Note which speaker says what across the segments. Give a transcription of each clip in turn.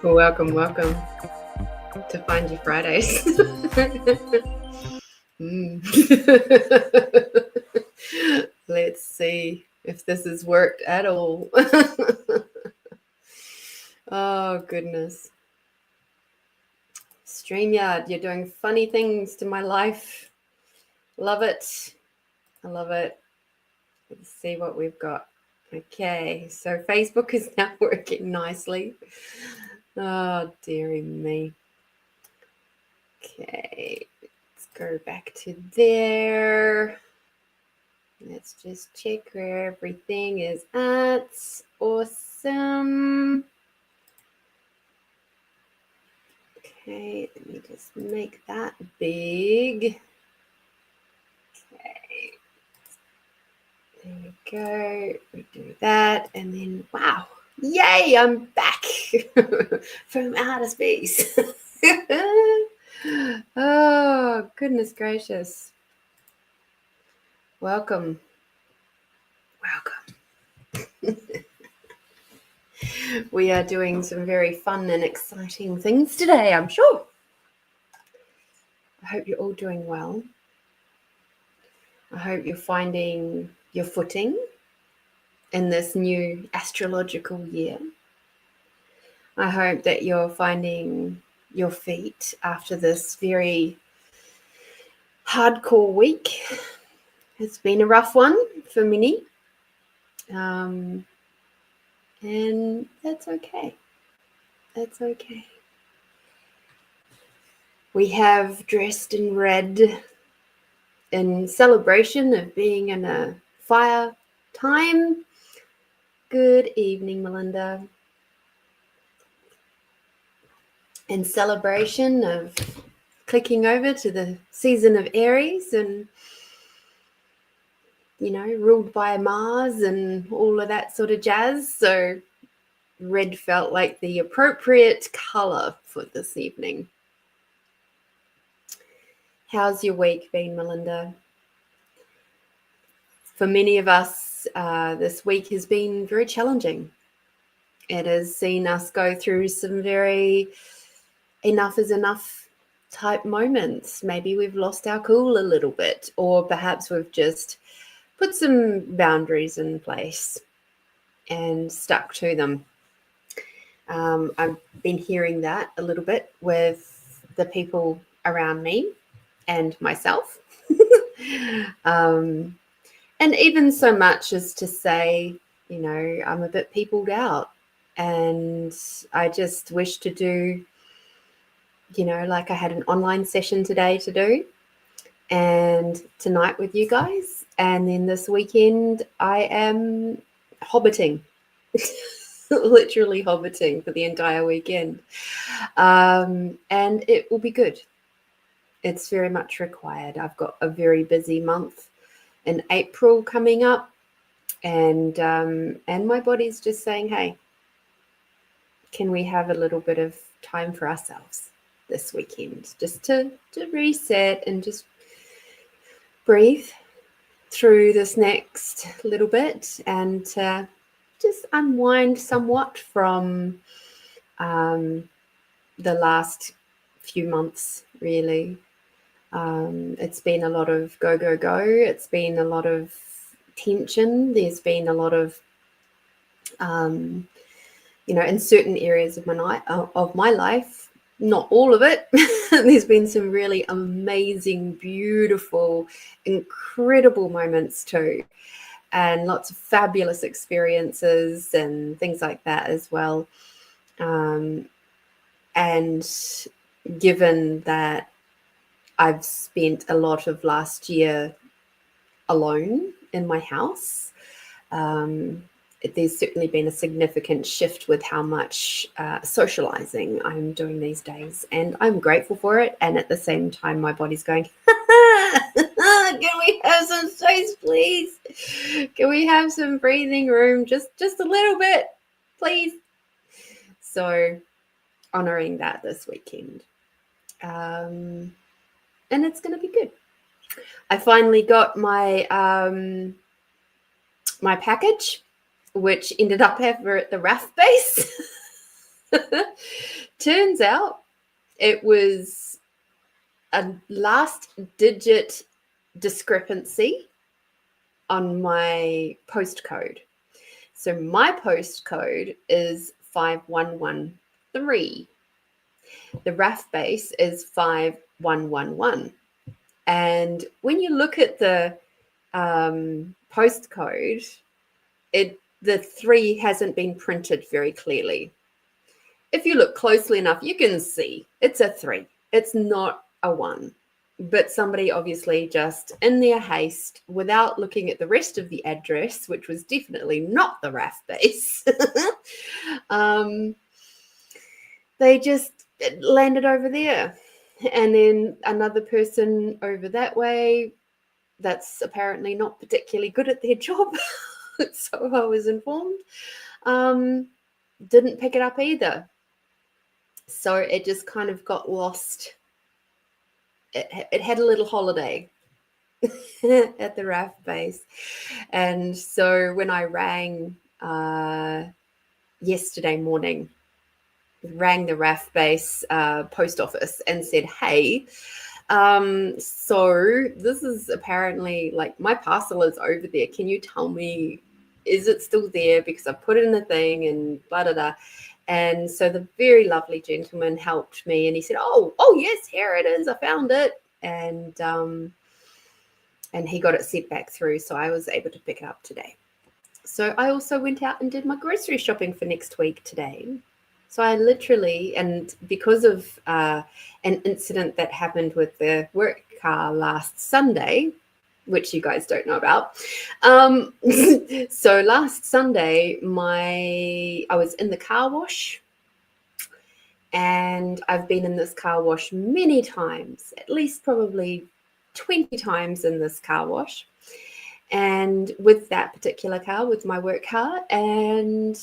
Speaker 1: Well, welcome to Find You Fridays. Let's see if this has worked at all. Oh, goodness. StreamYard, you're doing funny things to my life. Love it. I love it. Let's see what we've got. Okay, so Facebook is now working nicely. Oh, dearie me. Okay, let's go back to there. Let's just check where everything is at. Awesome. Okay, let me just make that big. Okay, there we go. We do that, and then wow, yay! I'm back from outer space. Oh, goodness gracious! Welcome. We are doing some very fun and exciting things today, I'm sure. I hope you're all doing well. I hope you're finding your footing in this new astrological year. I hope that you're finding your feet after this very hardcore week. It's been a rough one for many. And that's okay. That's okay. We have dressed in red in celebration of being in a fire time. Good evening, Melinda. In celebration of clicking over to the season of Aries and, ruled by Mars and all of that sort of jazz. So red felt like the appropriate color for this evening. How's your week been, Melinda? For many of us, this week has been very challenging. It has seen us go through some very enough is enough type moments. Maybe we've lost our cool a little bit, or perhaps we've just put some boundaries in place and stuck to them. I've been hearing that a little bit with the people around me and myself. And even so much as to say, I'm a bit peopled out and I just wish to do, like I had an online session today to do and tonight with you guys. And then this weekend I am hobbiting, literally hobbiting for the entire weekend. And it will be good. It's very much required. I've got a very busy month in April coming up, and my body's just saying, hey, can we have a little bit of time for ourselves this weekend, just to reset and just breathe through this next little bit and just unwind somewhat from the last few months, really. It's been a lot of go. It's been a lot of tension. There's been a lot of, in certain areas of my life, not all of it. There's been some really amazing, beautiful, incredible moments too, and lots of fabulous experiences and things like that as well. And given that I've spent a lot of last year alone in my house, there's certainly been a significant shift with how much socializing I'm doing these days, and I'm grateful for it. And at the same time, my body's going, can we have some space, please? Can we have some breathing room? Just a little bit, please. So honoring that this weekend. And it's going to be good. I finally got my my package, which ended up over at the RAF base. Turns out it was a last digit discrepancy on my postcode. So my postcode is 5113. The RAF base is 5111. And when you look at the postcode, the 3 hasn't been printed very clearly. If you look closely enough, you can see it's a 3. It's not a 1. But somebody obviously just in their haste, without looking at the rest of the address, which was definitely not the RAF base, they just landed over there. And then another person over that way that's apparently not particularly good at their job, so I was informed, didn't pick it up either. So it just kind of got lost. It had a little holiday at the RAF base. And so when I rang yesterday morning, rang the RAF base post office and said, hey, so this is apparently like my parcel is over there. Can you tell me, is it still there? Because I put it in the thing and blah, blah, blah. And so the very lovely gentleman helped me and he said, oh, yes, here it is. I found it. And he got it sent back through. So I was able to pick it up today. So I also went out and did my grocery shopping for next week today. So I literally, and because of an incident that happened with the work car last Sunday, which you guys don't know about. So last Sunday, I was in the car wash, and I've been in this car wash many times, at least probably 20 times in this car wash. And with that particular car, with my work car, and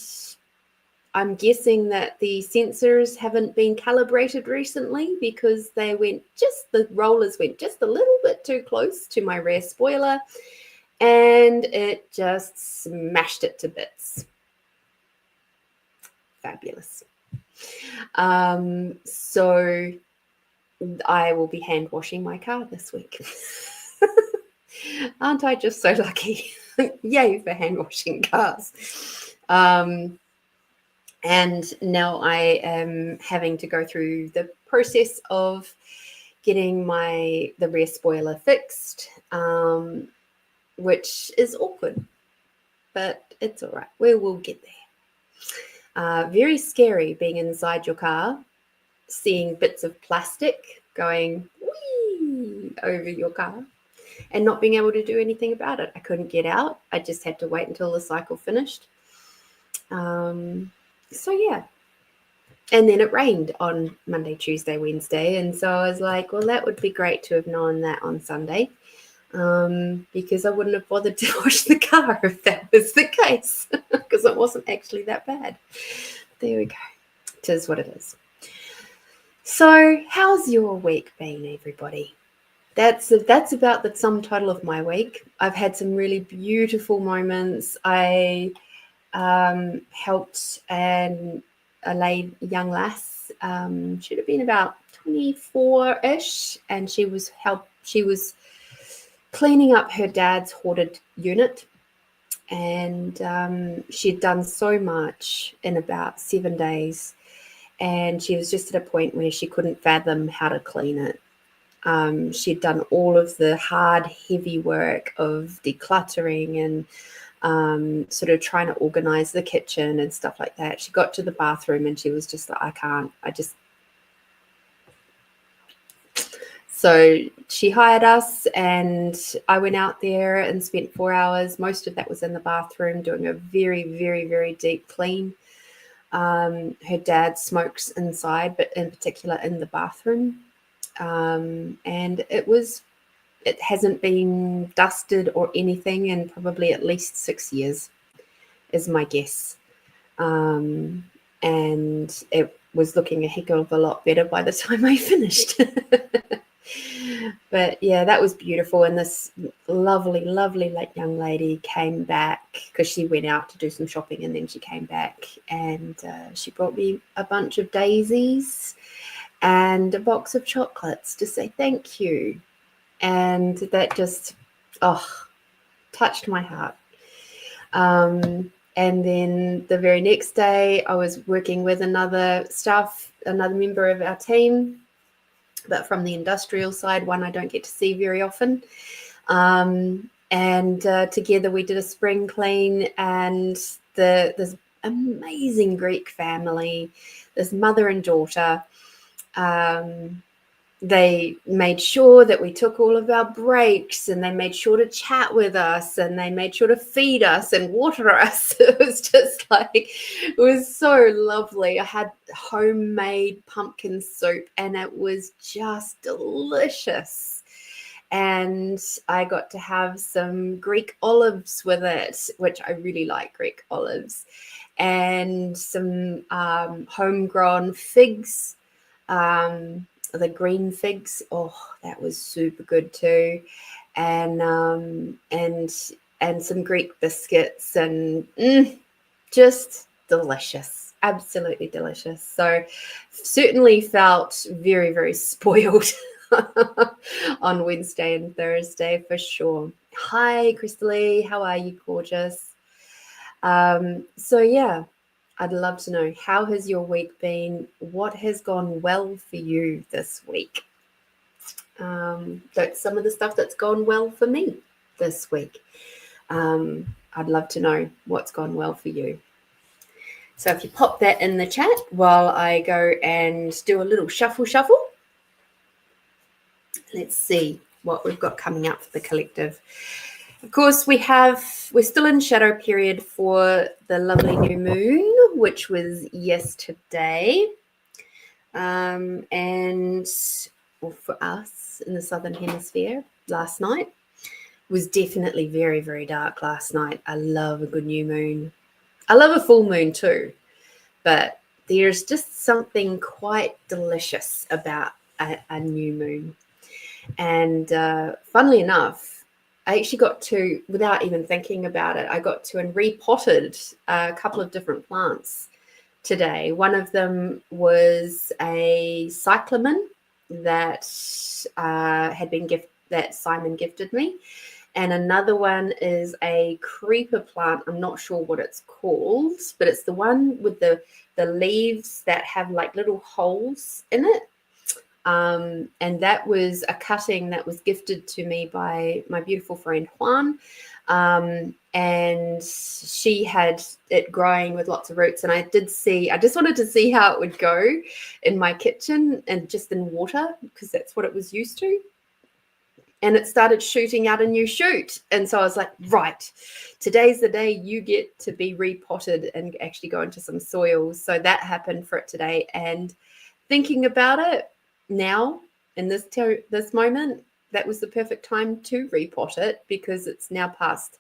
Speaker 1: I'm guessing that the sensors haven't been calibrated recently because the rollers went just a little bit too close to my rear spoiler and it just smashed it to bits. Fabulous. So I will be hand washing my car this week. Aren't I just so lucky? Yay for hand washing cars. And now I am having to go through the process of getting the rear spoiler fixed, which is awkward, but it's all right. We will get there. Very scary being inside your car, seeing bits of plastic going whee over your car and not being able to do anything about it. I couldn't get out. I just had to wait until the cycle finished. So yeah, and then it rained on Monday, Tuesday, Wednesday, and so I was like, well, that would be great to have known that on Sunday, because I wouldn't have bothered to wash the car if that was the case, because it wasn't actually that bad. There we go. It is what it is. So how's your week been, everybody? That's about the sum total of my week. I've had some really beautiful moments. I helped an Adelaide young lass, should have been about 24-ish, and she was cleaning up her dad's hoarded unit, and she'd done so much in about 7 days, and she was just at a point where she couldn't fathom how to clean it. She'd done all of the hard, heavy work of decluttering and sort of trying to organize the kitchen and stuff like that. She got to the bathroom and she was just like, So she hired us and I went out there and spent 4 hours. Most of that was in the bathroom doing a very, very, very deep clean. Her dad smokes inside, but in particular in the bathroom. And it hasn't been dusted or anything in probably at least 6 years, is my guess. And was looking a heck of a lot better by the time I finished. But yeah, that was beautiful. And this lovely, lovely like young lady came back because she went out to do some shopping, and then she came back and she brought me a bunch of daisies and a box of chocolates to say thank you. And that just, touched my heart. And then the very next day, I was working with another member of our team, but from the industrial side, one I don't get to see very often. And together we did a spring clean, and this amazing Greek family, this mother and daughter, they made sure that we took all of our breaks, and they made sure to chat with us, and they made sure to feed us and water us. It was just like, it was so lovely. I had homemade pumpkin soup, and it was just delicious. And I got to have some Greek olives with it, which I really like Greek olives, and some homegrown figs. The green figs, that was super good too, and some Greek biscuits, and just delicious, absolutely delicious. So certainly felt very, very spoiled on Wednesday and Thursday for sure. Hi, Crystalie, how are you, gorgeous? So yeah, I'd love to know, how has your week been? What has gone well for you this week? That's some of the stuff that's gone well for me this week. I'd love to know what's gone well for you. So if you pop that in the chat while I go and do a little shuffle. Let's see what we've got coming up for the collective. Of course, we're still in shadow period for the lovely new moon, which was yesterday. And for us in the Southern Hemisphere, last night was definitely very, very dark last night. I love a good new moon. I love a full moon too, but there's just something quite delicious about a new moon. And funnily enough, I actually got to, without even thinking about it, I got to and repotted a couple of different plants today. One of them was a cyclamen that that Simon gifted me, and another one is a creeper plant. I'm not sure what it's called, but it's the one with the leaves that have like little holes in it. And that was a cutting that was gifted to me by my beautiful friend Juan. And she had it growing with lots of roots. And I just wanted to see how it would go in my kitchen and just in water, because that's what it was used to. And it started shooting out a new shoot. And so I was like, right, today's the day you get to be repotted and actually go into some soil. So that happened for it today. And thinking about it, now in this moment, that was the perfect time to repot it, because it's now past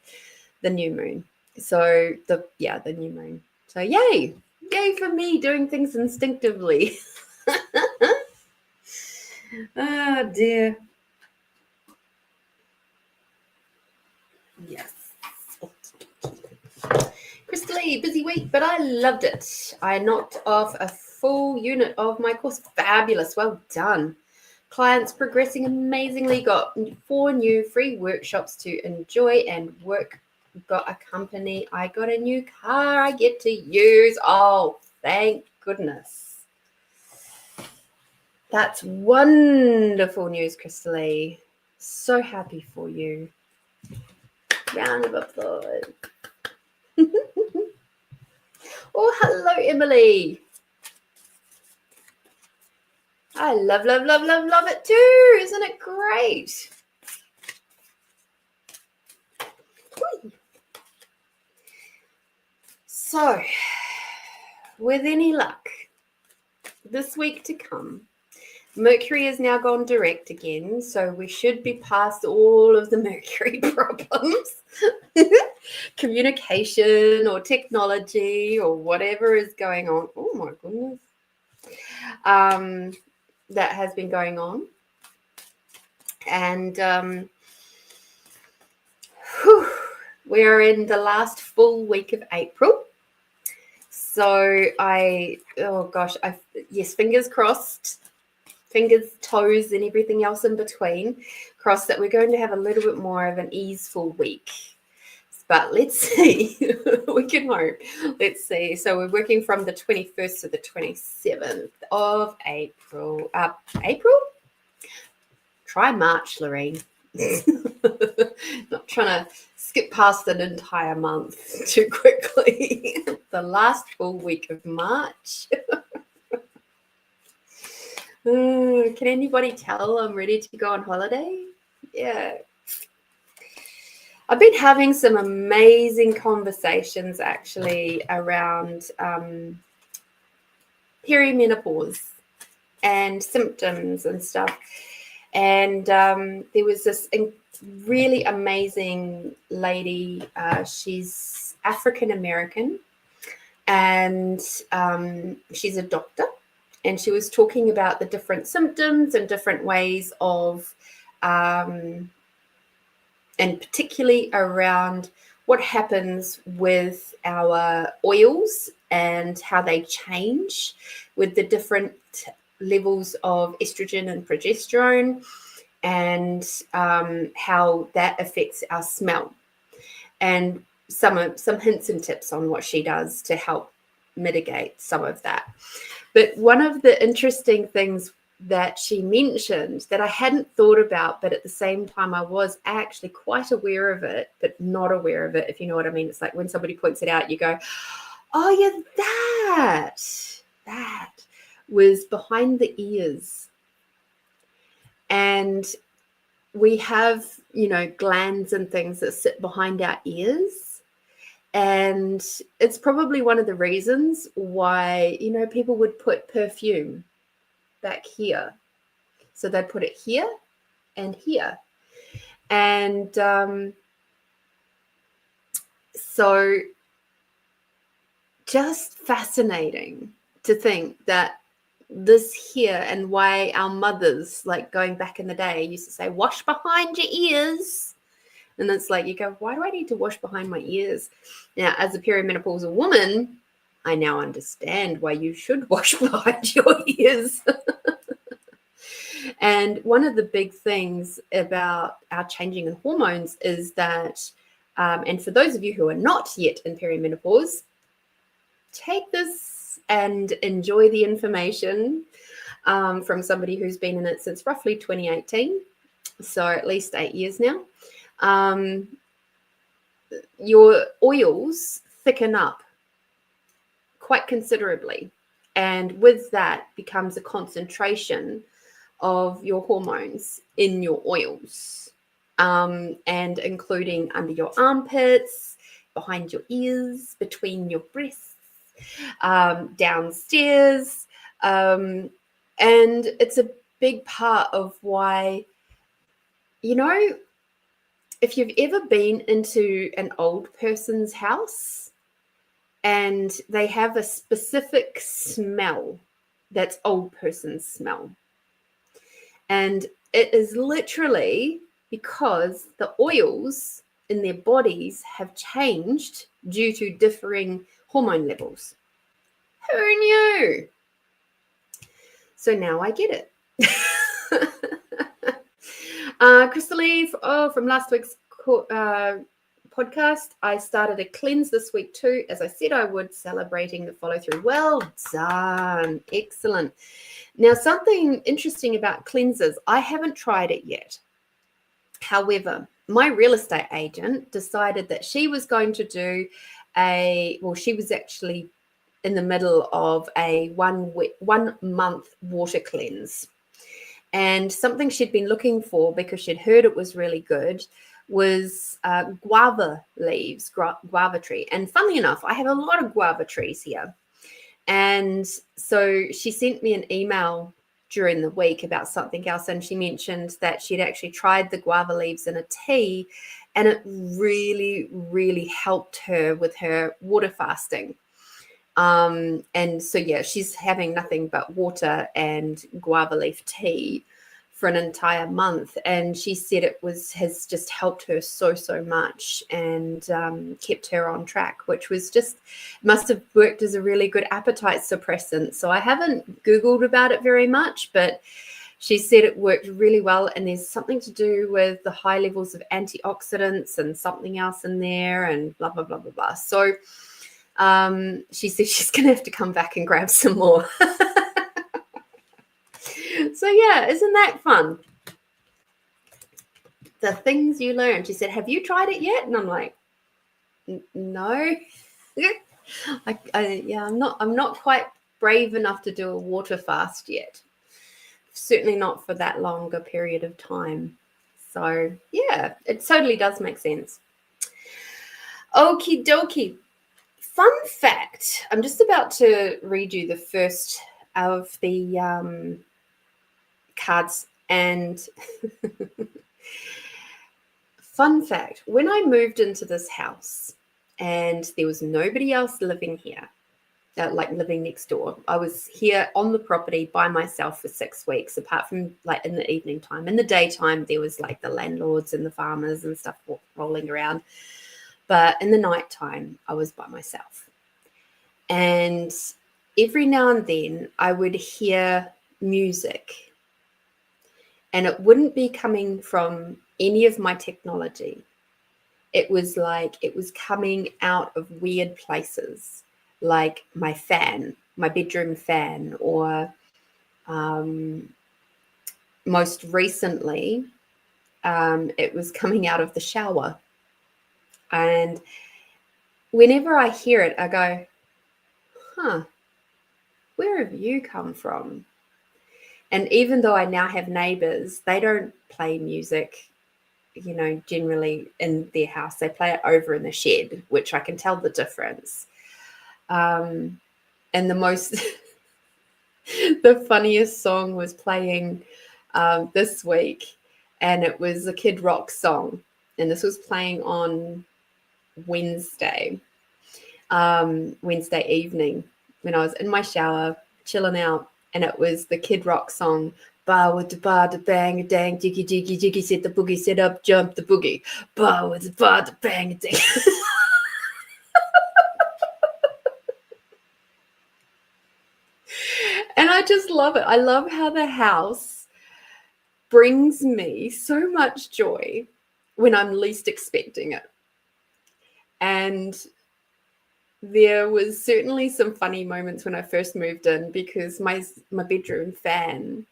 Speaker 1: the new moon. So the new moon. So yay for me doing things instinctively. Oh dear. Yes. Crystalie, busy week, but I loved it. I knocked off a full unit of my course. Fabulous. Well done. Clients progressing amazingly. Got 4 new free workshops to enjoy and work. Got a company. I got a new car I get to use. Oh, thank goodness. That's wonderful news, Crystalie. So happy for you. Round of applause. Oh, hello, Emily. I love it too. Isn't it great? So, with any luck, this week to come, Mercury has now gone direct again, so we should be past all of the Mercury problems. Communication or technology or whatever is going on. Oh my goodness. that has been going on. And we're in the last full week of April. So yes, fingers crossed, fingers, toes, and everything else in between, crossed that we're going to have a little bit more of an easeful week. But let's see. We can hope. Let's see. So we're working from the 21st to the 27th of April. April? Try March, Lorene. Not trying to skip past an entire month too quickly. The last full week of March. Can anybody tell I'm ready to go on holiday? Yeah. I've been having some amazing conversations actually around perimenopause and symptoms and stuff. And there was this really amazing lady. She's African American, and she's a doctor. And she was talking about the different symptoms and different ways of, and particularly around what happens with our oils and how they change with the different levels of estrogen and progesterone, and how that affects our smell, and some hints and tips on what she does to help mitigate some of that. But one of the interesting things that she mentioned that I hadn't thought about, but at the same time I was actually quite aware of it, but not aware of it, if you know what I mean. It's like when somebody points it out, you go, oh yeah, that was behind the ears. And we have, glands and things that sit behind our ears. And it's probably one of the reasons why, people would put perfume back here. So they'd put it here and here. And so just fascinating to think that this here, and why our mothers, like going back in the day, used to say, wash behind your ears. And it's like, you go, why do I need to wash behind my ears? Now, as a perimenopausal woman, I now understand why you should wash behind your ears. And one of the big things about our changing in hormones is that, and for those of you who are not yet in perimenopause, take this and enjoy the information from somebody who's been in it since roughly 2018, so at least 8 years now. Your oils thicken up quite considerably, and with that becomes a concentration of your hormones in your oils, and including under your armpits, behind your ears, between your breasts, downstairs, and it's a big part of why, if you've ever been into an old person's house and they have a specific smell, that's old person's smell. And it is literally because the oils in their bodies have changed due to differing hormone levels. Who knew? So now I get it. Crystal, from last week's podcast, I started a cleanse this week too, as I said I would, celebrating the follow through. Well done. Excellent. Now, something interesting about cleansers, I haven't tried it yet. However, my real estate agent decided that she was going to do she was actually in the middle of a 1 month water cleanse. And something she'd been looking for, because she'd heard it was really good, was guava leaves, guava tree. And funnily enough, I have a lot of guava trees here. And so she sent me an email during the week about something else, and she mentioned that she'd actually tried the guava leaves in a tea, and it really, really helped her with her water fasting. And so, yeah, she's having nothing but water and guava leaf tea for an entire month. And she said has just helped her so much and kept her on track, which was must have worked as a really good appetite suppressant. So I haven't Googled about it very much, but she said it worked really well, and there's something to do with the high levels of antioxidants and something else in there and blah, blah, blah, blah, blah. So she said she's going to have to come back and grab some more. So, yeah, isn't that fun? The things you learn. She said, have you tried it yet? And I'm like, no. I'm not quite brave enough to do a water fast yet. Certainly not for that longer period of time. So, yeah, it totally does make sense. Okie dokie. Fun fact. I'm just about to read you the first of the cards. And fun fact, when I moved into this house and there was nobody else living here, like living next door, I was here on the property by myself for 6 weeks, apart from like in the evening time. In the daytime, there was like the landlords and the farmers and stuff rolling around. But in the nighttime, I was by myself. And every now and then I would hear music, and it wouldn't be coming from any of my technology. It was like it was coming out of weird places, like my fan, my bedroom fan, or most recently, it was coming out of the shower. And whenever I hear it, I go, where have you come from? And even though I now have neighbors, they don't play music, generally in their house. They play it over in the shed, which I can tell the difference. And the funniest song was playing this week, and it was a Kid Rock song. And this was playing on Wednesday evening when I was in my shower chilling out, and it was the Kid Rock song, bar with the bar, the bang, a dang, jiggy, jiggy, jiggy, set the boogie, set up, jump the boogie, bar with the bar, the bang, a dang. And I just love it. I love how the house brings me so much joy when I'm least expecting it. And there was certainly some funny moments when I first moved in, because my bedroom fan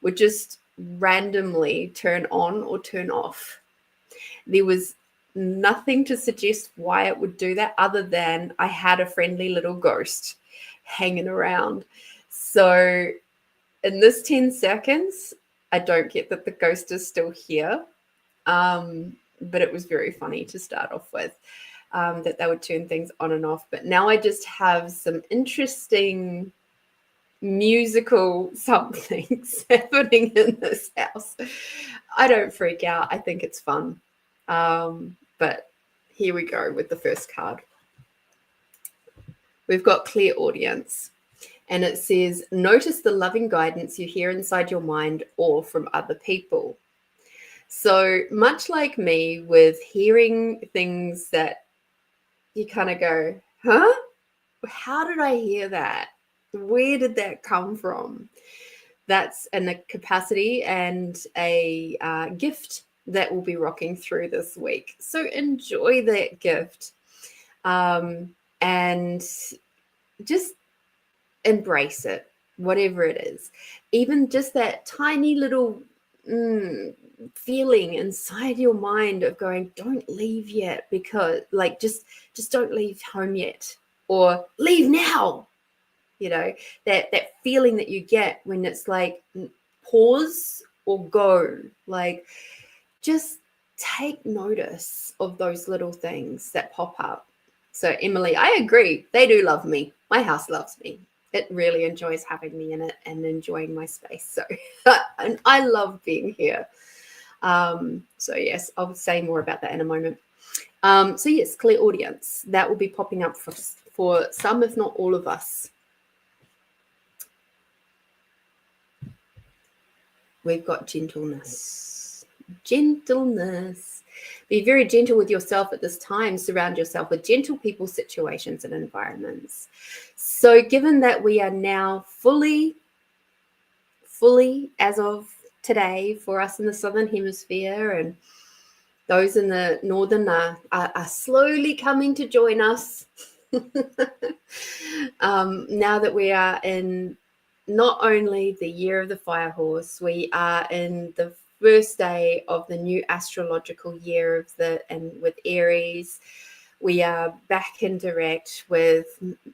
Speaker 1: would just randomly turn on or turn off. There was nothing to suggest why it would do that, other than I had a friendly little ghost hanging around. So in this 10 seconds, I don't get that the ghost is still here. But it was very funny to start off with, that they would turn things on and off. But now I just have some interesting musical somethings happening in this house. I don't freak out. I think it's fun. But here we go with the first card. We've got Clear Audience. And it says, notice the loving guidance you hear inside your mind or from other people. So much like me with hearing things that you kind of go, huh? How did I hear that? Where did that come from? That's a capacity and a gift that will be rocking through this week. So enjoy that gift, and just embrace it, whatever it is. Even just that tiny little feeling inside your mind of going, don't leave yet, because like just don't leave home yet, or leave now. That feeling that you get when it's like pause or go. Like, just take notice of those little things that pop up. So Emily, I agree. They do love me. My house loves me. It really enjoys having me in it and enjoying my space. So, and I love being here. So yes, I'll say more about that in a moment. So yes, Clear Audience, that will be popping up for some, if not all of us. We've got gentleness. Gentleness. Be very gentle with yourself at this time. Surround yourself with gentle people, situations, and environments. So given that we are now fully, as of today, for us in the Southern Hemisphere, and those in the Northern are slowly coming to join us. Now that we are in not only the year of the fire horse, we are in the first day of the new astrological year of and with Aries. We are back in direct with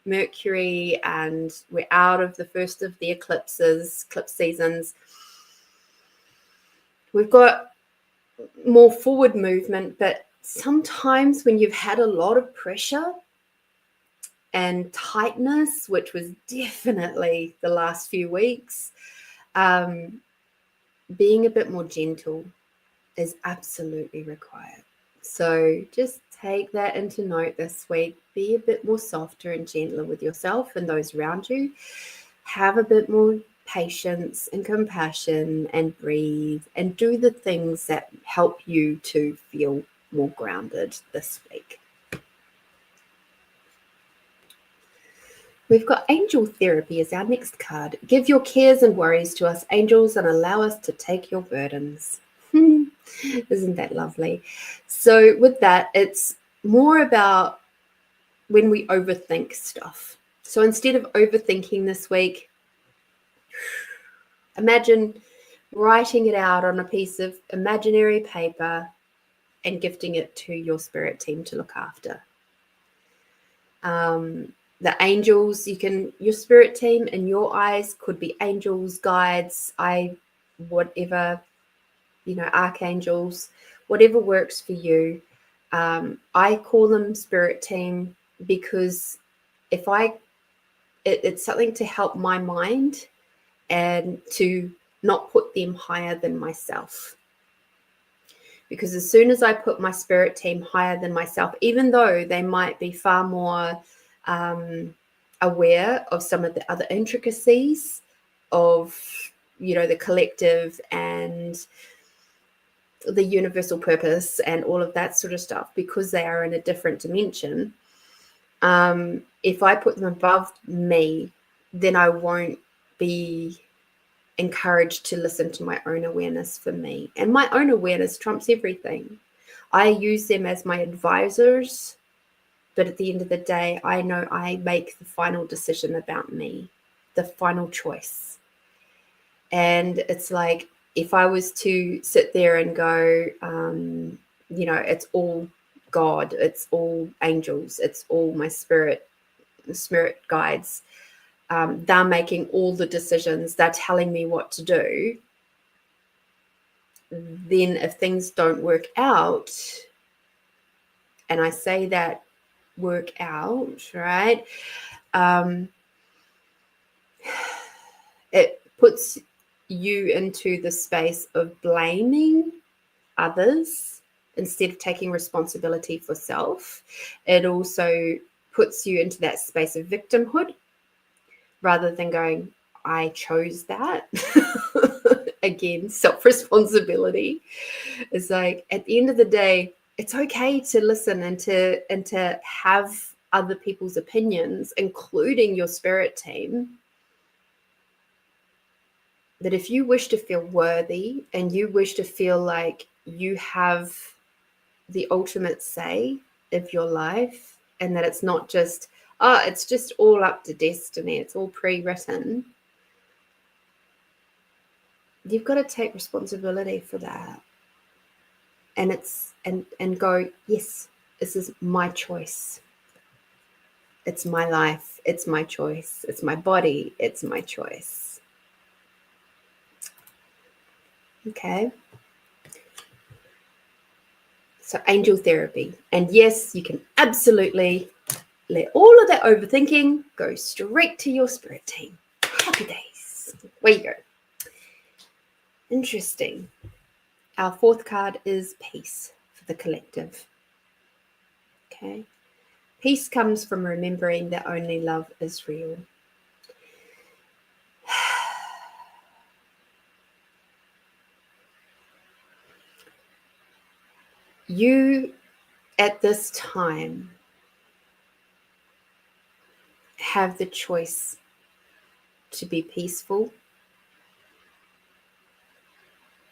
Speaker 1: Mercury, and we're out of the first of the eclipse seasons. We've got more forward movement, but sometimes when you've had a lot of pressure and tightness, which was definitely the last few weeks, being a bit more gentle is absolutely required. So just take that into note this week. Be a bit more softer and gentler with yourself and those around you. Have a bit more patience and compassion, and breathe and do the things that help you to feel more grounded this week. We've got angel therapy as our next card. Give your cares and worries to us, angels, and allow us to take your burdens. Isn't that lovely? So with that, it's more about when we overthink stuff. So instead of overthinking this week, imagine writing it out on a piece of imaginary paper and gifting it to your spirit team to look after. The angels, your spirit team in your eyes could be angels, guides, whatever, archangels, whatever works for you. I call them spirit team because it's something to help my mind and to not put them higher than myself. Because as soon as I put my spirit team higher than myself, even though they might be far more aware of some of the other intricacies of, the collective and the universal purpose and all of that sort of stuff, because they are in a different dimension, if I put them above me, then I won't be encouraged to listen to my own awareness for me. And my own awareness trumps everything. I use them as my advisors, but at the end of the day, I know I make the final decision about me, the final choice. And it's like, if I was to sit there and go, it's all God, it's all angels, it's all my spirit guides, they're making all the decisions, they're telling me what to do, then if things don't work out, and I say that work out, right, it puts you into the space of blaming others instead of taking responsibility for self. It also puts you into that space of victimhood rather than going, I chose that. Again, self-responsibility. It's like, at the end of the day, it's okay to listen and to have other people's opinions, including your spirit team. That if you wish to feel worthy and you wish to feel like you have the ultimate say of your life, and that it's not just, it's just all up to destiny, it's all pre-written, you've got to take responsibility for that. And go, yes, this is my choice. It's my life. It's my choice. It's my body. It's my choice. Okay. So angel therapy. And yes, you can absolutely let all of that overthinking go straight to your spirit team. Happy days. Where you go. Interesting. Our fourth card is peace for the collective. Okay. Peace comes from remembering that only love is real. You, at this time, have the choice to be peaceful,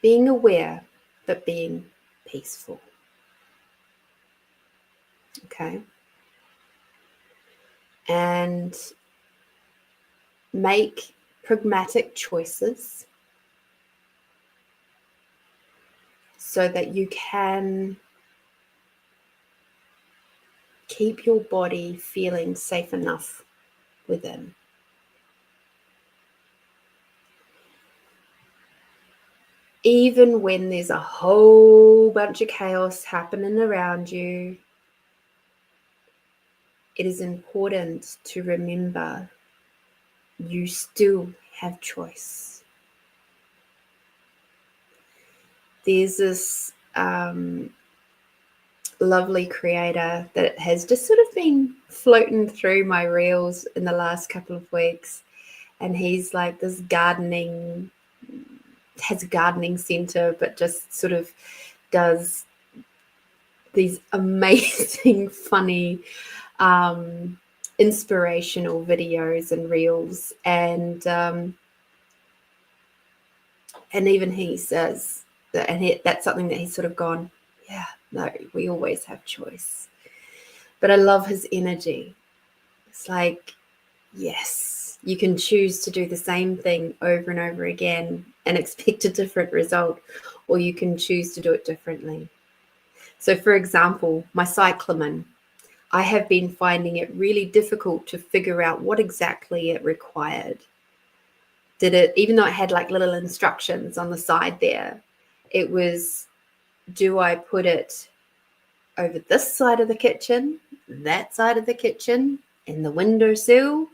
Speaker 1: being aware, but being peaceful. Okay? And make pragmatic choices so that you can keep your body feeling safe enough within. Even when there's a whole bunch of chaos happening around you, it is important to remember you still have choice. There's this lovely creator that has just sort of been floating through my reels in the last couple of weeks, and he's like this has a gardening center, but just sort of does these amazing funny inspirational videos and reels, and even he says that, and that's something that he's sort of gone, yeah, no, we always have choice. But I love his energy. It's like, yes, you can choose to do the same thing over and over again and expect a different result, or you can choose to do it differently. So, for example, my cyclamen, I have been finding it really difficult to figure out what exactly it required. Did it, even though it had like little instructions on the side there, it was, do I put it over this side of the kitchen, that side of the kitchen, in the windowsill,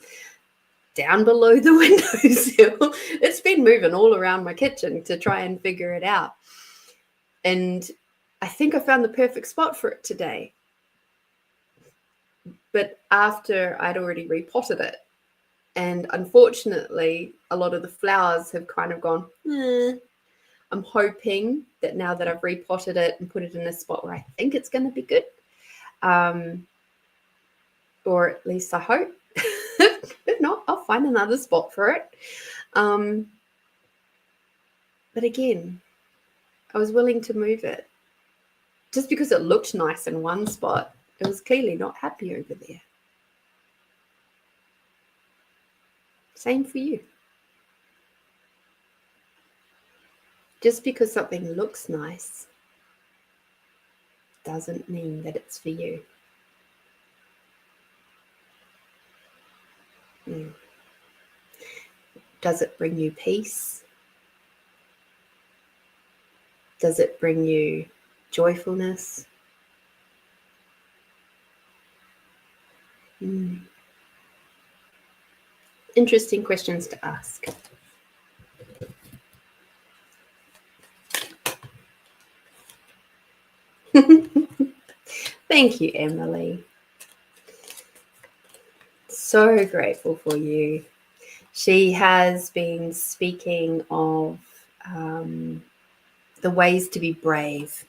Speaker 1: down below the windowsill? It's been moving all around my kitchen to try and figure it out. And I think I found the perfect spot for it today. But after I'd already repotted it, and unfortunately, a lot of the flowers have kind of gone, I'm hoping that now that I've repotted it and put it in a spot where I think it's going to be good, or at least I hope. If not, I'll find another spot for it. But again, I was willing to move it. Just because it looked nice in one spot, it was clearly not happy over there. Same for you. Just because something looks nice doesn't mean that it's for you. Does it bring you peace? Does it bring you joyfulness? Interesting questions to ask. Thank you, Emily. So grateful for you. She has been speaking of the ways to be brave.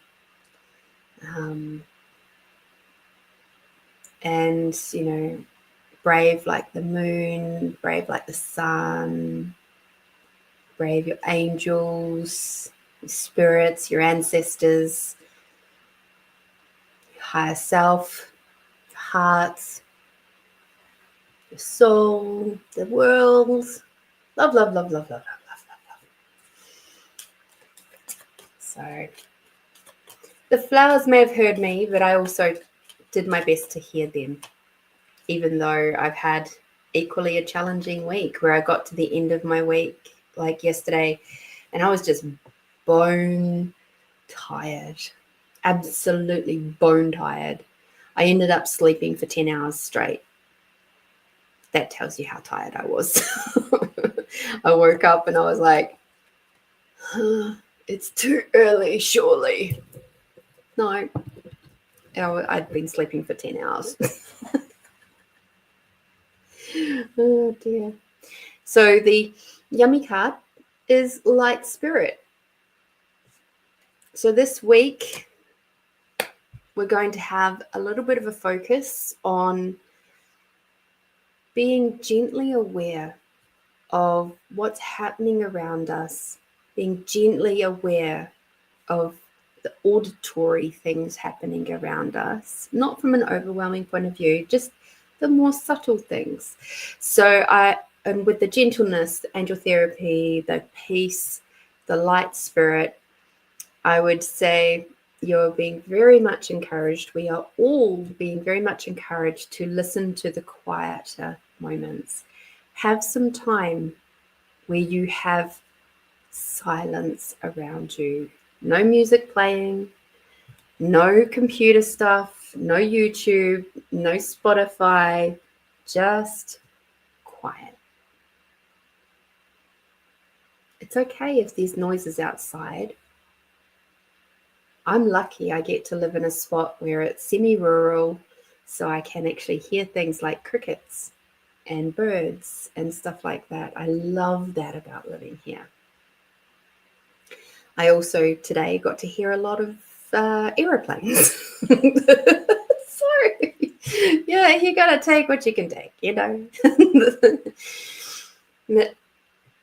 Speaker 1: And, you know, brave like the moon, brave like the sun, brave your angels, your spirits, your ancestors, your higher self, your hearts, your soul, the world. Love, love, love, love, love, love, love, love, love. So the flowers may have heard me, but I also did my best to hear them, even though I've had equally a challenging week where I got to the end of my week, like yesterday, and I was just bone tired, absolutely bone tired. I ended up sleeping for 10 hours straight. That tells you how tired I was. I woke up and I was like, it's too early, surely. No, I'd been sleeping for 10 hours. Oh dear. So the yummy card is light spirit. So this week we're going to have a little bit of a focus on being gently aware of what's happening around us, being gently aware of the auditory things happening around us, not from an overwhelming point of view, just the more subtle things. So and with the gentleness, the angel therapy, the peace, the light spirit, I would say you're being very much encouraged. We are all being very much encouraged to listen to the quieter moments. Have some time where you have silence around you. No music playing, no computer stuff, no YouTube, no Spotify, just quiet. It's okay if there's noises outside. I'm lucky I get to live in a spot where it's semi-rural, so I can actually hear things like crickets and birds and stuff like that. I love that about living here. I also today got to hear a lot of aeroplanes. Sorry. Yeah, you got to take what you can take, you know.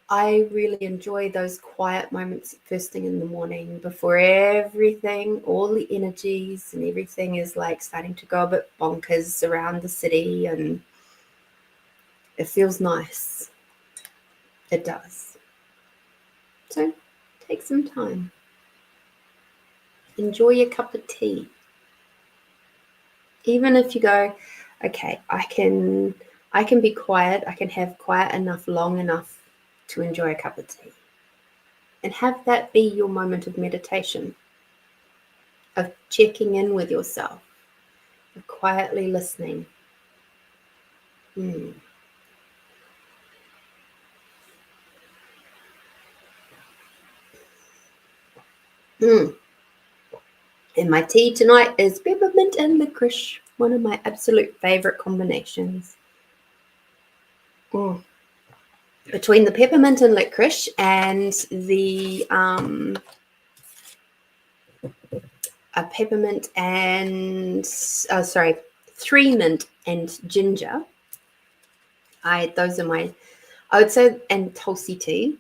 Speaker 1: I really enjoy those quiet moments first thing in the morning before everything, all the energies and everything is like starting to go a bit bonkers around the city, and it feels nice. It does. So take some time. Enjoy your cup of tea. Even if you go, okay, I can be quiet, I can have quiet enough long enough to enjoy a cup of tea. And have that be your moment of meditation, of checking in with yourself, of quietly listening. And my tea tonight is peppermint and licorice, one of my absolute favorite combinations. Between the peppermint and licorice and the peppermint and 3-mint and ginger. Those are my, I would say, and Tulsi tea.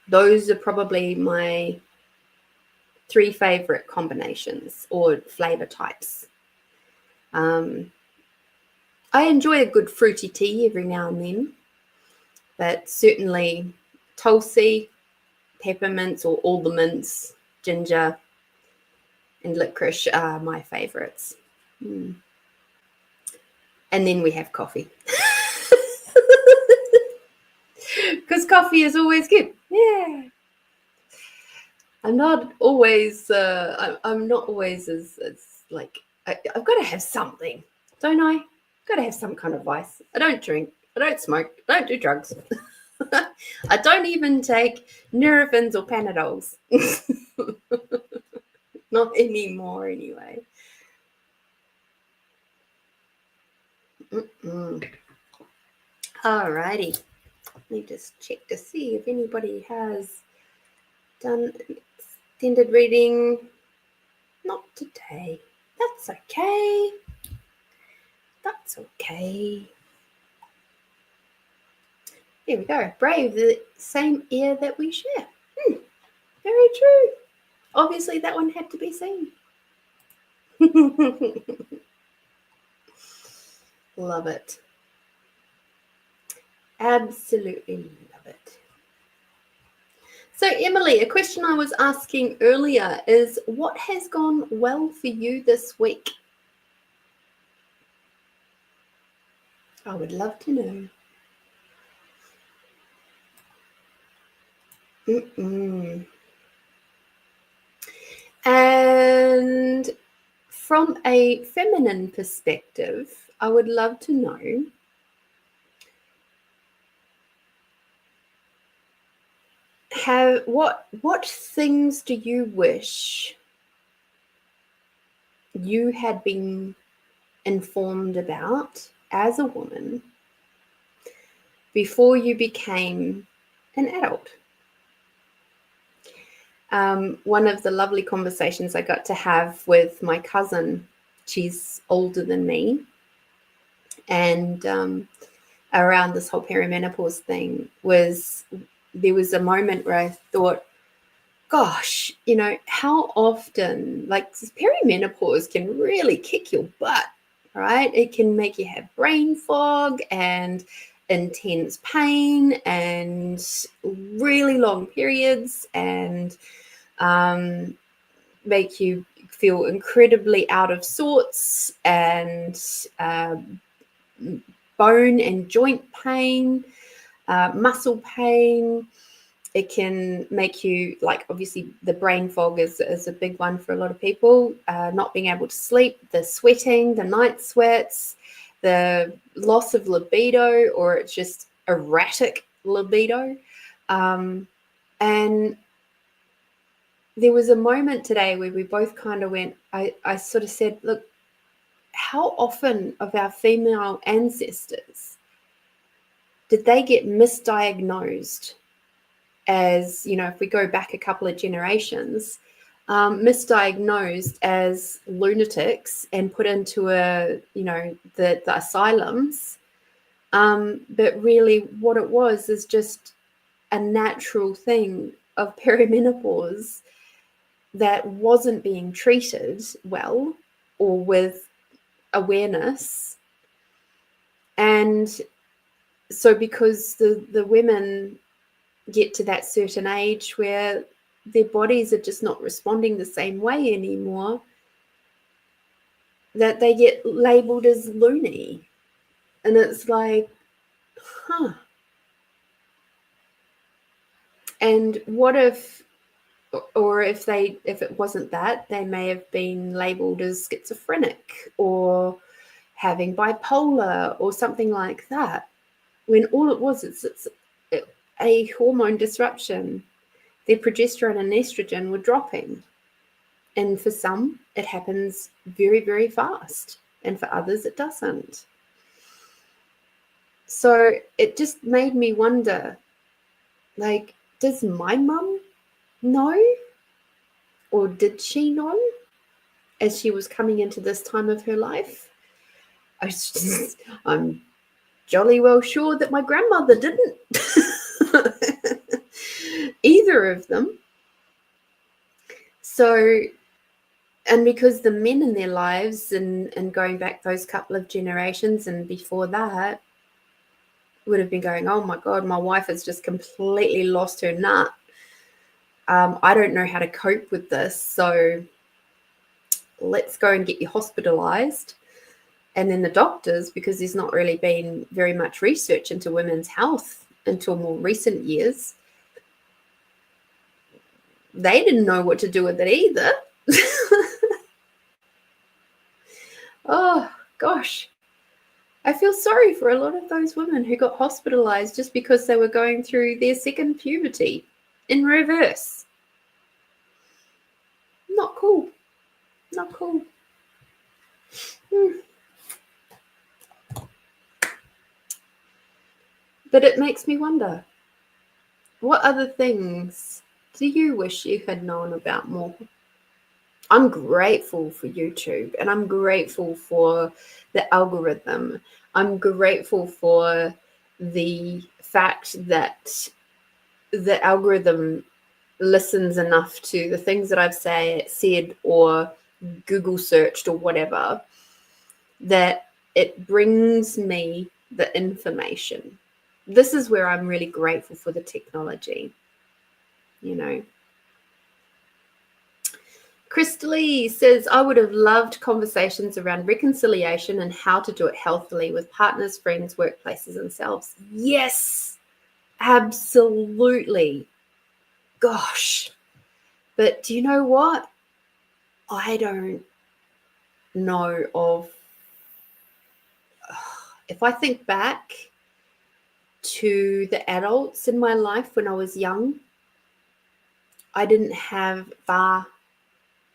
Speaker 1: Those are probably my 3 favorite combinations or flavor types. I enjoy a good fruity tea every now and then, but certainly Tulsi, peppermints or all the mints, ginger, and licorice are my favorites. And then we have coffee. Because coffee is always good. Yeah. I'm not always as like, I've got to have something, don't I? Got to have some kind of vice. I don't drink. I don't smoke. I don't do drugs. I don't even take Nurofen or Panadols. Not anymore, anyway. Alrighty. Let me just check to see if anybody has done extended reading. Not today. That's okay. That's okay. Here we go. Brave, the same air that we share. Very true. Obviously, that one had to be seen. Love it. Absolutely love it. So, Emily, a question I was asking earlier is, what has gone well for you this week? I would love to know. And from a feminine perspective, I would love to know what things do you wish you had been informed about as a woman before you became an adult? One of the lovely conversations I got to have with my cousin, she's older than me, and around this whole perimenopause thing, was there was a moment where I thought, gosh, how often, like, perimenopause can really kick your butt, right? It can make you have brain fog and intense pain and really long periods, and make you feel incredibly out of sorts, and bone and joint pain, muscle pain. It can make you, like, obviously the brain fog is a big one for a lot of people, not being able to sleep, the sweating, the night sweats, the loss of libido, or it's just erratic libido. And there was a moment today where we both kind of went, I sort of said, look, how often of our female ancestors did they get misdiagnosed as, if we go back a couple of generations, misdiagnosed as lunatics and put into the asylums. But really what it was is just a natural thing of perimenopause that wasn't being treated well or with awareness. And so because the women get to that certain age where their bodies are just not responding the same way anymore, that they get labeled as loony. And it's like, and what if, or if it wasn't that, they may have been labeled as schizophrenic or having bipolar or something like that, when all it was, it's a hormone disruption. Their progesterone and estrogen were dropping. And for some, it happens very, very fast. And for others, it doesn't. So it just made me wonder, like, does my mum know? Or did she know as she was coming into this time of her life? I'm jolly well sure that my grandmother didn't. Either of them. So, and because the men in their lives and going back those couple of generations and before that would have been going, oh my God, my wife has just completely lost her nut. I don't know how to cope with this. So let's go and get you hospitalized. And then the doctors, because there's not really been very much research into women's health until more recent years, they didn't know what to do with it either. Oh, gosh. I feel sorry for a lot of those women who got hospitalized just because they were going through their second puberty in reverse. Not cool. Not cool. But it makes me wonder, what other things do you wish you had known about more? I'm grateful for YouTube, and I'm grateful for the algorithm. I'm grateful for the fact that the algorithm listens enough to the things that I've said or Google searched or whatever, that it brings me the information. This is where I'm really grateful for the technology, Crystal says, I would have loved conversations around reconciliation and how to do it healthily with partners, friends, workplaces, and selves. Yes, absolutely. Gosh. But do you know what? I don't know of, if I think back to the adults in my life when I was young, I didn't have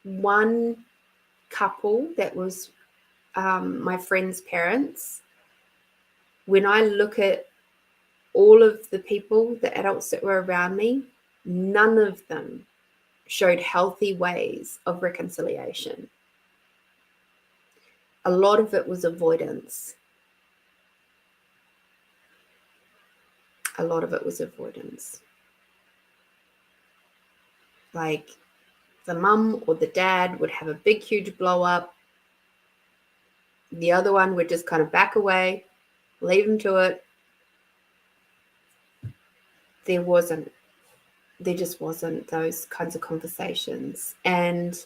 Speaker 1: one couple that was my friends' parents, when I look at all of the people, the adults that were around me, none of them showed healthy ways of reconciliation. A lot of it was avoidance. A lot of it was avoidance. Like the mum or the dad would have a big, huge blow up. The other one would just kind of back away, leave him to it. There just wasn't those kinds of conversations. And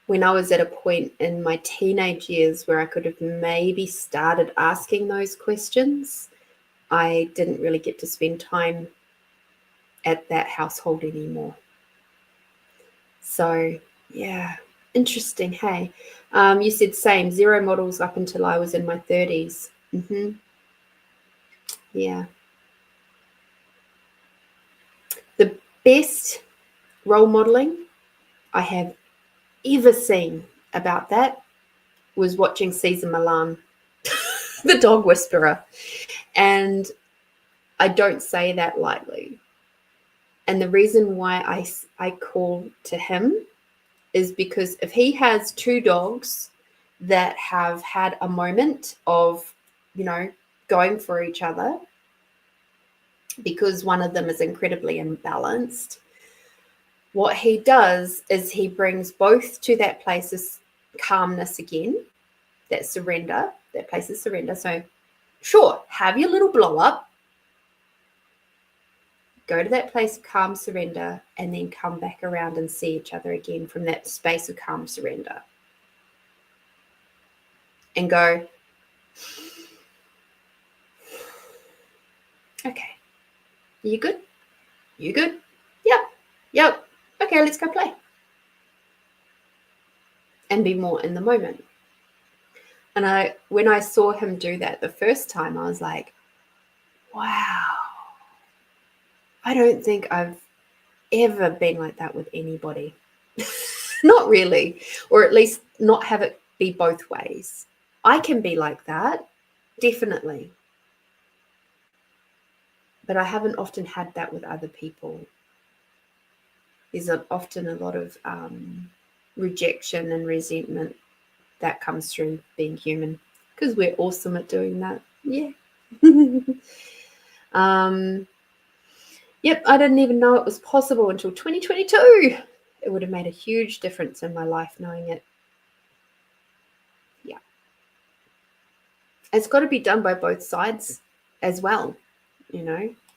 Speaker 1: when I was at a point in my teenage years where I could have maybe started asking those questions, I didn't really get to spend time at that household anymore. So, yeah, interesting, hey? You said same, 0 models up until I was in my 30s. Yeah. The best role modeling I have ever seen about that was watching Cesar Millan, the dog whisperer. And I don't say that lightly. And the reason why I call to him is because if he has 2 dogs that have had a moment of, going for each other because one of them is incredibly imbalanced, what he does is he brings both to that place of calmness again, that surrender, that place of surrender. So sure, have your little blow up, go to that place of calm surrender, and then come back around and see each other again from that space of calm surrender. And go, okay, you good? You good? Yep. Okay, let's go play. And be more in the moment. And when I saw him do that the first time, I was like, wow, I don't think I've ever been like that with anybody. Not really, or at least not have it be both ways. I can be like that, definitely. But I haven't often had that with other people. There's often a lot of rejection and resentment that comes through being human, because we're awesome at doing that. Yeah. Yep, I didn't even know it was possible until 2022. It would have made a huge difference in my life knowing it. Yeah. It's got to be done by both sides as well.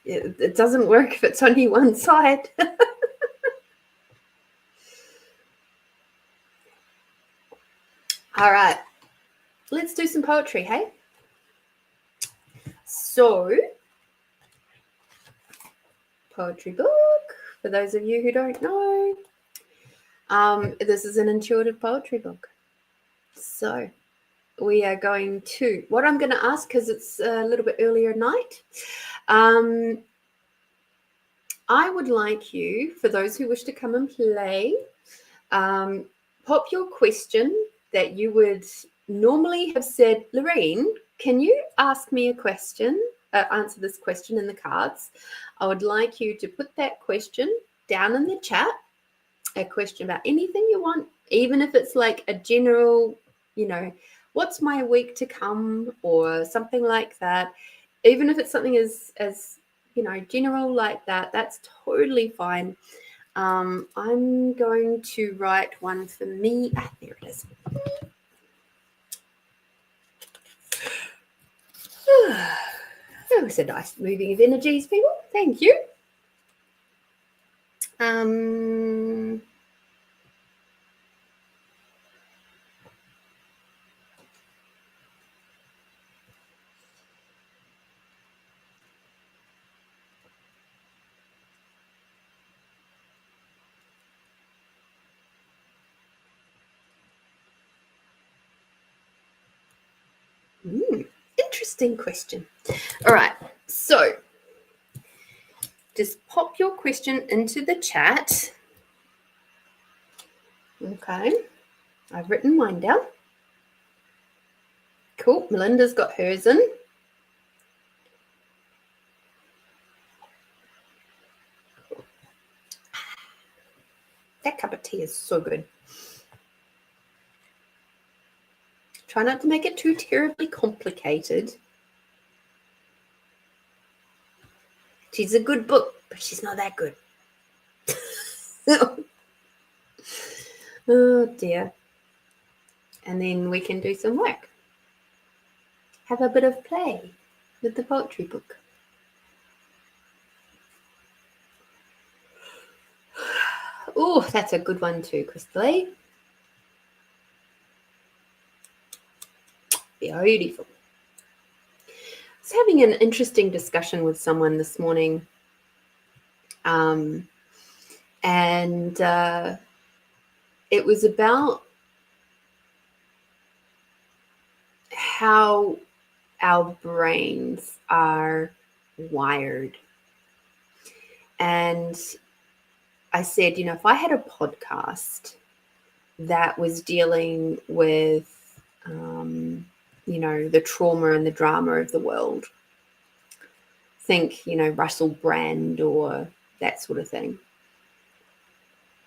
Speaker 1: It doesn't work if it's only one side. All right, let's do some poetry, hey? So, poetry book, for those of you who don't know, this is an intuitive poetry book. So, we are going to, what I'm going to ask, because it's a little bit earlier at night, I would like you, for those who wish to come and play, pop your question that you would normally have said, Lorene, can you ask me a question, answer this question in the cards? I would like you to put that question down in the chat, a question about anything you want, even if it's like a general, what's my week to come or something like that. Even if it's something as general like that, that's totally fine. I'm going to write one for me. There it is. That was a nice moving of energies, people. Thank you. Interesting question. All right, so just pop your question into the chat. Okay, I've written mine down. Cool. Melinda's got hers in. That cup of tea is so good. Try not to make it too terribly complicated. She's a good book, but she's not that good. Oh dear. And then we can do some work. Have a bit of play with the poetry book. Oh, that's a good one too, Crystal. Beautiful. I was having an interesting discussion with someone this morning. And it was about how our brains are wired. And I said, if I had a podcast that was dealing with, the trauma and the drama of the world, think, Russell Brand or that sort of thing,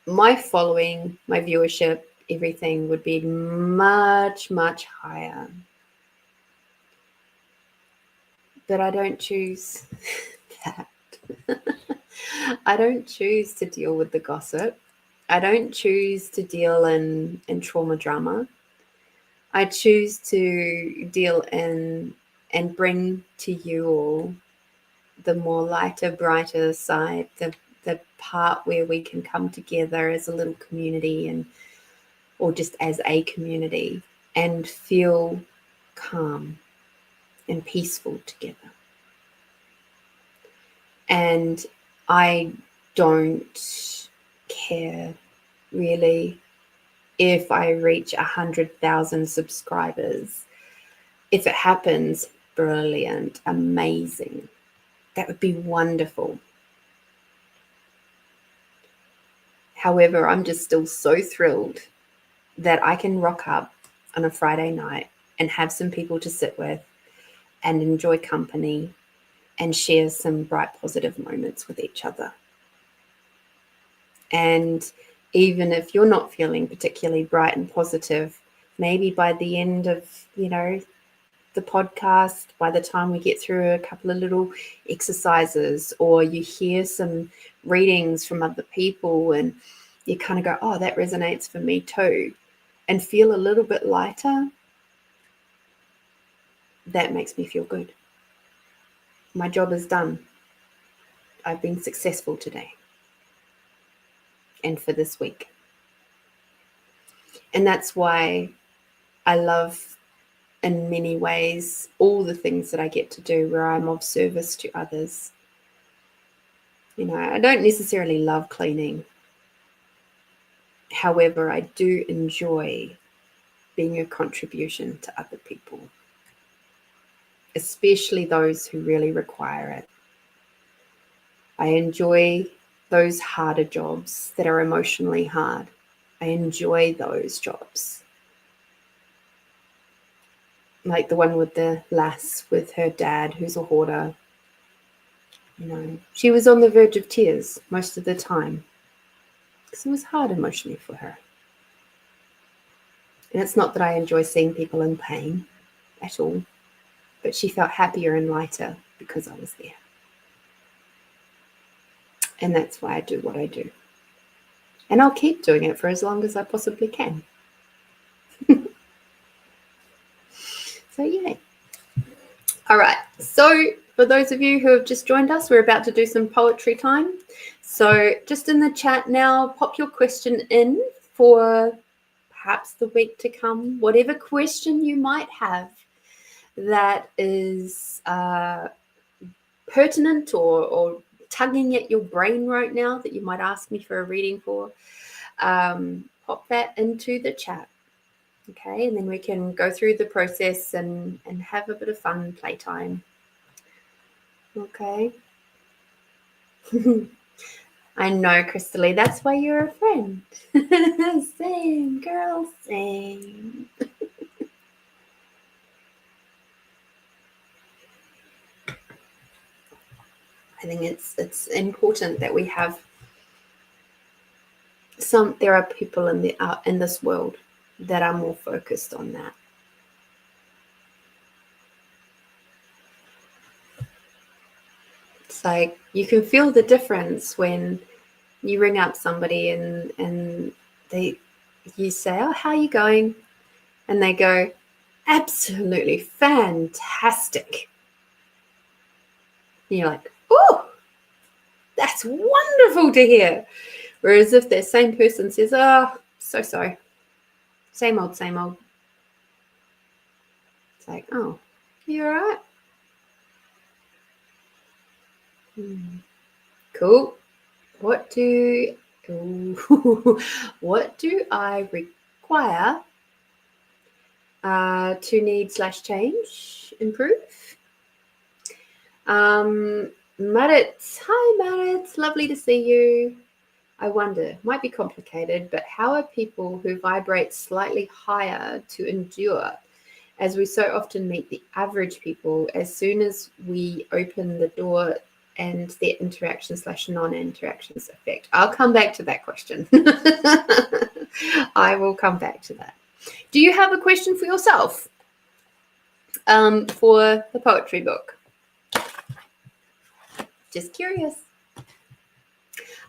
Speaker 1: my following, my viewership, everything would be much, much higher. But I don't choose that. I don't choose to deal with the gossip. I don't choose to deal in trauma drama. I choose to deal in and bring to you all the more lighter, brighter side, the part where we can come together as a little community or just as a community and feel calm and peaceful together. And I don't care really if I reach 100,000 subscribers. If it happens, brilliant, amazing. That would be wonderful. However, I'm just still so thrilled that I can rock up on a Friday night and have some people to sit with and enjoy company and share some bright, positive moments with each other. And even if you're not feeling particularly bright and positive, maybe by the end of, the podcast, by the time we get through a couple of little exercises, or you hear some readings from other people and you kind of go, oh, that resonates for me too, and feel a little bit lighter, that makes me feel good. My job is done. I've been successful today and for this week. And that's why I love, in many ways, all the things that I get to do where I'm of service to others. I don't necessarily love cleaning. However, I do enjoy being a contribution to other people, especially those who really require it. I enjoy those harder jobs that are emotionally hard. I enjoy those jobs. Like the one with the lass with her dad, who's a hoarder. She was on the verge of tears most of the time because it was hard emotionally for her. And it's not that I enjoy seeing people in pain at all, but she felt happier and lighter because I was there. And that's why I do what I do. And I'll keep doing it for as long as I possibly can. So, yay. All right. So, for those of you who have just joined us, we're about to do some poetry time. So, just in the chat now, pop your question in for perhaps the week to come, whatever question you might have that is pertinent or tugging at your brain right now that you might ask me for a reading for. Pop that into the chat. Okay, and then we can go through the process and have a bit of fun playtime. Okay. I know, Crystalie, that's why you're a friend. Same, girl, same. I think it's important that we have there are people in this world that are more focused on that. It's like you can feel the difference when you ring up somebody and you say, "Oh, how are you going?" And they go, "Absolutely fantastic." And you're like, "Oh, that's wonderful to hear." Whereas if that same person says, "Oh, so sorry, same old, same old," it's like, "Oh, you all right?" Cool. What do what do I require to need/change, improve? Marit, hi Marit, lovely to see you. I wonder, might be complicated, but how are people who vibrate slightly higher to endure, as we so often meet the average people as soon as we open the door and their interaction/non-interactions affect? I'll come back to that question. I will come back to that. Do you have a question for yourself for the poetry book? Just curious.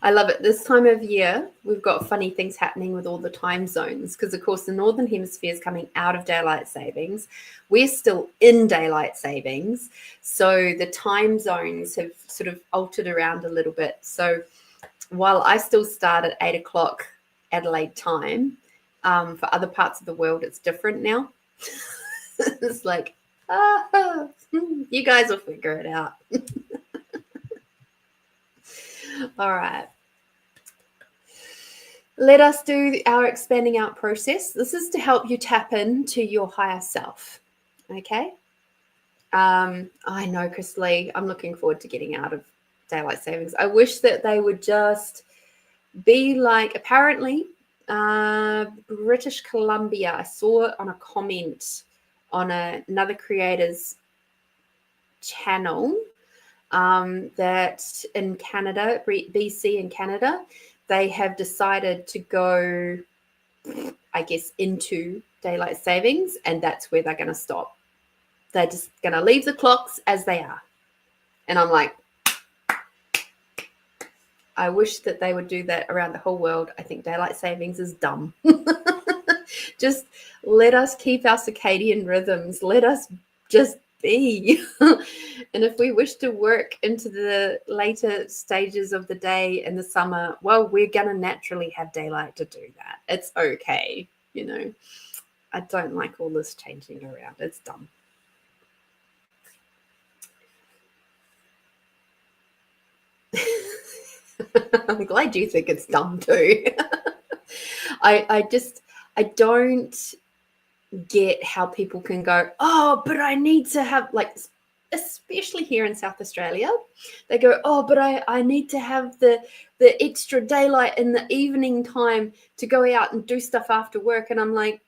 Speaker 1: I love it. This time of year, we've got funny things happening with all the time zones because, of course, the Northern Hemisphere is coming out of daylight savings. We're still in daylight savings. So the time zones have sort of altered around a little bit. So while I still start at 8 o'clock Adelaide time, for other parts of the world, it's different now. It's like, you guys will figure it out. All right. Let us do our expanding out process. This is to help you tap into your higher self. Okay. I know, Chris Lee, I'm looking forward to getting out of daylight savings. I wish that they would just be like, apparently, British Columbia, I saw it on a comment on another creator's channel, that in Canada, BC and Canada, they have decided to go, I guess, into daylight savings, and that's where they're going to stop. They're just going to leave the clocks as they are. And I'm like, I wish that they would do that around the whole world. I think daylight savings is dumb. Just let us keep our circadian rhythms. Let us just be. And if we wish to work into the later stages of the day in the summer, well, we're going to naturally have daylight to do that. It's okay. You know, I don't like all this changing around. It's dumb. I'm glad you think it's dumb too. I don't get how people can go, oh, but I need to have, like, especially here in South Australia, they go, oh, but I need to have the extra daylight in the evening time to go out and do stuff after work. And I'm like,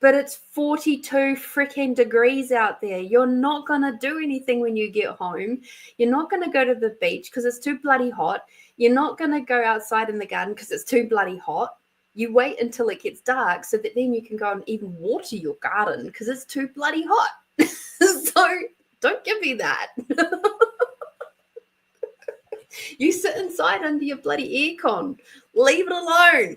Speaker 1: but it's 42 freaking degrees out there. You're not going to do anything when you get home. You're not going to go to the beach because it's too bloody hot. You're not going to go outside in the garden because it's too bloody hot. You wait until it gets dark so that then you can go and even water your garden because it's too bloody hot. So don't give me that. You sit inside under your bloody aircon. Leave it alone.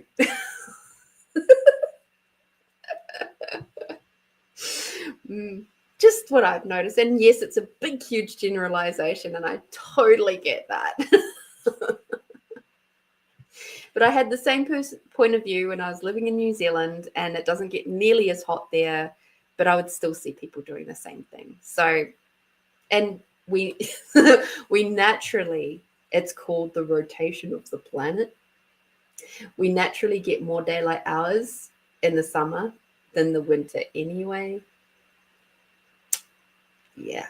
Speaker 1: Just what I've noticed. And yes, it's a big, huge generalization, and I totally get that. But I had the same point of view when I was living in New Zealand, and it doesn't get nearly as hot there, but I would still see people doing the same thing. So, and we we naturally, it's called the rotation of the planet. We naturally get more daylight hours in the summer than the winter anyway. Yeah.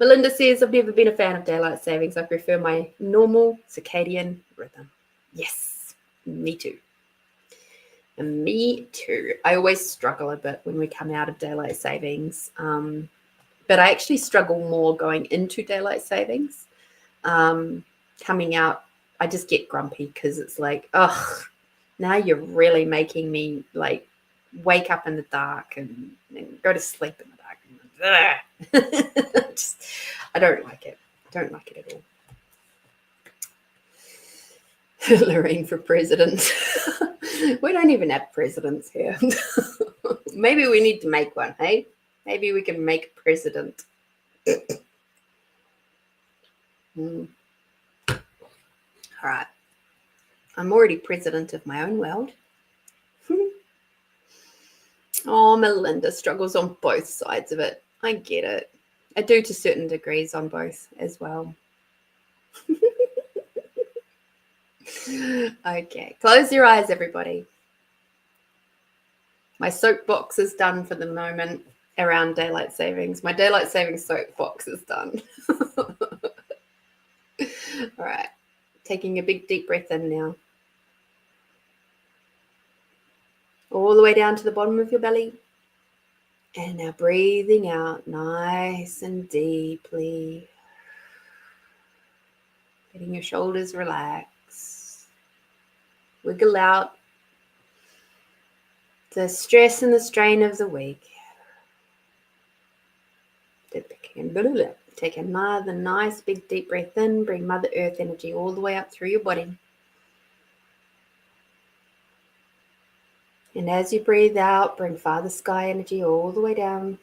Speaker 1: Melinda says, I've never been a fan of daylight savings. I prefer my normal circadian rhythm. Yes, me too. Me too. I always struggle a bit when we come out of daylight savings. But I actually struggle more going into daylight savings. Coming out, I just get grumpy because it's like, ugh, now you're really making me like wake up in the dark and go to sleep in the dark. Just, I don't like it. Don't like it at all. Lorene for president. We don't even have presidents here. Maybe we need to make one, hey? Maybe we can make a president. All right. I'm already president of my own world. Oh, Melinda struggles on both sides of it. I get it. I do to certain degrees on both as well. Okay, close your eyes, everybody. My soapbox is done for the moment around daylight savings. My daylight savings soapbox is done. All right, taking a big deep breath in now. All the way down to the bottom of your belly. And now breathing out nice and deeply. Letting your shoulders relax. Wiggle out the stress and the strain of the week. Take another nice big deep breath in. Bring Mother Earth energy all the way up through your body. And as you breathe out, bring Father Sky energy all the way down.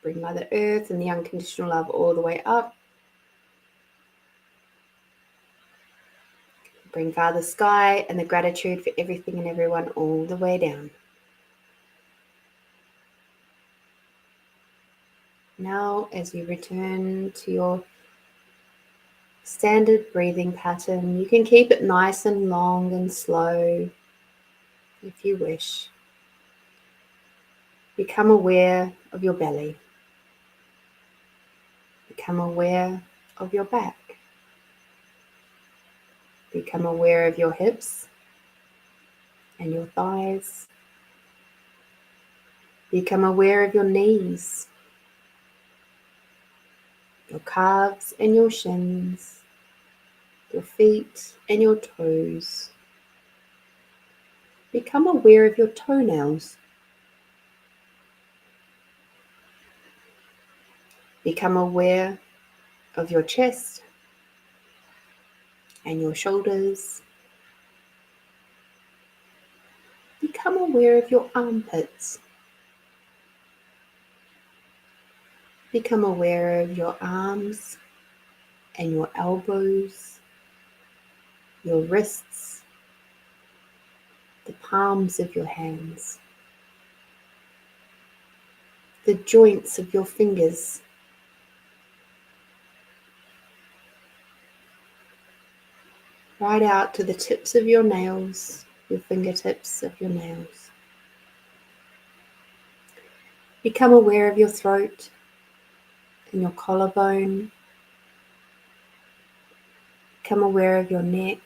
Speaker 1: Bring Mother Earth and the unconditional love all the way up. Bring Father Sky and the gratitude for everything and everyone all the way down. Now, as you return to your standard breathing pattern, you can keep it nice and long and slow if you wish. Become aware of your belly. Become aware of your back. Become aware of your hips and your thighs. Become aware of your knees, your calves and your shins, your feet and your toes. Become aware of your toenails. Become aware of your chest and your shoulders. Become aware of your armpits. Become aware of your arms and your elbows, your wrists, the palms of your hands, the joints of your fingers, right out to the tips of your nails, your fingertips of your nails. Become aware of your throat and your collarbone. Become aware of your neck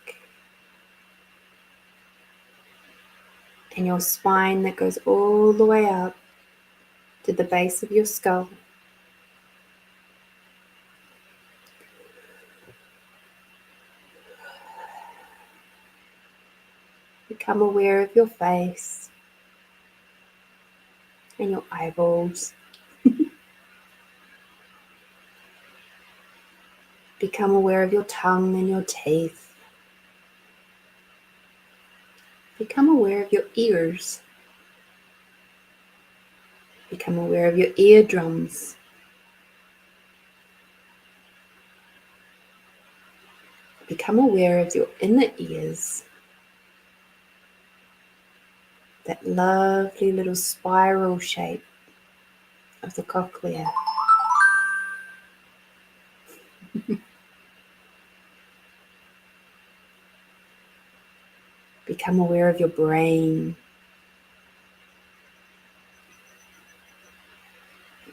Speaker 1: and your spine that goes all the way up to the base of your skull. Become aware of your face and your eyeballs. Become aware of your tongue and your teeth. Become aware of your ears. Become aware of your eardrums. Become aware of your inner ears. That lovely little spiral shape of the cochlea. Become aware of your brain.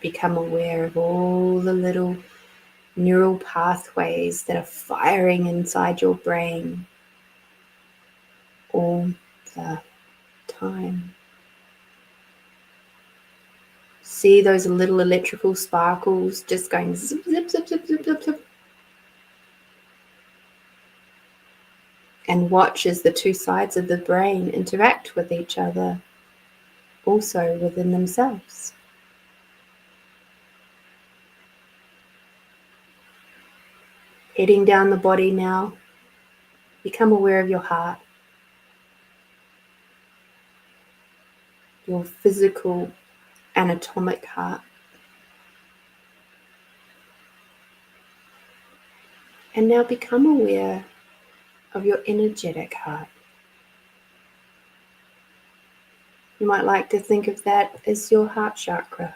Speaker 1: Become aware of all the little neural pathways that are firing inside your brain all the time. See those little electrical sparkles just going zip, zip, zip, zip, zip, zip, zip. And watch as the two sides of the brain interact with each other, also within themselves. Heading down the body now, become aware of your heart, your physical, anatomic heart. And now become aware of your energetic heart. You might like to think of that as your heart chakra.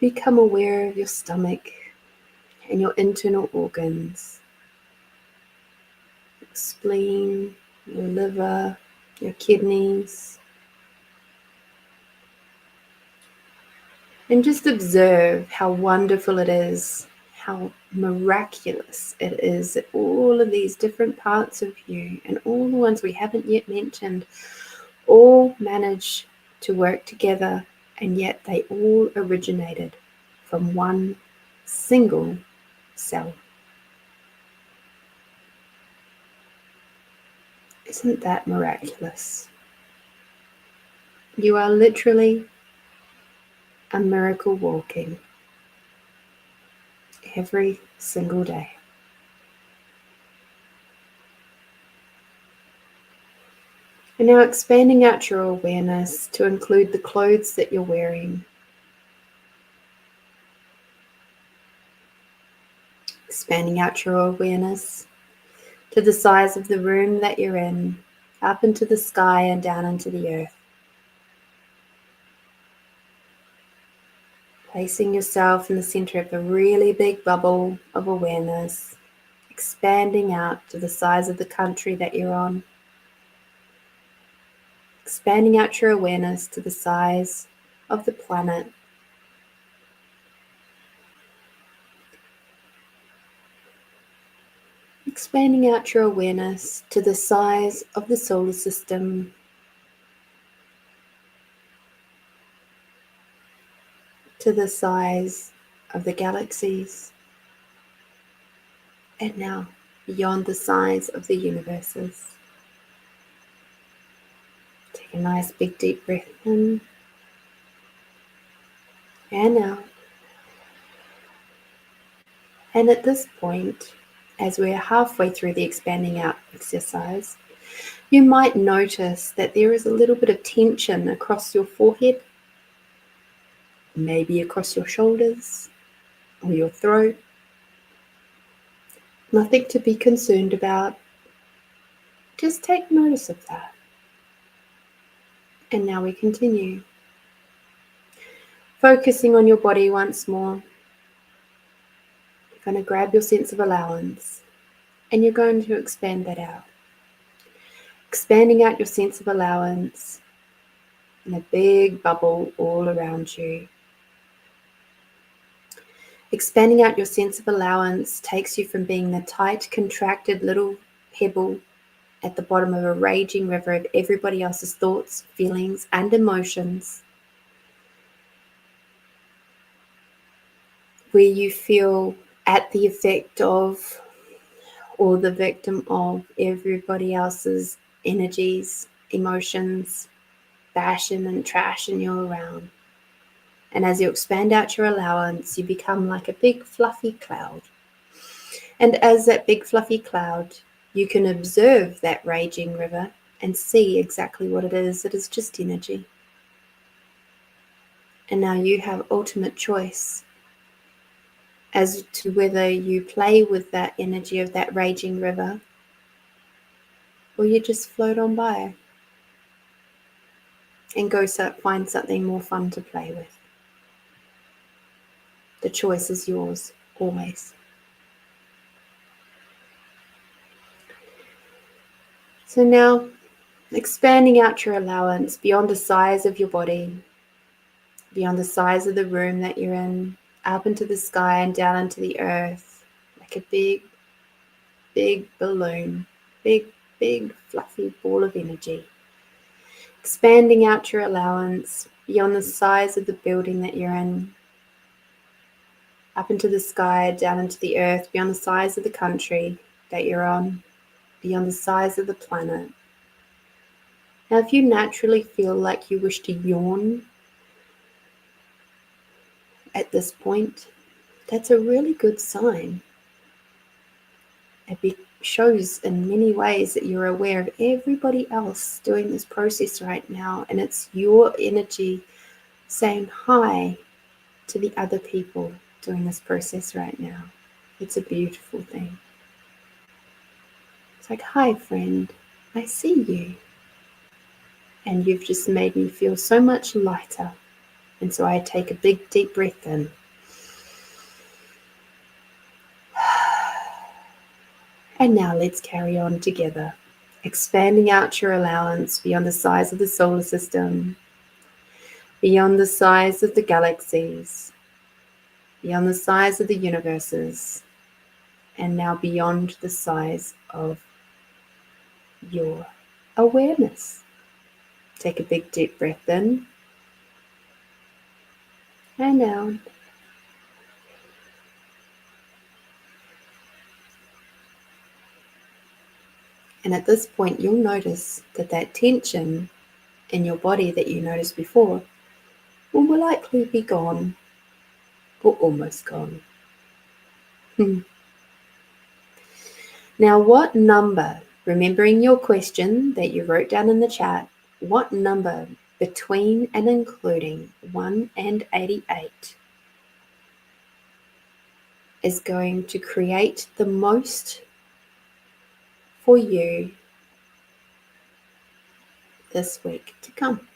Speaker 1: Become aware of your stomach and your internal organs, your spleen, your liver, your kidneys. And just observe how wonderful it is, how miraculous it is that all of these different parts of you, and all the ones we haven't yet mentioned, all manage to work together, and yet they all originated from one single cell. Isn't that miraculous? You are literally a miracle walking every single day. And now expanding out your awareness to include the clothes that you're wearing. Expanding out your awareness to the size of the room that you're in, up into the sky and down into the earth. Placing yourself in the center of a really big bubble of awareness, expanding out to the size of the country that you're on. Expanding out your awareness to the size of the planet. Expanding out your awareness to the size of the solar system. To the size of the galaxies. And now, beyond the size of the universes. Take a nice big deep breath in and out. And at this point, as we're halfway through the expanding out exercise, you might notice that there is a little bit of tension across your forehead, maybe across your shoulders or your throat. Nothing to be concerned about. Just take notice of that. And now we continue. Focusing on your body once more. You're going to grab your sense of allowance and you're going to expand that out. Expanding out your sense of allowance in a big bubble all around you. Expanding out your sense of allowance takes you from being the tight, contracted little pebble at the bottom of a raging river of everybody else's thoughts, feelings, and emotions, where you feel at the effect of or the victim of everybody else's energies, emotions, bashing and trashing you around. And as you expand out your allowance, you become like a big fluffy cloud. And as that big fluffy cloud, you can observe that raging river and see exactly what it is. It is just energy. And now you have ultimate choice as to whether you play with that energy of that raging river or you just float on by and go find something more fun to play with. The choice is yours, always. So now, expanding out your allowance beyond the size of your body, beyond the size of the room that you're in, up into the sky and down into the earth, like a big big balloon, big, big fluffy ball of energy, expanding out your allowance beyond the size of the building that you're in, up into the sky, down into the earth, beyond the size of the country that you're on, beyond the size of the planet. Now, if you naturally feel like you wish to yawn at this point, that's a really good sign. It shows in many ways that you're aware of everybody else doing this process right now, and it's your energy saying hi to the other people doing this process right now. It's a beautiful thing. It's like, hi friend, I see you. And you've just made me feel so much lighter. And so I take a big deep breath in. And now let's carry on together, expanding out your allowance beyond the size of the solar system, beyond the size of the galaxies, beyond the size of the universes, and now beyond the size of your awareness. Take a big deep breath in and out. And at this point, you'll notice that that tension in your body that you noticed before will likely be gone or almost gone. Now, what number, remembering your question that you wrote down in the chat, what number between and including 1 and 88 is going to create the most for you this week to come?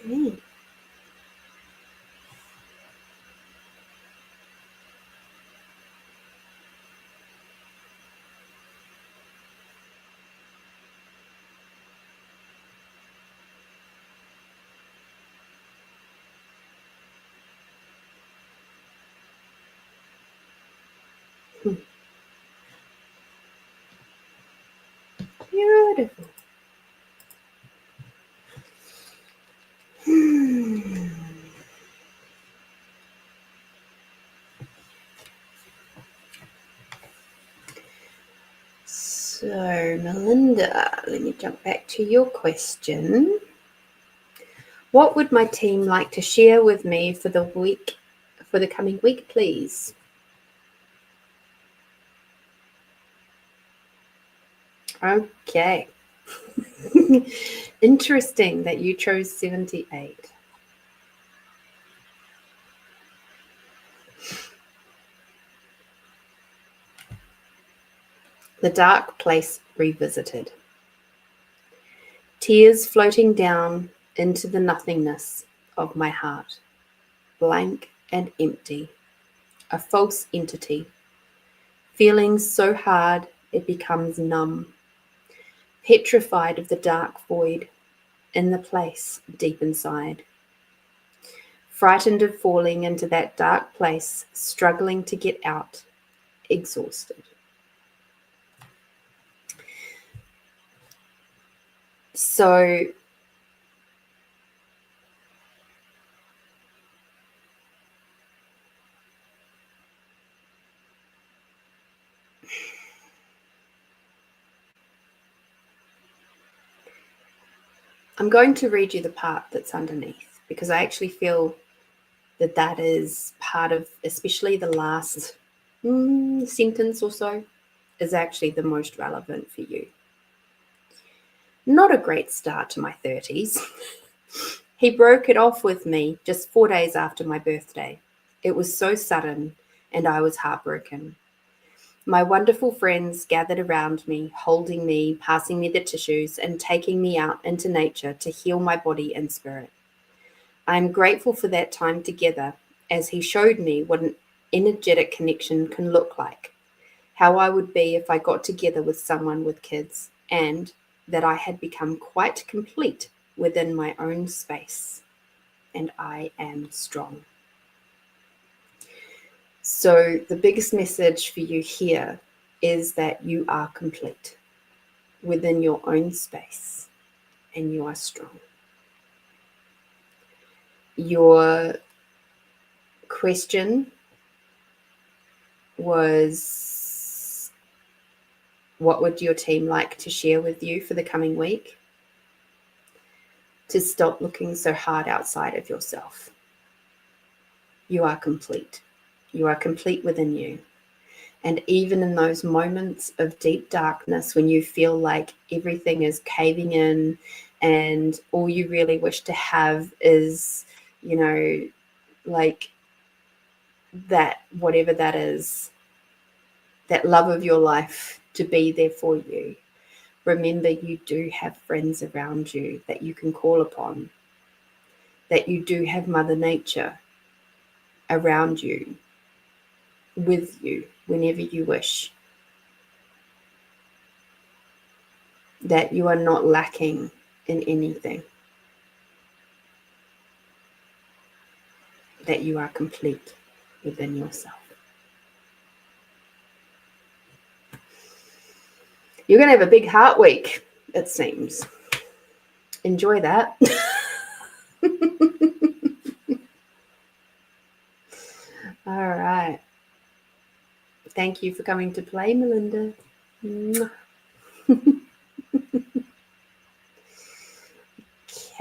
Speaker 1: Okay. Beautiful. So, Melinda, let me jump back to your question. What would my team like to share with me for the coming week, please? Okay. Interesting that you chose 78. The dark place revisited. Tears floating down into the nothingness of my heart. Blank and empty. A false entity. Feeling so hard it becomes numb. Petrified of the dark void in the place deep inside. Frightened of falling into that dark place, struggling to get out, exhausted. So I'm going to read you the part that's underneath, because I actually feel that is part of, especially the last sentence or so, is actually the most relevant for you. Not a great start to my 30s. He broke it off with me just 4 days after my birthday. It was so sudden, and I was heartbroken. My wonderful friends gathered around me, holding me, passing me the tissues, and taking me out into nature to heal my body and spirit. I am grateful for that time together, as he showed me what an energetic connection can look like, how I would be if I got together with someone with kids, and that I had become quite complete within my own space, and I am strong. So the biggest message for you here is that you are complete within your own space, and you are strong. Your question was, what would your team like to share with you for the coming week? To stop looking so hard outside of yourself. You are complete. You are complete within you. And even in those moments of deep darkness, when you feel like everything is caving in and all you really wish to have is, like that, whatever that is, that love of your life to be there for you. Remember, you do have friends around you that you can call upon, that you do have Mother Nature around you, with you, whenever you wish, that you are not lacking in anything, that you are complete within yourself. You're going to have a big heart week, it seems. Enjoy that. All right. Thank you for coming to play, Melinda.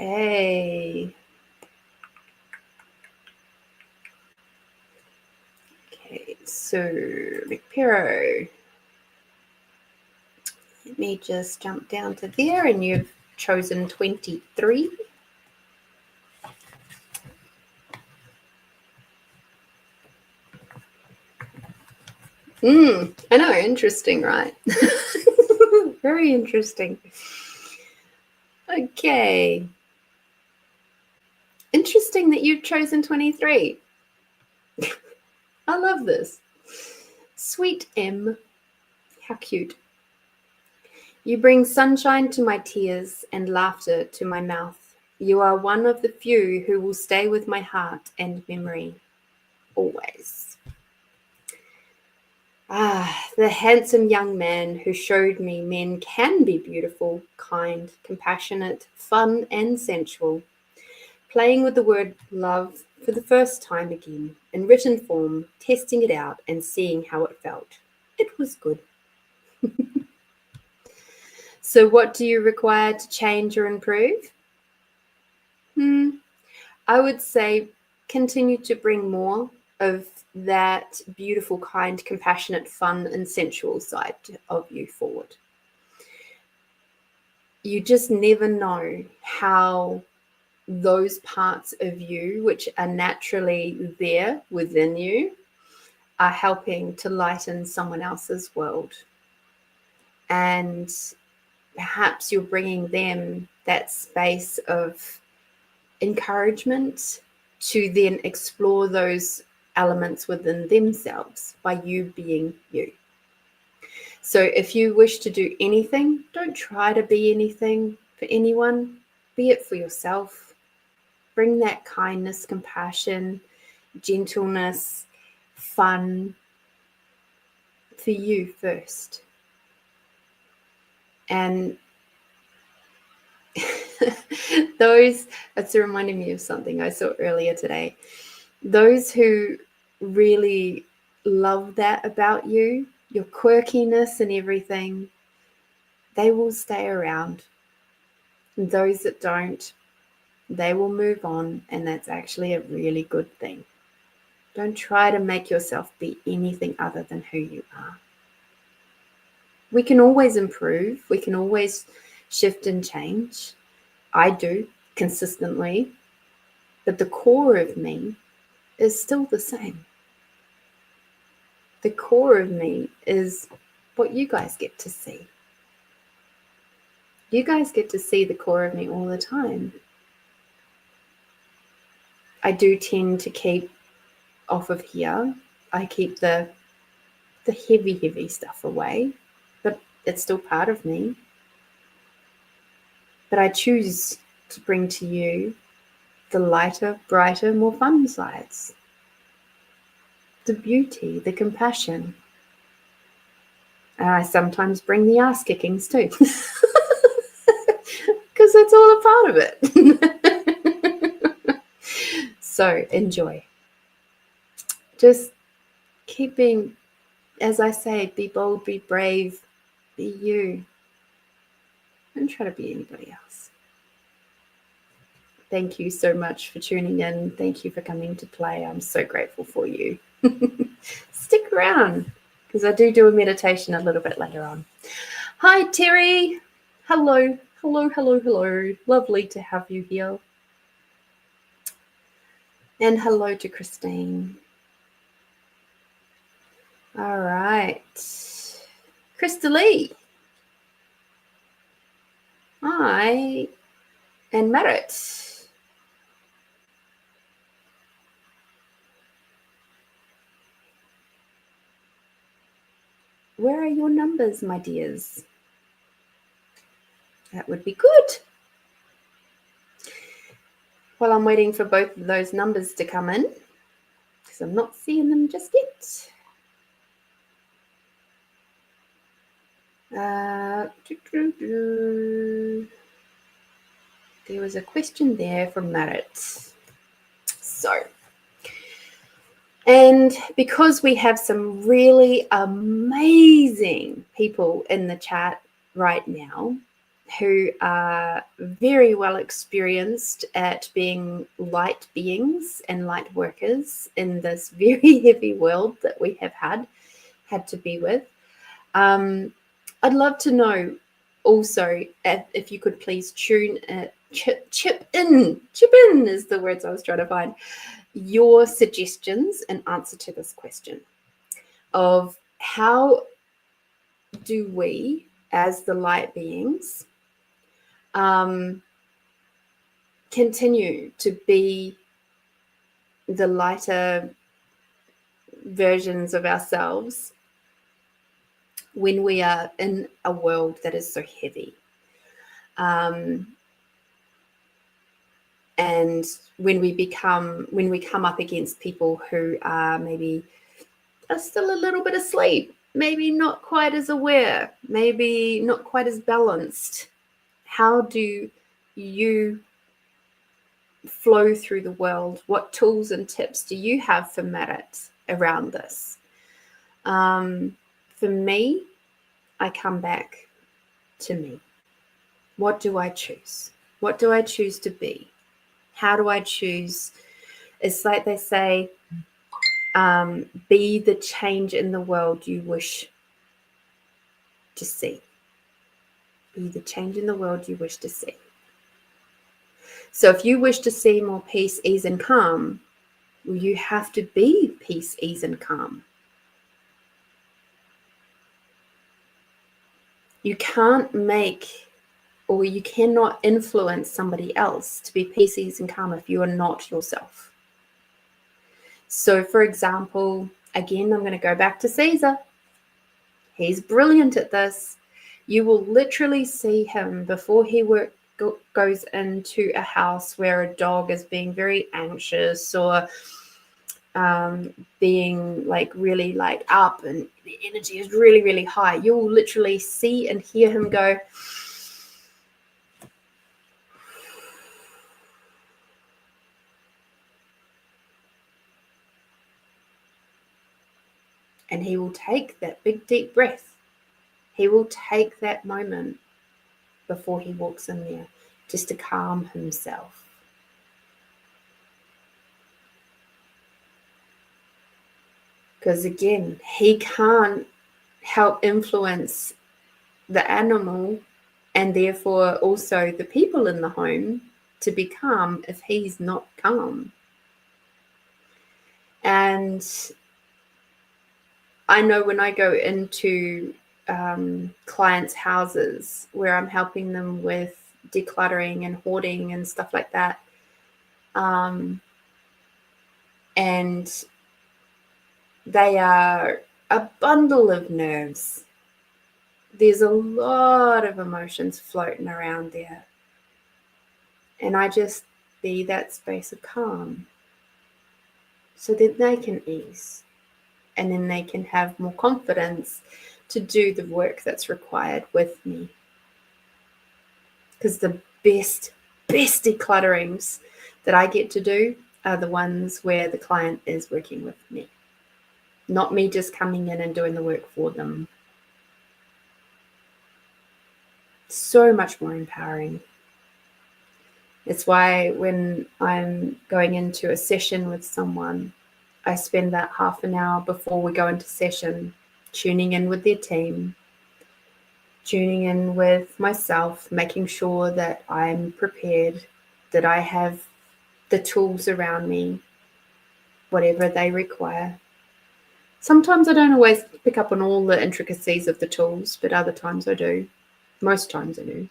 Speaker 1: Okay. Okay, so McPiro. Let me just jump down to there, and you've chosen 23. I know, interesting, right? Very interesting. Okay. Interesting that you've chosen 23. I love this. Sweet M. How cute. You bring sunshine to my tears and laughter to my mouth. You are one of the few who will stay with my heart and memory. Always. The handsome young man who showed me men can be beautiful, kind, compassionate, fun, and sensual. Playing with the word love for the first time again, in written form, testing it out and seeing how it felt. It was good. So what do you require to change or improve? I would say continue to bring more of that beautiful, kind, compassionate, fun, and sensual side of you forward. You just never know how those parts of you, which are naturally there within you, are helping to lighten someone else's world. And perhaps you're bringing them that space of encouragement to then explore those elements within themselves by you being you. So if you wish to do anything, don't try to be anything for anyone. Be it for yourself. Bring that kindness, compassion, gentleness, fun for you first. And it's reminding me of something I saw earlier today. Those who really love that about you, your quirkiness and everything, they will stay around. And those that don't, they will move on, and that's actually a really good thing. Don't try to make yourself be anything other than who you are. We can always improve. We can always shift and change. I do consistently, but the core of me is still the same. The core of me is what you guys get to see. You guys get to see the core of me all the time. I do tend to keep off of here I keep the heavy stuff away, but it's still part of me. But I choose to bring to you the lighter, brighter, more fun sides. The beauty, the compassion. And I sometimes bring the ass kickings too. Because it's all a part of it. So enjoy. Just keep being, as I say, be bold, be brave, be you. Don't try to be anybody else. Thank you so much for tuning in. Thank you for coming to play. I'm so grateful for you. Stick around because I do a meditation a little bit later on. Hi, Terry. Hello. Lovely to have you here. And hello to Christine. All right. Crystalie. Hi. And Merritt. Where are your numbers, my dears? That would be good. While I'm waiting for both of those numbers to come in, because I'm not seeing them just yet. There was a question there from Merritt. So, and because we have some really amazing people in the chat right now who are very well experienced at being light beings and light workers in this very heavy world that we have had to be with, I'd love to know also if you could please chip in is the words I was trying to find, your suggestions in answer to this question of how do we as the light beings continue to be the lighter versions of ourselves when we are in a world that is so heavy. And when we come up against people who are maybe are still a little bit asleep, maybe not quite as aware, maybe not quite as balanced, how do you flow through the world? What tools and tips do you have for Merritt around this? For me, I come back to me. What do I choose? What do I choose to be? How do I choose? It's like they say, be the change in the world you wish to see. Be the change in the world you wish to see. So if you wish to see more peace, ease, and calm, well, you have to be peace, ease, and calm. You can't make, or you cannot influence somebody else to be peace, ease, and calm if you are not yourself. So, for example, again, I'm going to go back to Caesar. He's brilliant at this. You will literally see him before he goes into a house where a dog is being very anxious or being like really like up and the energy is really, really high. You will literally see and hear him go, and he will take that big deep breath. He will take that moment before he walks in there just to calm himself. Because again, he can't help influence the animal and therefore also the people in the home to be calm if he's not calm. And I know when I go into clients' houses where I'm helping them with decluttering and hoarding and stuff like that, and They are a bundle of nerves. There's a lot of emotions floating around there. And I just be that space of calm so that they can ease. And then they can have more confidence to do the work that's required with me. Because the best declutterings that I get to do are the ones where the client is working with me, not me just coming in and doing the work for them. So much more empowering. It's why when I'm going into a session with someone, I spend that half an hour before we go into session tuning in with their team, tuning in with myself, making sure that I'm prepared, that I have the tools around me, whatever they require. Sometimes I don't always pick up on all the intricacies of the tools, but other times I do. Most times I do.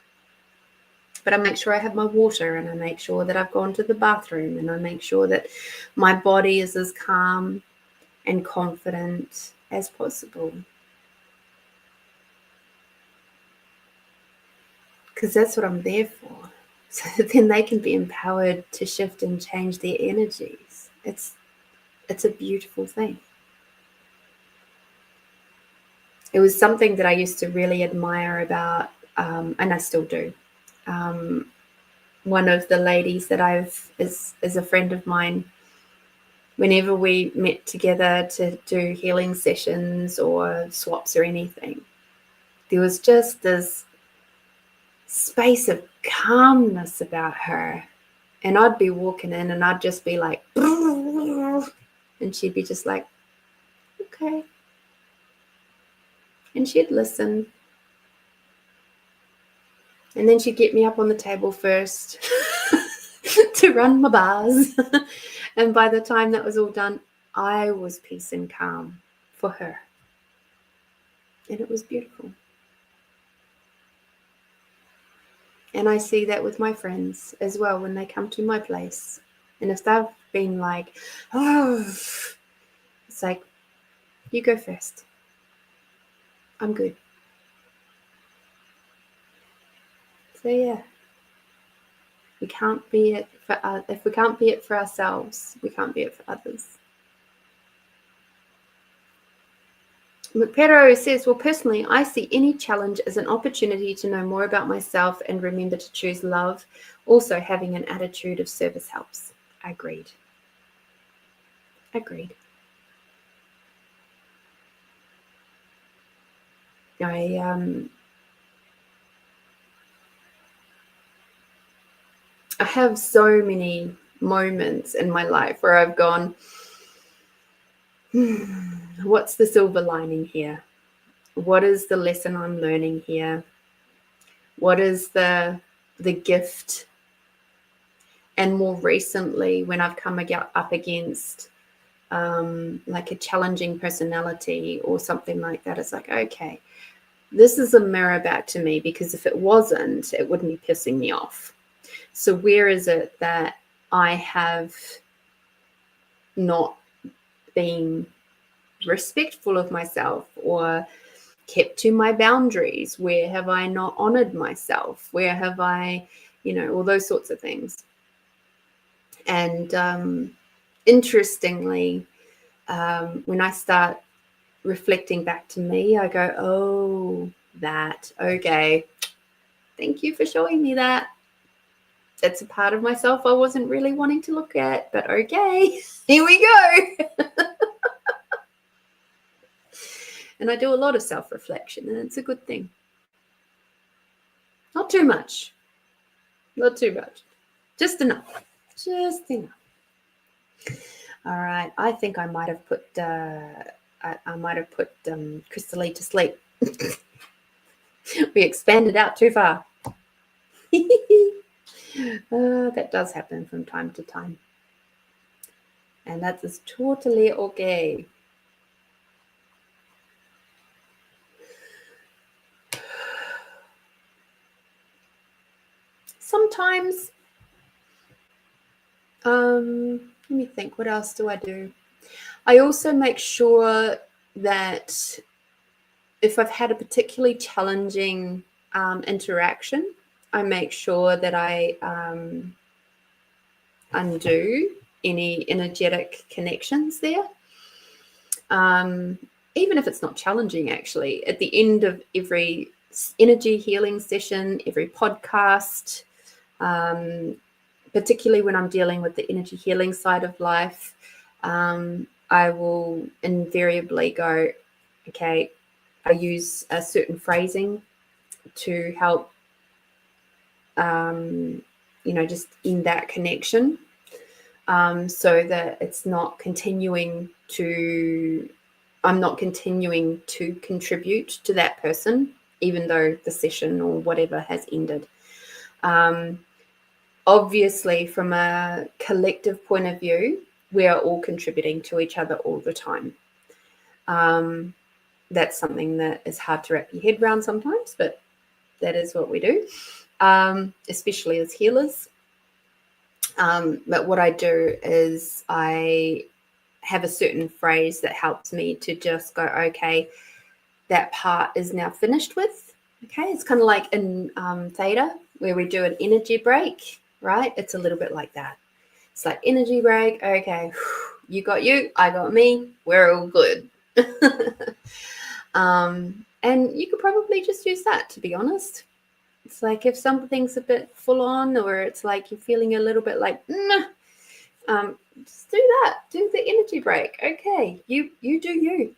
Speaker 1: But I make sure I have my water, and I make sure that I've gone to the bathroom, and I make sure that my body is as calm and confident as possible. Because that's what I'm there for. So that then they can be empowered to shift and change their energies. It's a beautiful thing. It was something that I used to really admire about, and I still do. One of the ladies that is a friend of mine, whenever we met together to do healing sessions or swaps or anything, there was just this space of calmness about her. And I'd be walking in and I'd just be like, and she'd be just like, okay. And she'd listen. And then she'd get me up on the table first to run my bars. And by the time that was all done, I was peace and calm for her. And it was beautiful. And I see that with my friends as well when they come to my place. And if they've been like, oh, it's like, you go first. I'm good. So yeah, we can't be it for if we can't be it for ourselves, we can't be it for others. McPero says, well, personally, I see any challenge as an opportunity to know more about myself and remember to choose love. Also, having an attitude of service helps. Agreed. I have so many moments in my life where I've gone, what's the silver lining here? What is the lesson I'm learning here? What is the gift? And more recently, when I've come up against like a challenging personality or something like that, it's like, okay, this is a mirror back to me, because if it wasn't, it wouldn't be pissing me off. So where is it that I have not been respectful of myself or kept to my boundaries? Where have I not honored myself? Where have I, all those sorts of things. And interestingly, when I start reflecting back to me, I go, oh, that, okay. Thank you for showing me that. That's a part of myself I wasn't really wanting to look at, but okay, here we go. And I do a lot of self-reflection, and it's a good thing. Not too much. Just enough. All right. I think I might have put Crystal to sleep. We expanded out too far. That does happen from time to time. And that is totally okay. Sometimes, let me think, what else do I do? I also make sure that if I've had a particularly challenging interaction, I make sure that I undo any energetic connections there. Even if it's not challenging, actually, at the end of every energy healing session, every podcast, particularly when I'm dealing with the energy healing side of life, I will invariably go, okay, I use a certain phrasing to help, just end that connection, so that I'm not continuing to contribute to that person, even though the session or whatever has ended. Obviously, from a collective point of view, we are all contributing to each other all the time. That's something that is hard to wrap your head around sometimes, but that is what we do, especially as healers. But what I do is I have a certain phrase that helps me to just go, okay, that part is now finished with. Okay, it's kind of like in theta where we do an energy break, right? It's a little bit like that. It's like energy break. Okay, you got you, I got me, we're all good. And you could probably just use that, to be honest. It's like if something's a bit full on, or it's like you're feeling a little bit like, just do that. Do the energy break. Okay, you do you.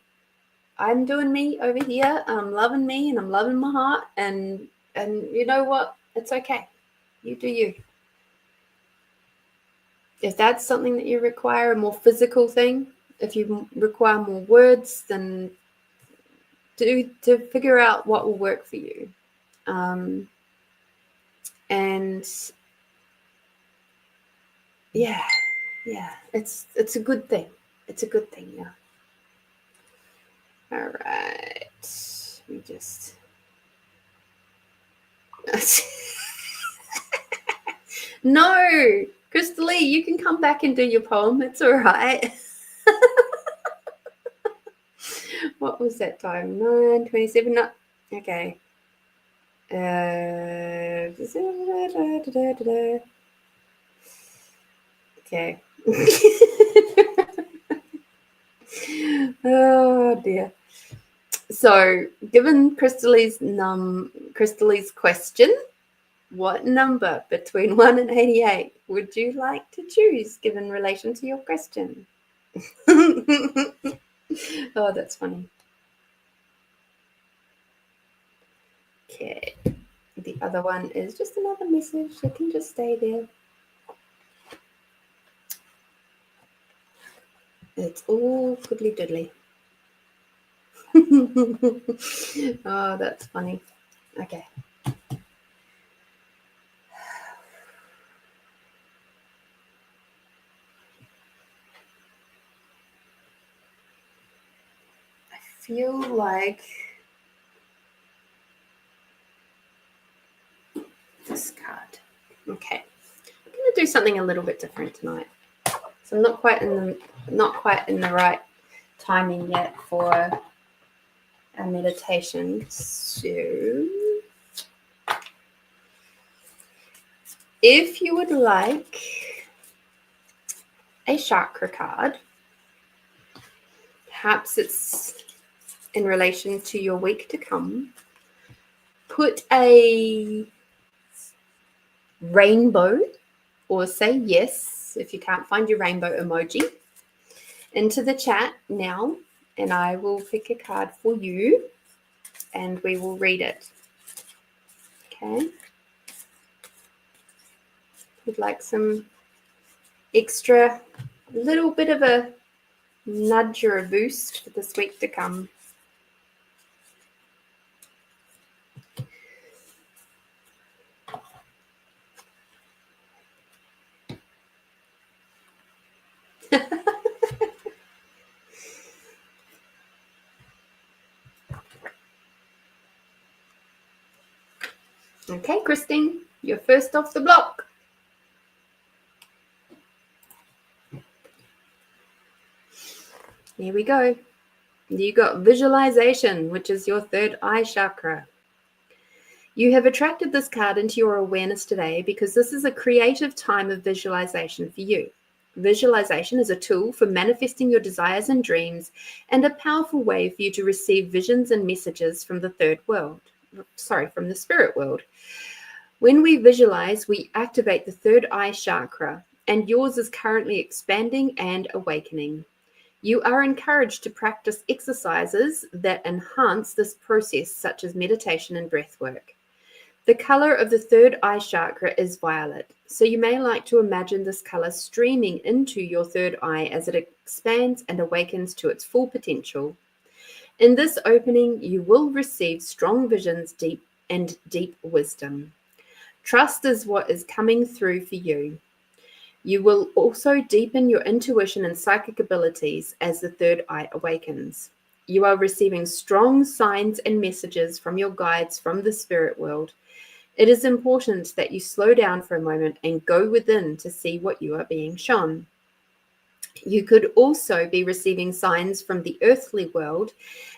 Speaker 1: I'm doing me over here. I'm loving me and I'm loving my heart. And you know what? It's okay. You do you. If that's something that you require, a more physical thing, if you require more words, then to figure out what will work for you. And yeah, it's a good thing. It's a good thing, yeah. All right. We just no, Crystal Lee, you can come back and do your poem. It's all right. What was that time? 9:27. No. Okay. Okay. Oh dear. So, given Crystal Lee's question, what number between 1 and 88 would you like to choose, given relation to your question? Oh, that's funny. Okay. The other one is just another message. You can just stay there. It's all goodly doodly. Oh, that's funny. Okay. I feel like this card. Okay. I'm going to do something a little bit different tonight. So I'm not quite in the right timing yet for a meditation. So if you would like a chakra card, perhaps it's in relation to your week to come, put a rainbow, or say yes if you can't find your rainbow emoji, into the chat now, and I will pick a card for you and we will read it. Okay. Would like some extra, little bit of a nudge or a boost for this week to come. Okay, Christine, you're first off the block. Here we go. You got visualization, which is your third eye chakra. You have attracted this card into your awareness today because this is a creative time of visualization for you. Visualization is a tool for manifesting your desires and dreams and a powerful way for you to receive visions and messages from the from the spirit world. When we visualize, we activate the third eye chakra, and yours is currently expanding and awakening. You are encouraged to practice exercises that enhance this process, such as meditation and breath work. The color of the third eye chakra is violet, so you may like to imagine this color streaming into your third eye as it expands and awakens to its full potential. In this opening, you will receive strong visions, deep wisdom. Trust is what is coming through for you. You will also deepen your intuition and psychic abilities as the third eye awakens. You are receiving strong signs and messages from your guides from the spirit world. It is important that you slow down for a moment and go within to see what you are being shown. You could also be receiving signs from the earthly world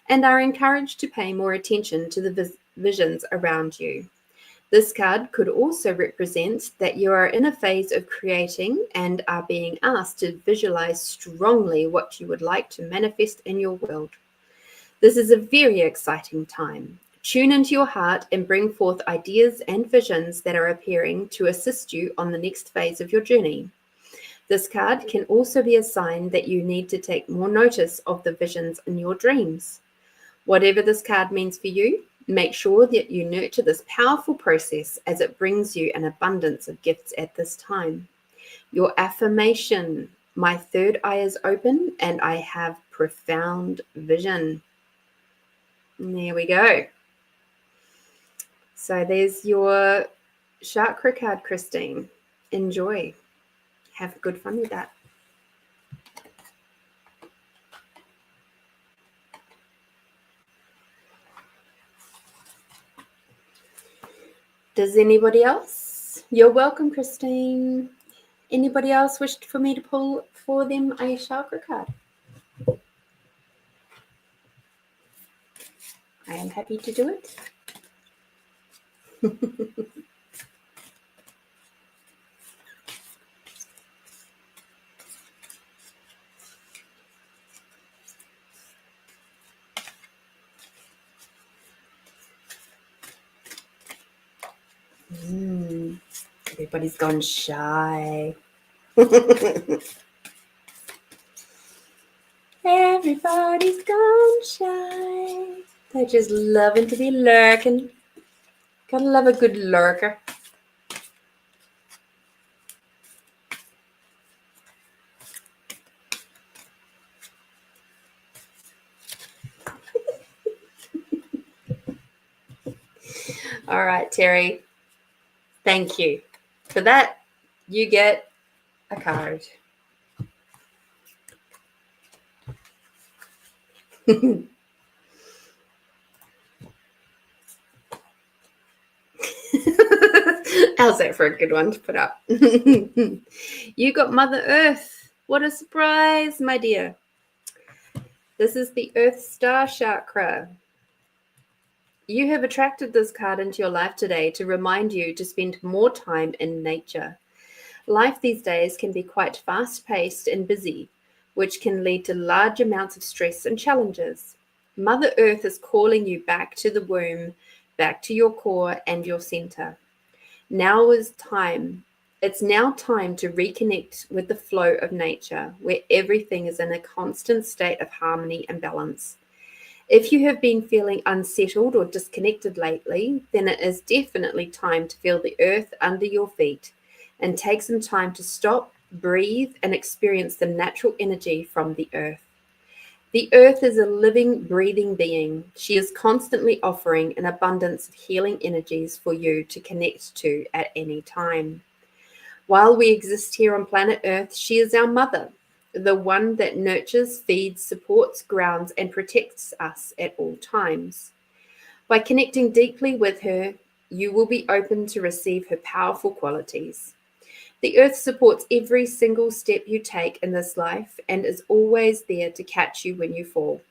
Speaker 1: and are encouraged to pay more attention to the visions around you. This card could also represent that you are in a phase of creating and are being asked to visualize strongly what you would like to manifest in your world. This is a very exciting time. Tune into your heart and bring forth ideas and visions that are appearing to assist you on the next phase of your journey. This card can also be a sign that you need to take more notice of the visions in your dreams. Whatever this card means for you, make sure that you nurture this powerful process as it brings you an abundance of gifts at this time. Your affirmation: my third eye is open and I have profound vision. And there we go. So there's your chakra card, Christine. Enjoy. Have good fun with that. Does anybody else? You're welcome, Christine. Anybody else wished for me to pull for them a chakra card? I am happy to do it. Everybody's gone shy. Everybody's gone shy. They're just loving to be lurking. Gotta love a good lurker. All right, Terry. Thank you. For that, you get a card. How's that for a good one to put up? You got Mother Earth. What a surprise, my dear. This is the Earth Star Chakra. You have attracted this card into your life today to remind you to spend more time in nature. Life these days can be quite fast-paced and busy, which can lead to large amounts of stress and challenges. Mother Earth is calling you back to the womb, back to your core and your center. Now is time. It's now time to reconnect with the flow of nature, where everything is in a constant state of harmony and balance. If you have been feeling unsettled or disconnected lately, then it is definitely time to feel the earth under your feet and take some time to stop, breathe, and experience the natural energy from the earth. The earth is a living, breathing being. She is constantly offering an abundance of healing energies for you to connect to at any time. While we exist here on planet Earth, she is our mother, the one that nurtures, feeds, supports, grounds, and protects us at all times. By connecting deeply with her, you will be open to receive her powerful qualities. The earth supports every single step you take in this life and is always there to catch you when you fall.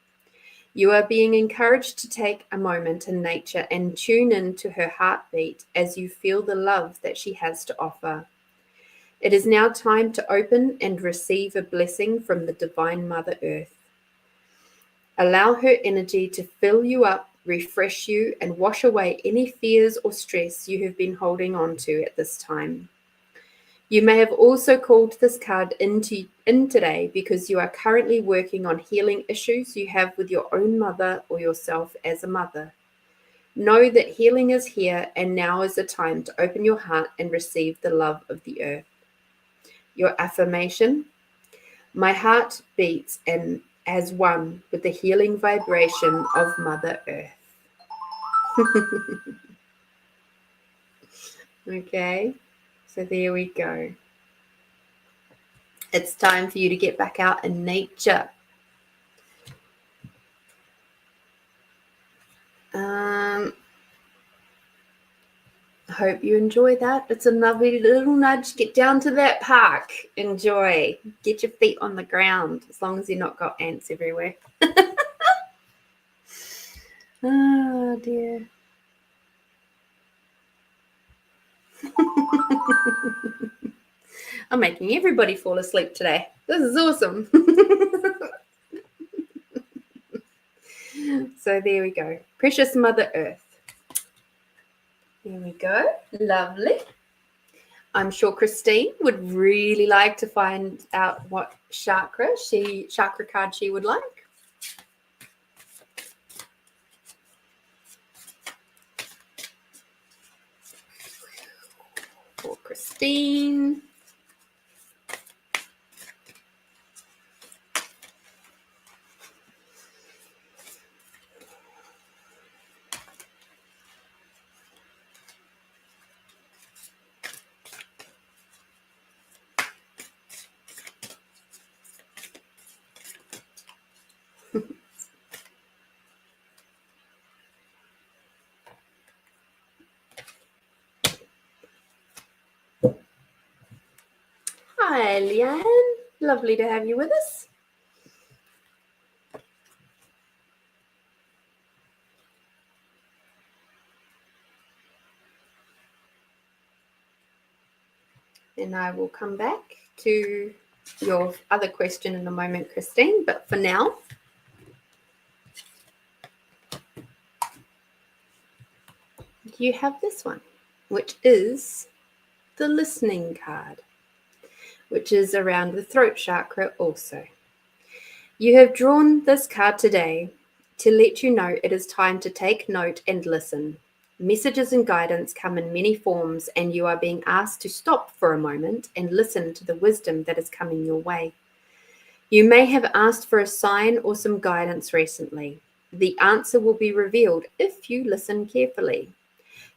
Speaker 1: You are being encouraged to take a moment in nature and tune in to her heartbeat as you feel the love that she has to offer. It is now time to open and receive a blessing from the Divine Mother Earth. Allow her energy to fill you up, refresh you, and wash away any fears or stress you have been holding on to at this time. You may have also called this card in today because you are currently working on healing issues you have with your own mother or yourself as a mother. Know that healing is here, and now is the time to open your heart and receive the love of the earth. Your affirmation: my heart beats and as one with the healing vibration of Mother Earth. Okay, so there we go. It's time for you to get back out in nature. I hope you enjoy that. It's a lovely little nudge. Get down to that park. Enjoy. Get your feet on the ground, as long as you've not got ants everywhere. Oh, dear. I'm making everybody fall asleep today. This is awesome. So there we go. Precious Mother Earth. There we go. Lovely. I'm sure Christine would really like to find out what chakra card she would like. For Christine. Hi, Leanne. Lovely to have you with us. And I will come back to your other question in a moment, Christine. But for now, you have this one, which is the listening card, which is around the throat chakra also. You have drawn this card today to let you know it is time to take note and listen. Messages and guidance come in many forms, and you are being asked to stop for a moment and listen to the wisdom that is coming your way. You may have asked for a sign or some guidance recently. The answer will be revealed if you listen carefully.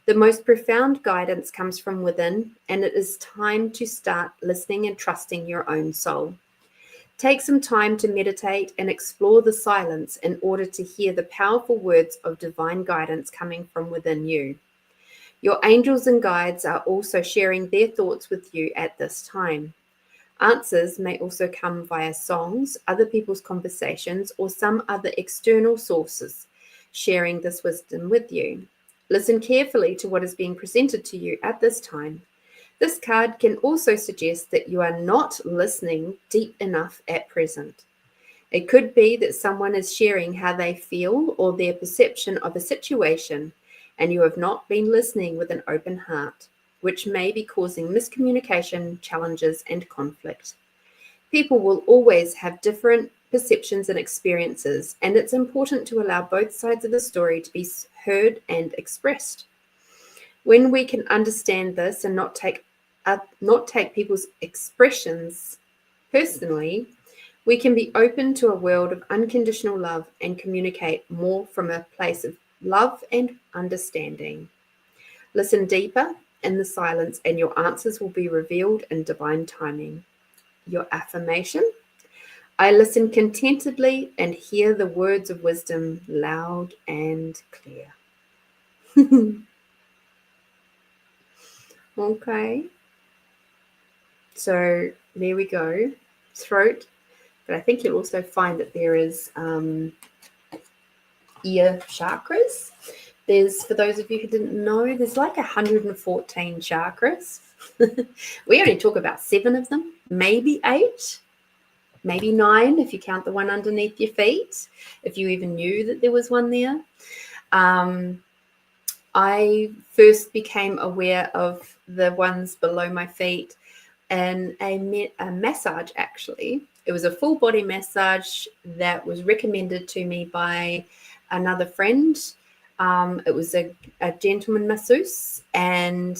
Speaker 1: The most profound guidance comes from within, and it is time to start listening and trusting your own soul. Take some time to meditate and explore the silence in order to hear the powerful words of divine guidance coming from within you. Your angels and guides are also sharing their thoughts with you at this time. Answers may also come via songs, other people's conversations, or some other external sources sharing this wisdom with you. Listen carefully to what is being presented to you at this time. This card can also suggest that you are not listening deep enough at present. It could be that someone is sharing how they feel or their perception of a situation, and you have not been listening with an open heart, which may be causing miscommunication, challenges, and conflict. People will always have different perceptions and experiences, and it's important to allow both sides of the story to be heard and expressed. When we can understand this and not take people's expressions personally, we can be open to a world of unconditional love and communicate more from a place of love and understanding. Listen deeper in the silence, and your answers will be revealed in divine timing. Your affirmation: I listen contentedly and hear the words of wisdom loud and clear. Okay. So there we go, throat. But I think you'll also find that there is ear chakras. There's, for those of you who didn't know, there's like 114 chakras. We only talk about 7 of them, maybe 8, maybe 9 if you count the one underneath your feet, if you even knew that there was one there. I first became aware of the ones below my feet and a massage, actually. It was a full body massage that was recommended to me by another friend. It was a gentleman masseuse, and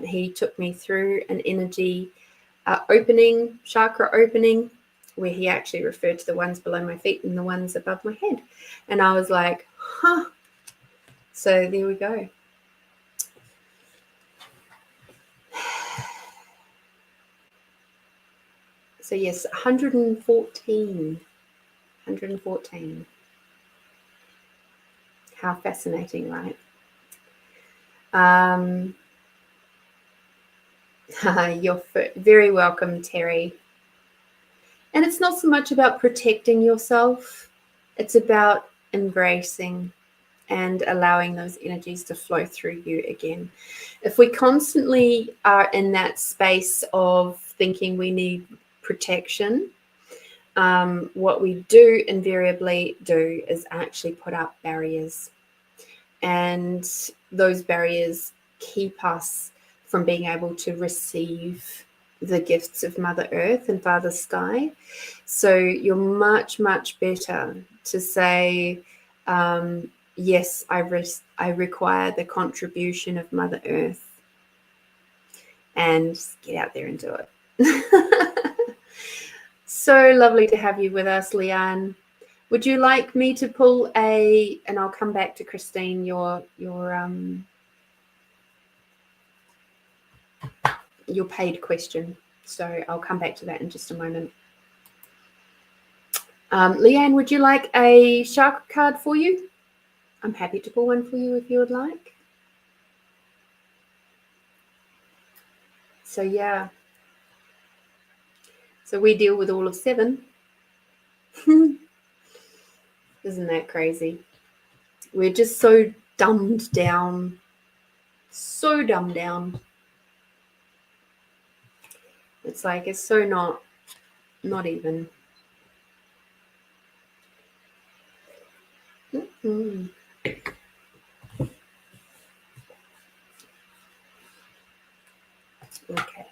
Speaker 1: he took me through an energy opening, chakra opening, where he actually referred to the ones below my feet and the ones above my head. And I was like, huh. So there we go. So yes, 114. 114. How fascinating, right? You're very welcome, Terry. And it's not so much about protecting yourself. It's about embracing and allowing those energies to flow through you again. If we constantly are in that space of thinking we need protection, what we do invariably do is actually put up barriers. And those barriers keep us from being able to receive the gifts of Mother Earth and Father Sky. So you're much, much better to say, yes, I require the contribution of Mother Earth, and just get out there and do it. So lovely to have you with us, Leanne. Would you like me to pull and I'll come back to Christine, your paid question. So I'll come back to that in just a moment. Leanne, would you like a chakra card for you? I'm happy to pull one for you if you would like. So yeah. So we deal with all of 7. Isn't that crazy? We're just so dumbed down. So dumbed down. It's like, it's so not even. Mm-hmm. Okay.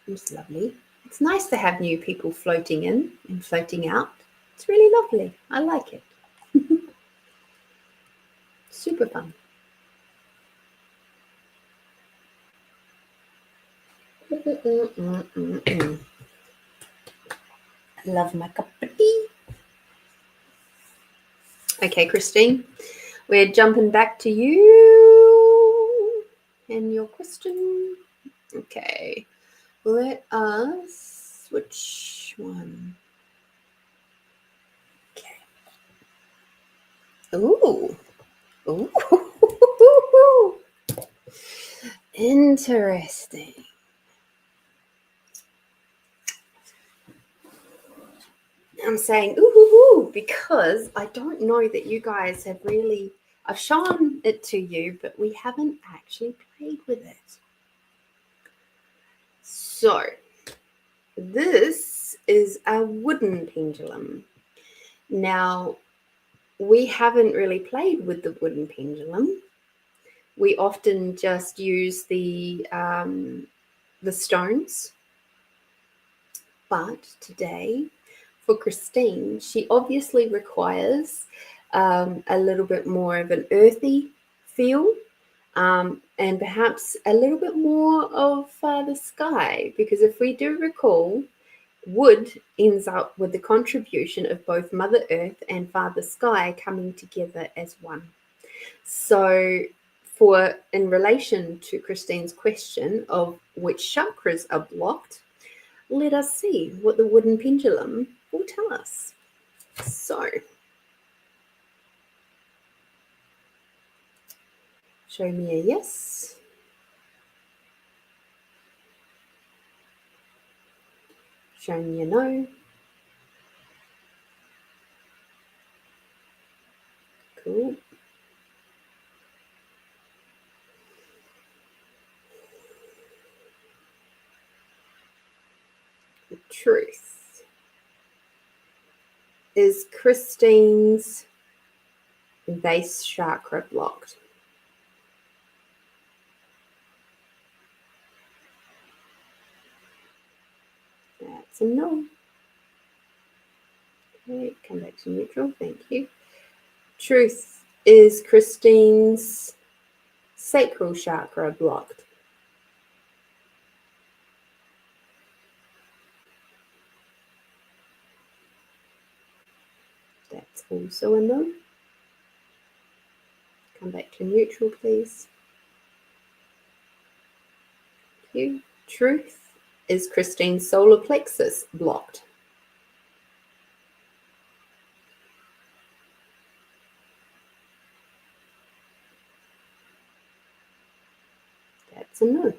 Speaker 1: It's lovely. It's nice to have new people floating in and floating out. It's really lovely. I like it. Super fun. I love my cup of tea. Okay, Christine, we're jumping back to you and your question. Okay, let us switch one. Okay. Ooh. Ooh. Interesting. I'm saying ooh because I don't know that you guys have really. I've shown it to you, but we haven't actually played with it. So this is a wooden pendulum. Now, we haven't really played with the wooden pendulum. We often just use the stones. But today, for Christine, she obviously requires a little bit more of an earthy feel, and perhaps a little bit more of the sky, because if we do recall, wood ends up with the contribution of both Mother Earth and Father Sky coming together as one. So in relation to Christine's question of which chakras are blocked, let us see what the wooden pendulum will tell us. So, show me a yes. Show me a no. Cool. Truth. Is Christine's base chakra blocked? That's a no. Okay, come back to neutral. Thank you. Truth. Is Christine's sacral chakra blocked? That's also a no. Come back to neutral, please. Thank you. Truth. Is Christine's solar plexus blocked? That's a no.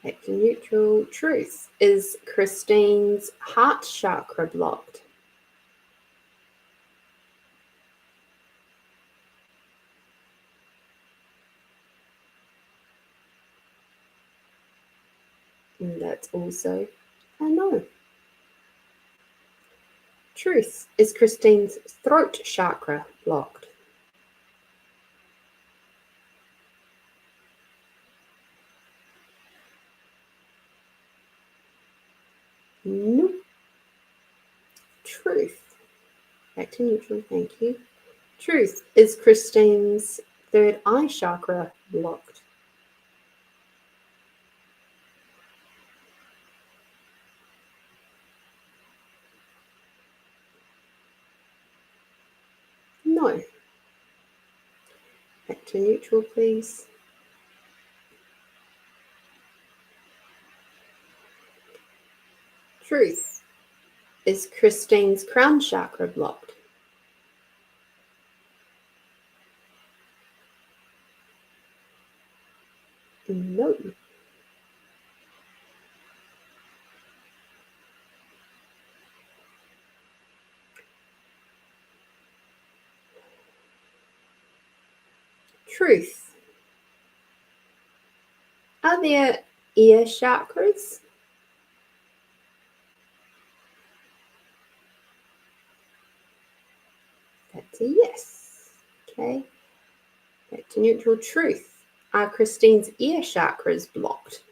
Speaker 1: Back to neutral. Truth. Is Christine's heart chakra blocked? And that's also a no. Truth. Is Christine's throat chakra blocked? No. Truth. Back to neutral, thank you. Truth. Is Christine's third eye chakra blocked? No. Back to neutral, please. Truth. Is Christine's crown chakra blocked? No. Truth. Are there ear chakras? That's a yes. Okay. Back to neutral. Truth. Are Christine's ear chakras blocked?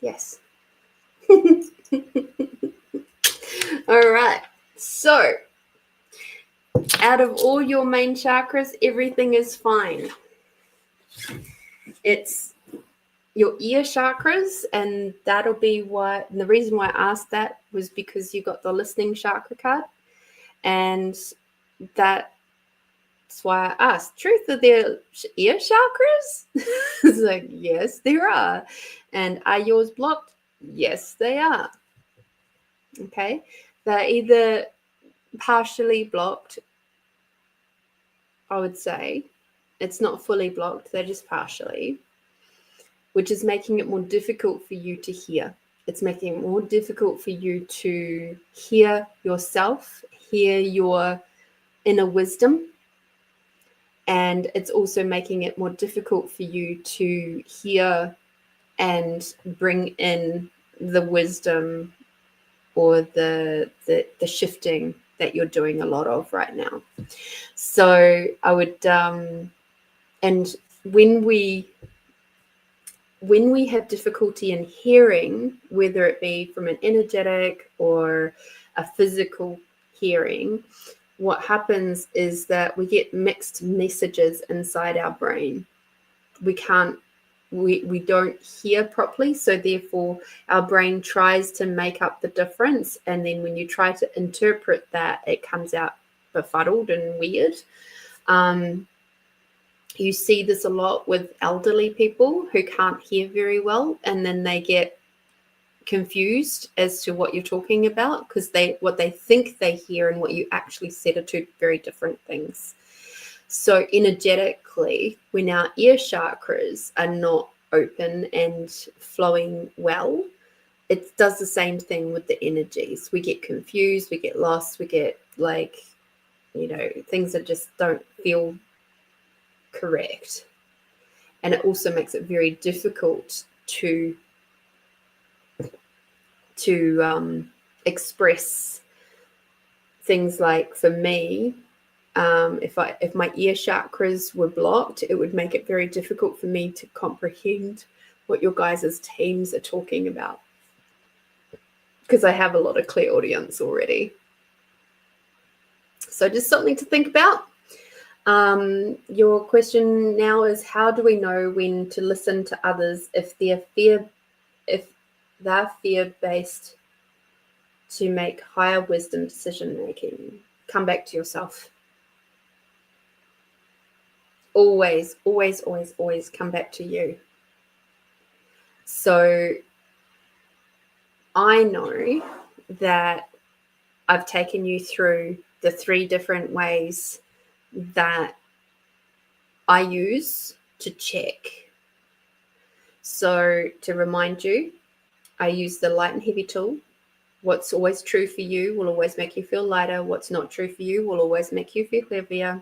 Speaker 1: Yes. All right. So, out of all your main chakras, everything is fine. It's your ear chakras, and that'll be why. And the reason why I asked that was because you got the listening chakra card, and that's why I asked. Truth, are there ear chakras? It's like, yes, there are. And are yours blocked? Yes, they are. Okay. They're either partially blocked, I would say. It's not fully blocked, they're just partially, which is making it more difficult for you to hear. It's making it more difficult for you to hear yourself, hear your inner wisdom. And it's also making it more difficult for you to hear and bring in the wisdom or the shifting that you're doing a lot of right now. So I would and when we have difficulty in hearing, whether it be from an energetic or a physical hearing, what happens is that we get mixed messages inside our brain. We don't hear properly, so therefore our brain tries to make up the difference, and then when you try to interpret that, it comes out befuddled and weird. You see this a lot with elderly people who can't hear very well, and then they get confused as to what you're talking about, because what they think they hear and what you actually said are two very different things. So energetically, when our ear chakras are not open and flowing well, it does the same thing with the energies. We get confused, we get lost, we get like, things that just don't feel correct. And it also makes it very difficult to express things. Like for me, if my ear chakras were blocked, it would make it very difficult for me to comprehend what your guys' teams are talking about, because I have a lot of clairaudience already. So just something to think about. Your question now is, how do we know when to listen to others if they're fear-based to make higher wisdom decision making? Come back to yourself. Always, always, always, always come back to you. So I know that I've taken you through the 3 different ways that I use to check. So to remind you, I use the light and heavy tool. What's always true for you will always make you feel lighter. What's not true for you will always make you feel heavier.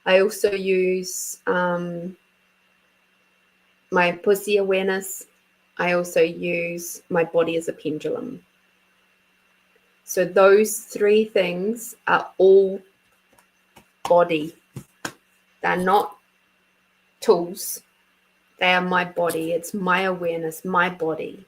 Speaker 1: I also use my pussy awareness. I also use my body as a pendulum. So those 3 things are all body. They're not tools. They are my body. It's my awareness, my body.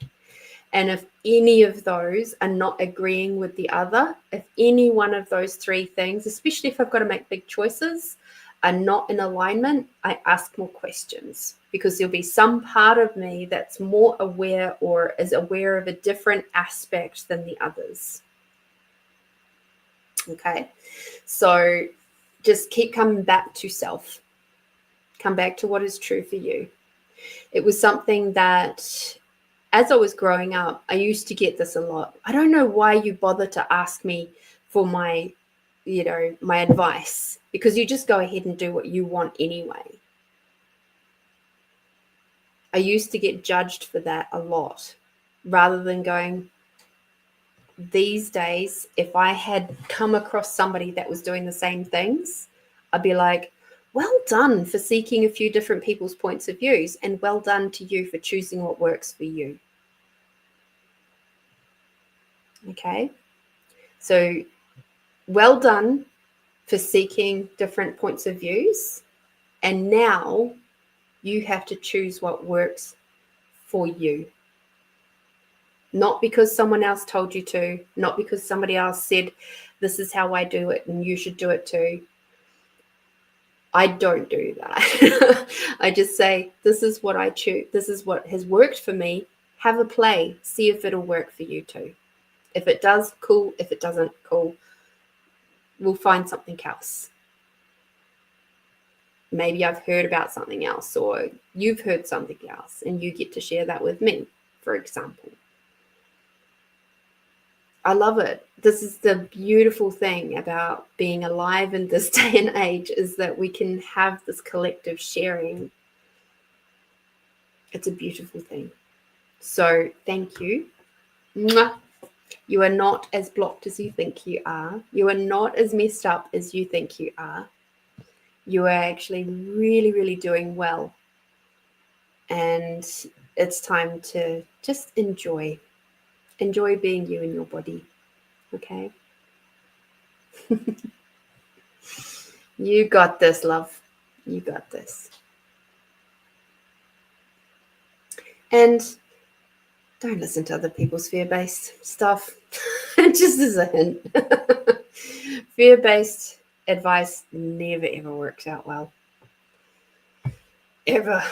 Speaker 1: And if any of those are not agreeing with the other, if any one of those 3 things, especially if I've got to make big choices, are not in alignment, I ask more questions, because there'll be some part of me that's more aware or is aware of a different aspect than the others. Okay, so just keep coming back to self. Come back to what is true for you. It was something that, as I was growing up, I used to get this a lot. I don't know why you bother to ask me for my advice, because you just go ahead and do what you want anyway. I used to get judged for that a lot, rather than going, these days, if I had come across somebody that was doing the same things, I'd be like, well done for seeking a few different people's points of views, and well done to you for choosing what works for you. Okay, so well done for seeking different points of views, and now you have to choose what works for you. Not because someone else told you to, not because somebody else said, this is how I do it and you should do it too. I don't do that. I just say, this is what I choose. This is what has worked for me. Have a play. See if it'll work for you too. If it does, cool. If it doesn't, cool. We'll find something else. Maybe I've heard about something else, or you've heard something else, and you get to share that with me, for example. I love it. This is the beautiful thing about being alive in this day and age, is that we can have this collective sharing. It's a beautiful thing. So thank you. Mwah. You are not as blocked as you think you are. You are not as messed up as you think you are. You are actually really, really doing well. And it's time to just enjoy being you in your body. Okay? You got this, love. You got this. And don't listen to other people's fear-based stuff. Just as a hint. Fear-based advice never, ever works out well. Ever.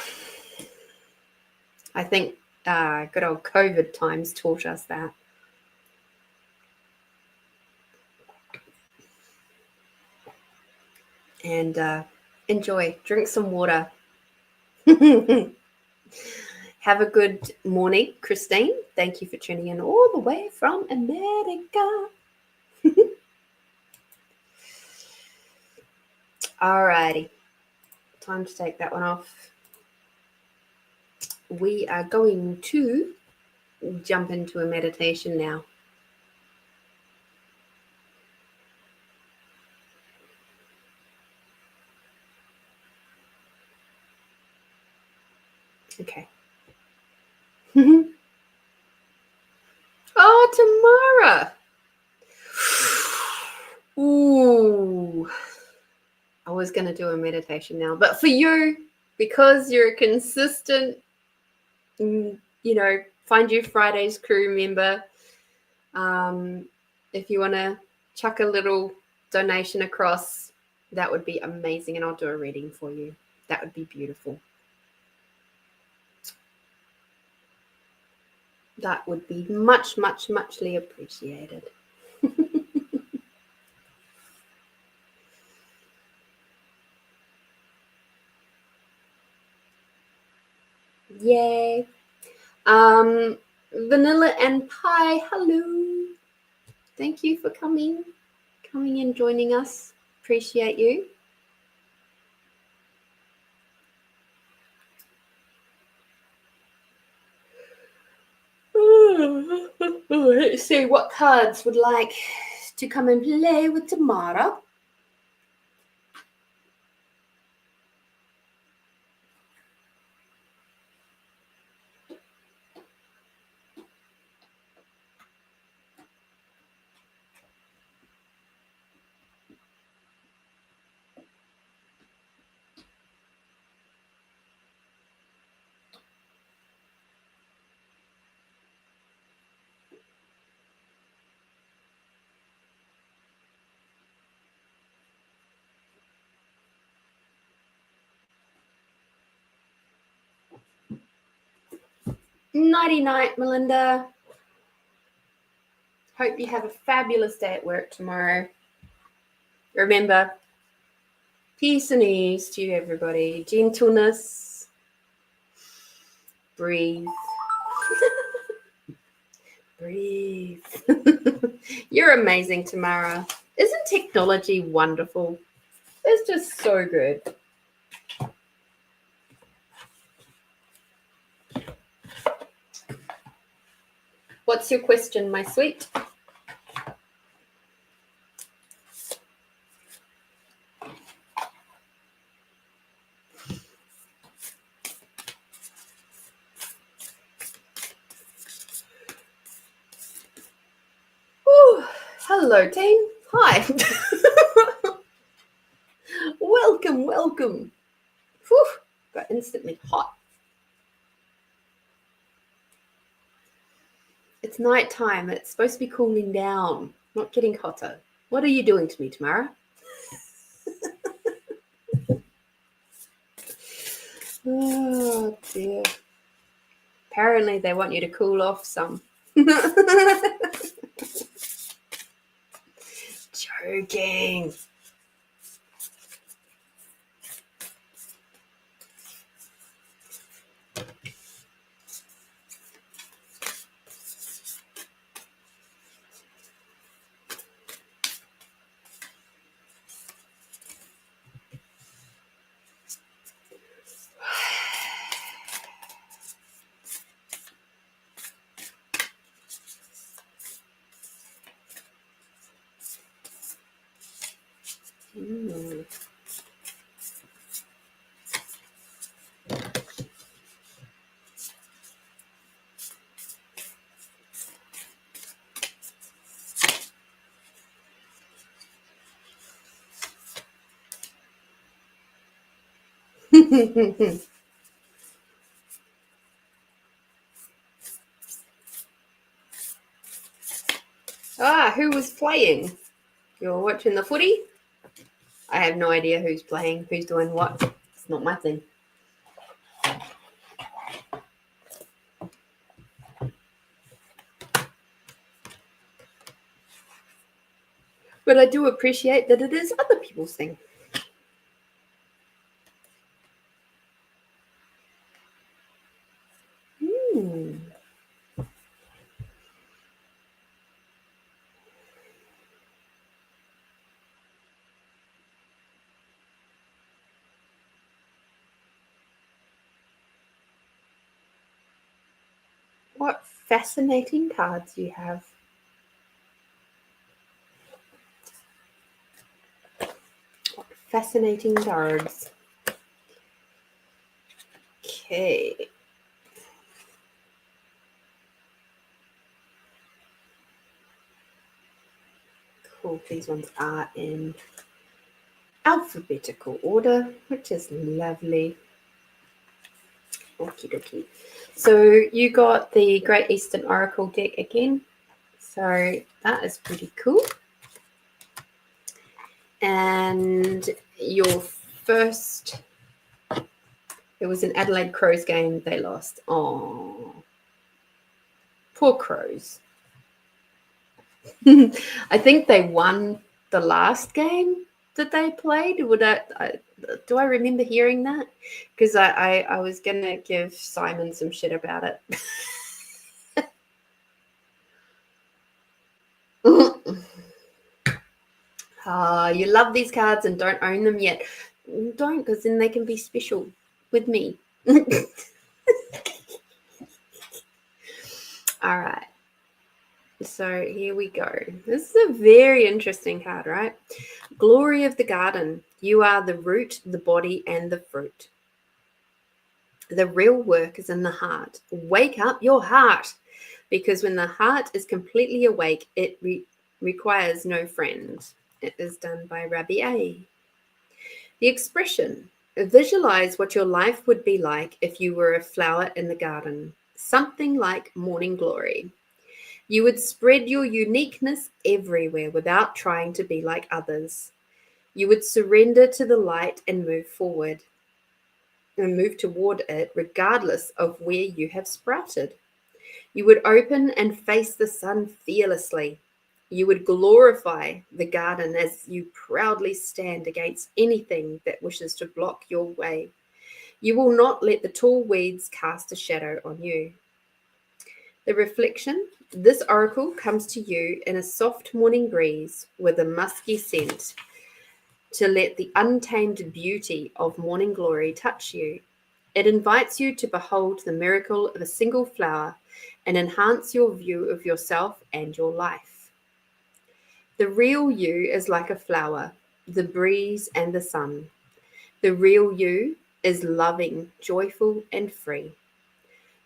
Speaker 1: I think good old COVID times taught us that. And enjoy. Drink some water. Have a good morning, Christine. Thank you for tuning in all the way from America. Alrighty, time to take that one off. We are going to jump into a meditation now. Okay. Oh, Tamara. Ooh. I was going to do a meditation now, but for you, because you're a consistent, Find You Fridays crew member, if you want to chuck a little donation across, that would be amazing, and I'll do a reading for you. That would be beautiful. That would be much, much, muchly appreciated. Yay. Vanilla and Pie, hello. Thank you for coming and joining us. Appreciate you. Let's see what cards would like to come and play with Tamara. Nighty night, Melinda. Hope you have a fabulous day at work tomorrow. Remember, peace and ease to you, everybody. Gentleness. Breathe. Breathe. You're amazing, Tamara. Isn't technology wonderful? It's just so good. What's your question, my sweet? Ooh, hello, team. Hi. Welcome. Whew, got instantly hot. It's night time. It's supposed to be cooling down, not getting hotter. What are you doing to me, Tamara? Oh, dear. Apparently, they want you to cool off some. Joking. Who was playing? You're watching the footy? I have no idea who's playing, who's doing what. It's not my thing. But I do appreciate that it is other people's thing. fascinating cards you have. Fascinating cards. Okay. Cool. These ones are in alphabetical order, which is lovely. Okie dokie. So you got the Great Eastern Oracle deck again. So that is pretty cool. And your first, it was an Adelaide Crows game. They lost. Oh, poor Crows. I think they won the last game that they played. Do I remember hearing that? Because I was gonna give Simon some shit about it. You love these cards and don't own them yet. Don't, because then they can be special with me. All right. So here we go. This is a very interesting card, right? Glory of the garden. You are the root, the body, and the fruit. The real work is in the heart. Wake up your heart, because when the heart is completely awake, it requires no friend. It is done by Rabbi A. The expression. Visualize what your life would be like if you were a flower in the garden, something like morning glory. You would spread your uniqueness everywhere without trying to be like others. You would surrender to the light and move forward and move toward it regardless of where you have sprouted. You would open and face the sun fearlessly. You would glorify the garden as you proudly stand against anything that wishes to block your way. You will not let the tall weeds cast a shadow on you. The reflection. This oracle comes to you in a soft morning breeze with a musky scent to let the untamed beauty of morning glory touch you. It invites you to behold the miracle of a single flower and enhance your view of yourself and your life. The real you is like a flower, the breeze and the sun. The real you is loving, joyful, and free.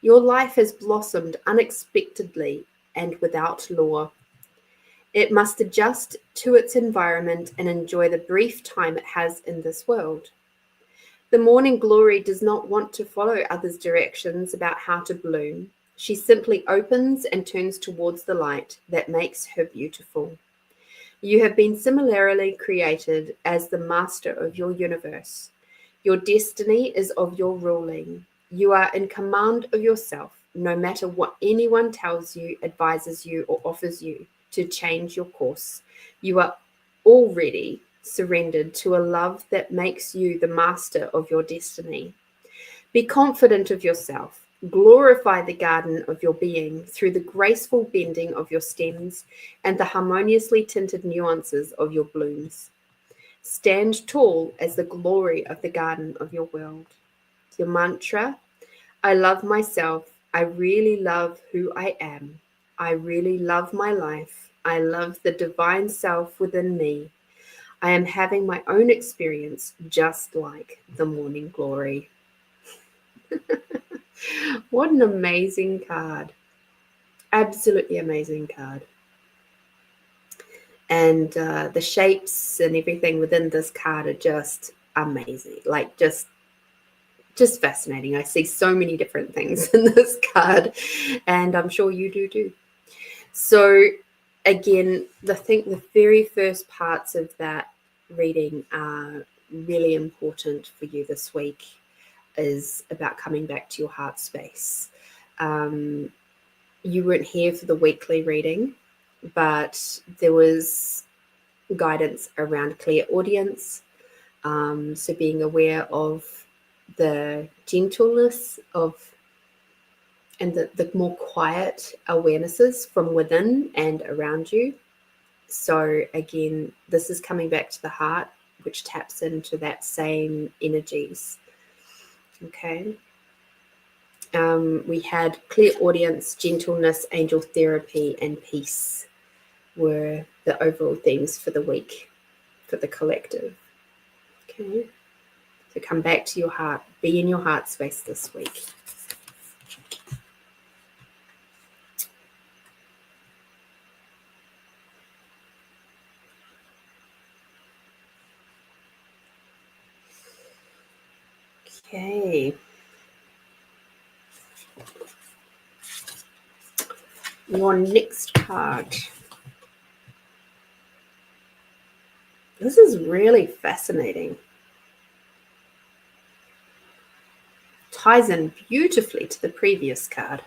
Speaker 1: Your life has blossomed unexpectedly and without law. It must adjust to its environment and enjoy the brief time it has in this world. The morning glory does not want to follow others' directions about how to bloom. She simply opens and turns towards the light that makes her beautiful. You have been similarly created as the master of your universe. Your destiny is of your ruling. You are in command of yourself, no matter what anyone tells you, advises you, or offers you to change your course. You are already surrendered to a love that makes you the master of your destiny. Be confident of yourself. Glorify the garden of your being through the graceful bending of your stems and the harmoniously tinted nuances of your blooms. Stand tall as the glory of the garden of your world. Your mantra. I love myself. I really love who I am. I really love my life. I love the divine self within me. I am having my own experience just like the morning glory. What an amazing card. Absolutely amazing card. And the shapes and everything within this card are just amazing. Like just fascinating. I see so many different things in this card, and I'm sure you do too. So again, I think the very first parts of that reading are really important for you this week, is about coming back to your heart space. You weren't here for the weekly reading, but there was guidance around clear audience. So being aware of the gentleness of and the more quiet awarenesses from within and around you. So again, this is coming back to the heart, which taps into that same energies. Okay. We had clairaudience, gentleness, angel therapy, and peace were the overall themes for the week, for the collective. Okay. So come back to your heart. Be in your heart space this week. Okay. Your next card. This is really fascinating. Ties in beautifully to the previous card.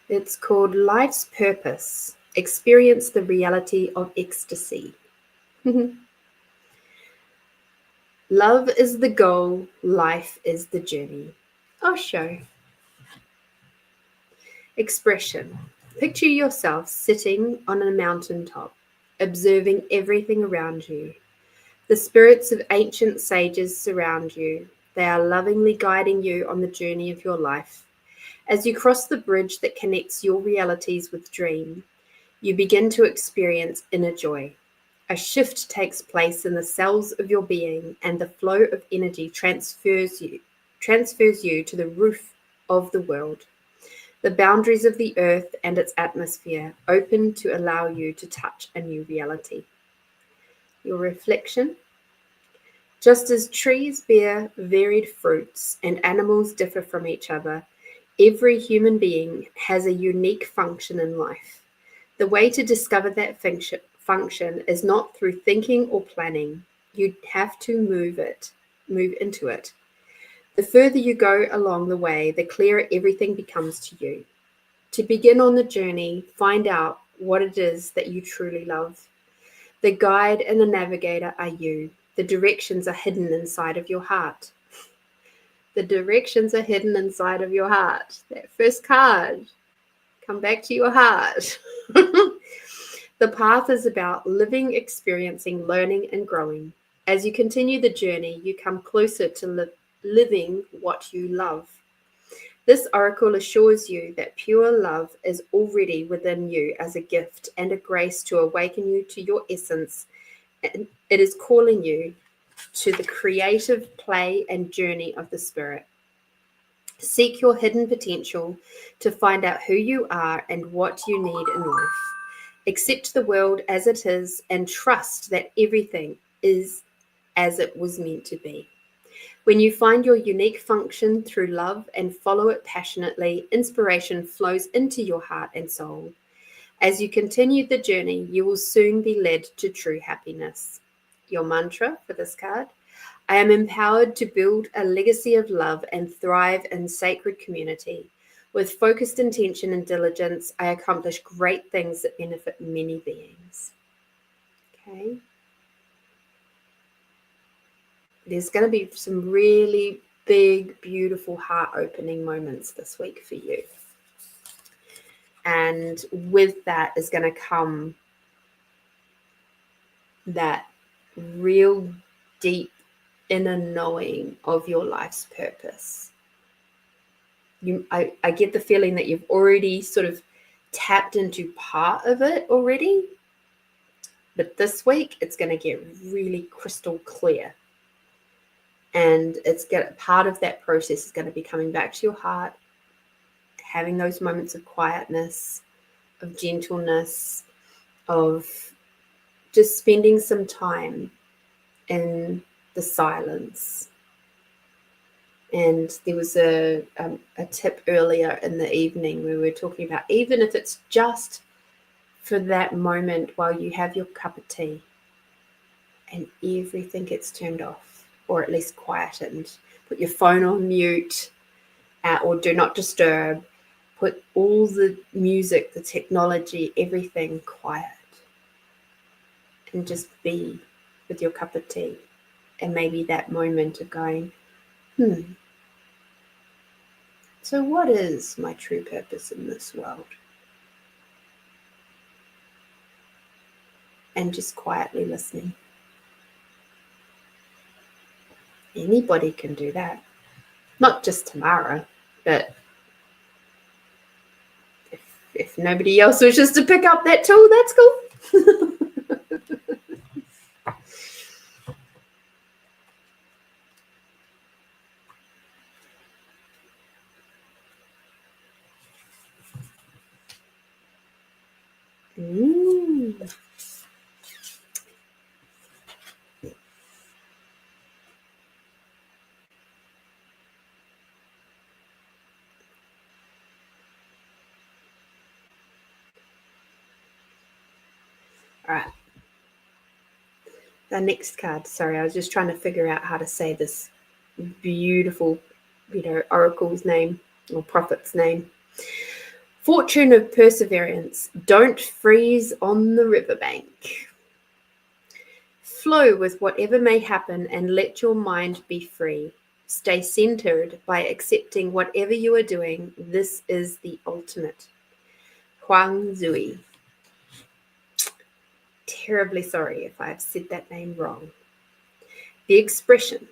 Speaker 1: It's called Life's Purpose. Experience the reality of ecstasy. Love is the goal. Life is the journey. Osho. Expression. Picture yourself sitting on a mountaintop, observing everything around you. The spirits of ancient sages surround you. They are lovingly guiding you on the journey of your life. As you cross the bridge that connects your realities with dream, you begin to experience inner joy. A shift takes place in the cells of your being, and the flow of energy transfers you to the roof of the world. The boundaries of the earth and its atmosphere open to allow you to touch a new reality. Your reflection. Just as trees bear varied fruits and animals differ from each other, every human being has a unique function in life. The way to discover that function is not through thinking or planning. You have to move into it. The further you go along the way, the clearer everything becomes to you. To begin on the journey, find out what it is that you truly love. The guide and the navigator are you. The directions are hidden inside of your heart. The directions are hidden inside of your heart. That first card. Come back to your heart. The path is about living, experiencing, learning, and growing. As you continue the journey, you come closer to living what you love. This oracle assures you that pure love is already within you as a gift and a grace to awaken you to your essence. And it is calling you to the creative play and journey of the spirit. Seek your hidden potential to find out who you are and what you need in life. Accept the world as it is and trust that everything is as it was meant to be. When you find your unique function through love and follow it passionately, inspiration flows into your heart and soul. As you continue the journey, you will soon be led to true happiness. Your mantra for this card. I am empowered to build a legacy of love and thrive in sacred community. With focused intention and diligence, I accomplish great things that benefit many beings. Okay. There's going to be some really big, beautiful, heart-opening moments this week for you. And with that is going to come that real deep inner knowing of your life's purpose. I get the feeling that you've already sort of tapped into part of it already. But this week, it's going to get really crystal clear. And part of that process is going to be coming back to your heart, having those moments of quietness, of gentleness, of just spending some time in the silence. And there was a tip earlier in the evening where we were talking about, even if it's just for that moment while you have your cup of tea and everything gets turned off, or at least quietened, put your phone on mute or do not disturb, put all the music, the technology, everything quiet, and just be with your cup of tea. And maybe that moment of going, so what is my true purpose in this world? And just quietly listening. Anybody can do that. Not just Tamara, but if nobody else wishes to pick up that tool, that's cool. All right. The next card. Sorry, I was just trying to figure out how to say this beautiful, oracle's name or prophet's name. Fortune of perseverance. Don't freeze on the riverbank. Flow with whatever may happen and let your mind be free. Stay centered by accepting whatever you are doing. This is the ultimate. Huang Zui. Terribly sorry if I've said that name wrong. The expression.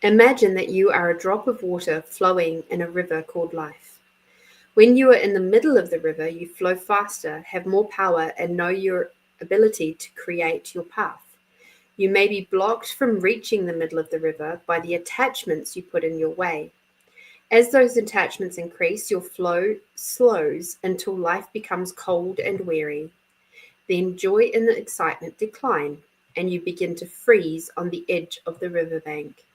Speaker 1: Imagine that you are a drop of water flowing in a river called life. When you are in the middle of the river, you flow faster, have more power, and know your ability to create your path. You may be blocked from reaching the middle of the river by the attachments you put in your way. As those attachments increase, your flow slows until life becomes cold and weary. Then joy and the excitement decline, and you begin to freeze on the edge of the riverbank.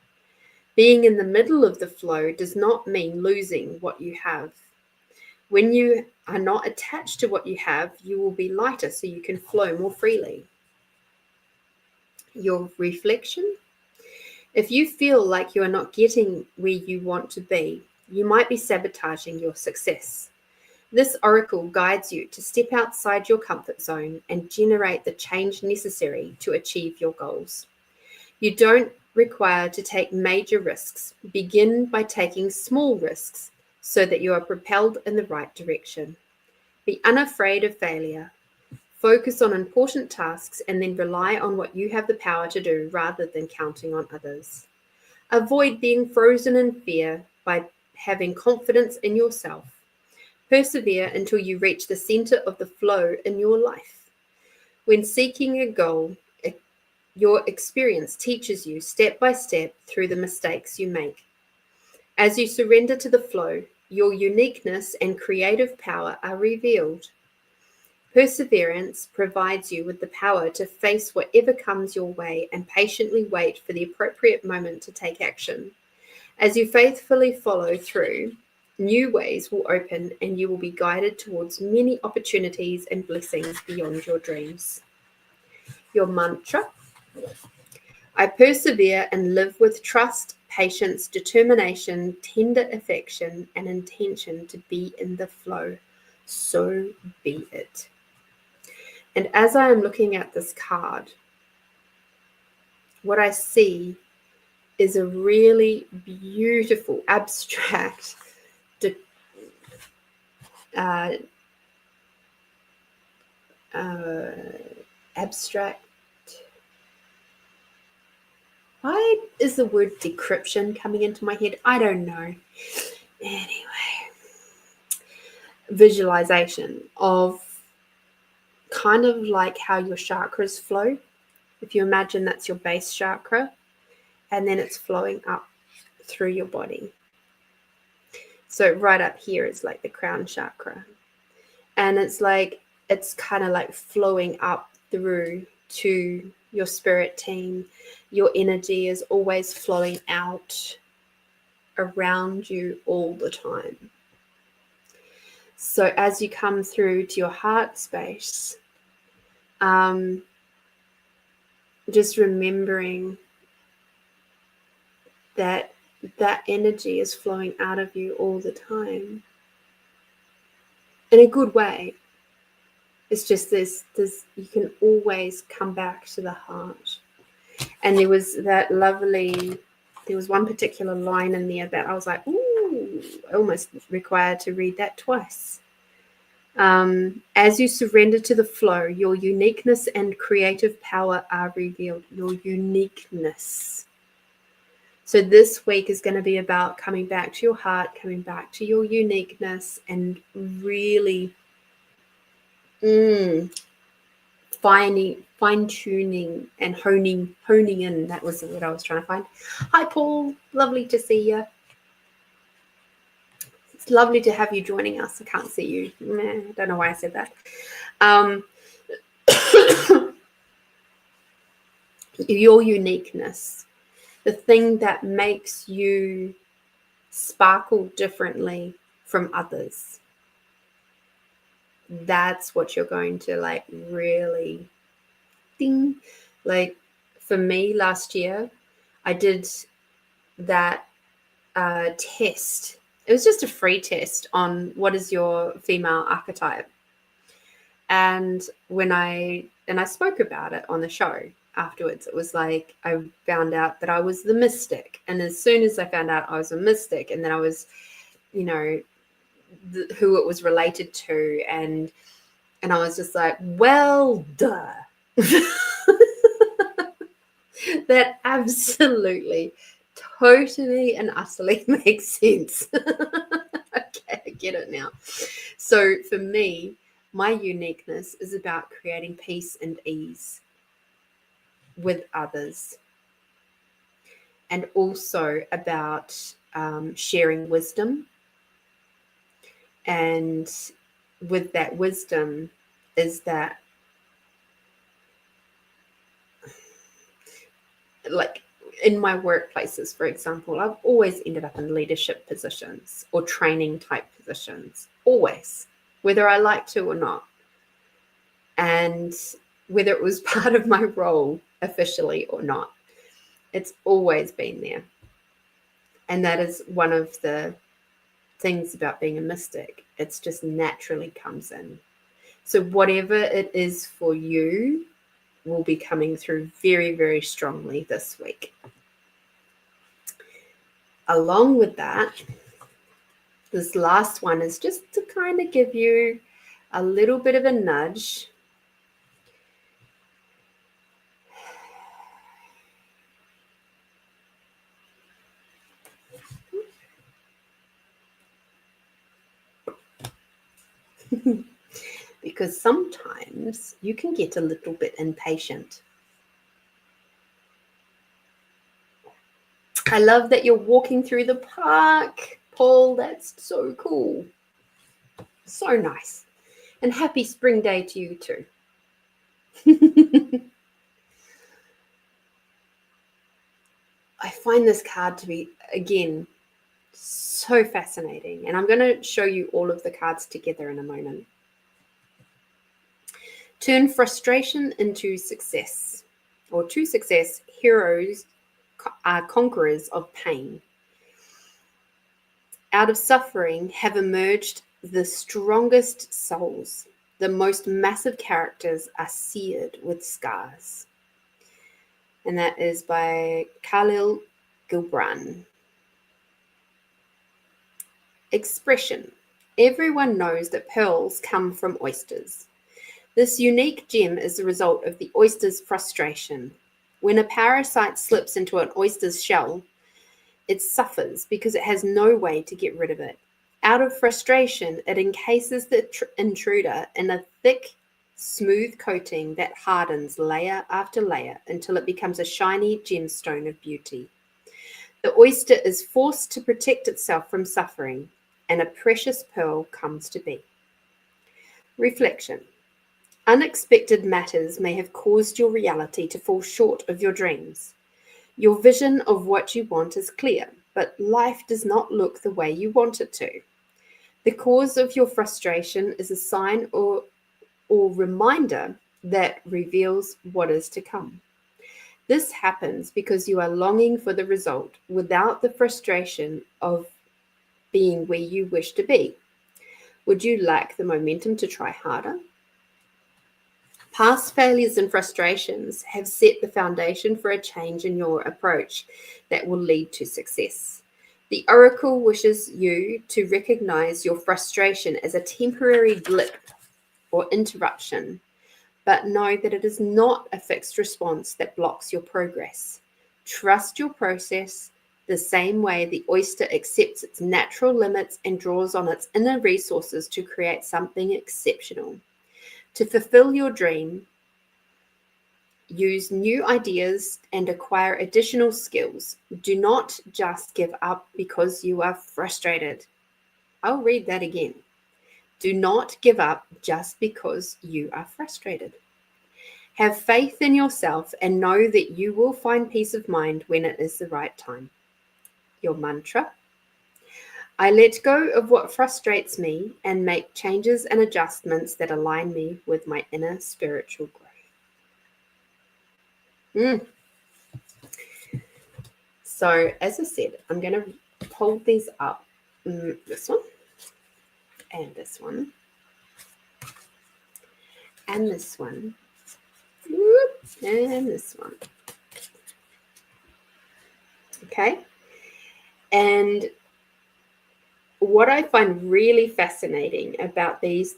Speaker 1: Being in the middle of the flow does not mean losing what you have. When you are not attached to what you have, you will be lighter so you can flow more freely. Your reflection. If you feel like you are not getting where you want to be, you might be sabotaging your success. This oracle guides you to step outside your comfort zone and generate the change necessary to achieve your goals. You don't require to take major risks. Begin by taking small risks so that you are propelled in the right direction. Be unafraid of failure. Focus on important tasks and then rely on what you have the power to do rather than counting on others. Avoid being frozen in fear by having confidence in yourself. Persevere until you reach the center of the flow in your life. When seeking a goal, your experience teaches you step by step through the mistakes you make. As you surrender to the flow, your uniqueness and creative power are revealed. Perseverance provides you with the power to face whatever comes your way and patiently wait for the appropriate moment to take action. As you faithfully follow through, new ways will open and you will be guided towards many opportunities and blessings beyond your dreams. Your mantra. I persevere and live with trust, patience, determination, tender affection, and intention to be in the flow. So be it. And as I am looking at this card, what I see is a really beautiful abstract abstract. Why is the word decryption coming into my head? I don't know. Anyway, visualization of kind of like how your chakras flow. If you imagine that's your base chakra, and then it's flowing up through your body. So right up here is like the crown chakra. And it's kind of like flowing up through to your spirit team. Your energy is always flowing out around you all the time. So as you come through to your heart space, just remembering that energy is flowing out of you all the time in a good way. It's just this you can always come back to the heart. And there was one particular line in there that I was like, ooh, I almost required to read that twice. As you surrender to the flow, your uniqueness and creative power are revealed. Your uniqueness. So this week is going to be about coming back to your heart, coming back to your uniqueness, and really fine-tuning and honing in. That was the word I was trying to find. Hi, Paul. Lovely to see you. It's lovely to have you joining us. I can't see you. I don't know why I said that. Your uniqueness, the thing that makes you sparkle differently from others. That's what you're going to like really ding. Like for me last year, I did that test. It was just a free test on what is your female archetype. And when I spoke about it on the show afterwards, it was like I found out that I was the mystic. And as soon as I found out I was a mystic, and then I was, you know, who it was related to, and I was just like, well, duh. That absolutely, totally and utterly makes sense. Okay, I get it now. So for me, my uniqueness is about creating peace and ease with others, and also about sharing wisdom. And with that wisdom is that, like in my workplaces, for example, I've always ended up in leadership positions or training type positions, always, whether I like to or not. And whether it was part of my role officially or not, it's always been there. And that is one of the things about being a mystic. It's just naturally comes in. So whatever it is for you will be coming through very, very strongly this week. Along with that, this last one is just to kind of give you a little bit of a nudge. Because sometimes you can get a little bit impatient. I love that you're walking through the park, Paul. That's so cool. So nice. And happy spring day to you too. I find this card to be, again, so fascinating. And I'm going to show you all of the cards together in a moment. Turn frustration into success, or to success, heroes are conquerors of pain. Out of suffering have emerged the strongest souls. The most massive characters are seared with scars. And that is by Khalil Gibran. Expression. Everyone knows that pearls come from oysters. This unique gem is the result of the oyster's frustration. When a parasite slips into an oyster's shell, it suffers because it has no way to get rid of it. Out of frustration, it encases the intruder in a thick, smooth coating that hardens layer after layer until it becomes a shiny gemstone of beauty. The oyster is forced to protect itself from suffering, and a precious pearl comes to be. Reflection. Unexpected matters may have caused your reality to fall short of your dreams. Your vision of what you want is clear, but life does not look the way you want it to. The cause of your frustration is a sign or reminder that reveals what is to come. This happens because you are longing for the result without the frustration of being where you wish to be. Would you lack the momentum to try harder? Past failures and frustrations have set the foundation for a change in your approach that will lead to success. The Oracle wishes you to recognize your frustration as a temporary blip or interruption, but know that it is not a fixed response that blocks your progress. Trust your process, the same way the oyster accepts its natural limits and draws on its inner resources to create something exceptional. To fulfill your dream, use new ideas and acquire additional skills. Do not just give up because you are frustrated. I'll read that again. Do not give up just because you are frustrated. Have faith in yourself and know that you will find peace of mind when it is the right time. Your mantra: I let go of what frustrates me and make changes and adjustments that align me with my inner spiritual growth. So, as I said, I'm going to hold these up. This one, and this one, and this one, and this one. Okay. And what I find really fascinating about these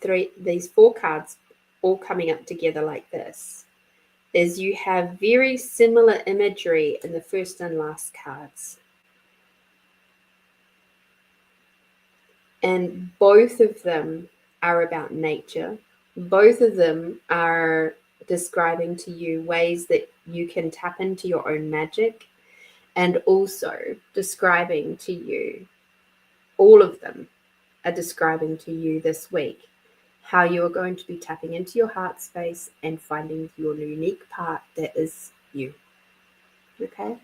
Speaker 1: four cards all coming up together like this is you have very similar imagery in the first and last cards. And both of them are about nature. Both of them are describing to you ways that you can tap into your own magic, and also describing to you, all of them are describing to you this week how you are going to be tapping into your heart space and finding your unique part that is you. Okay?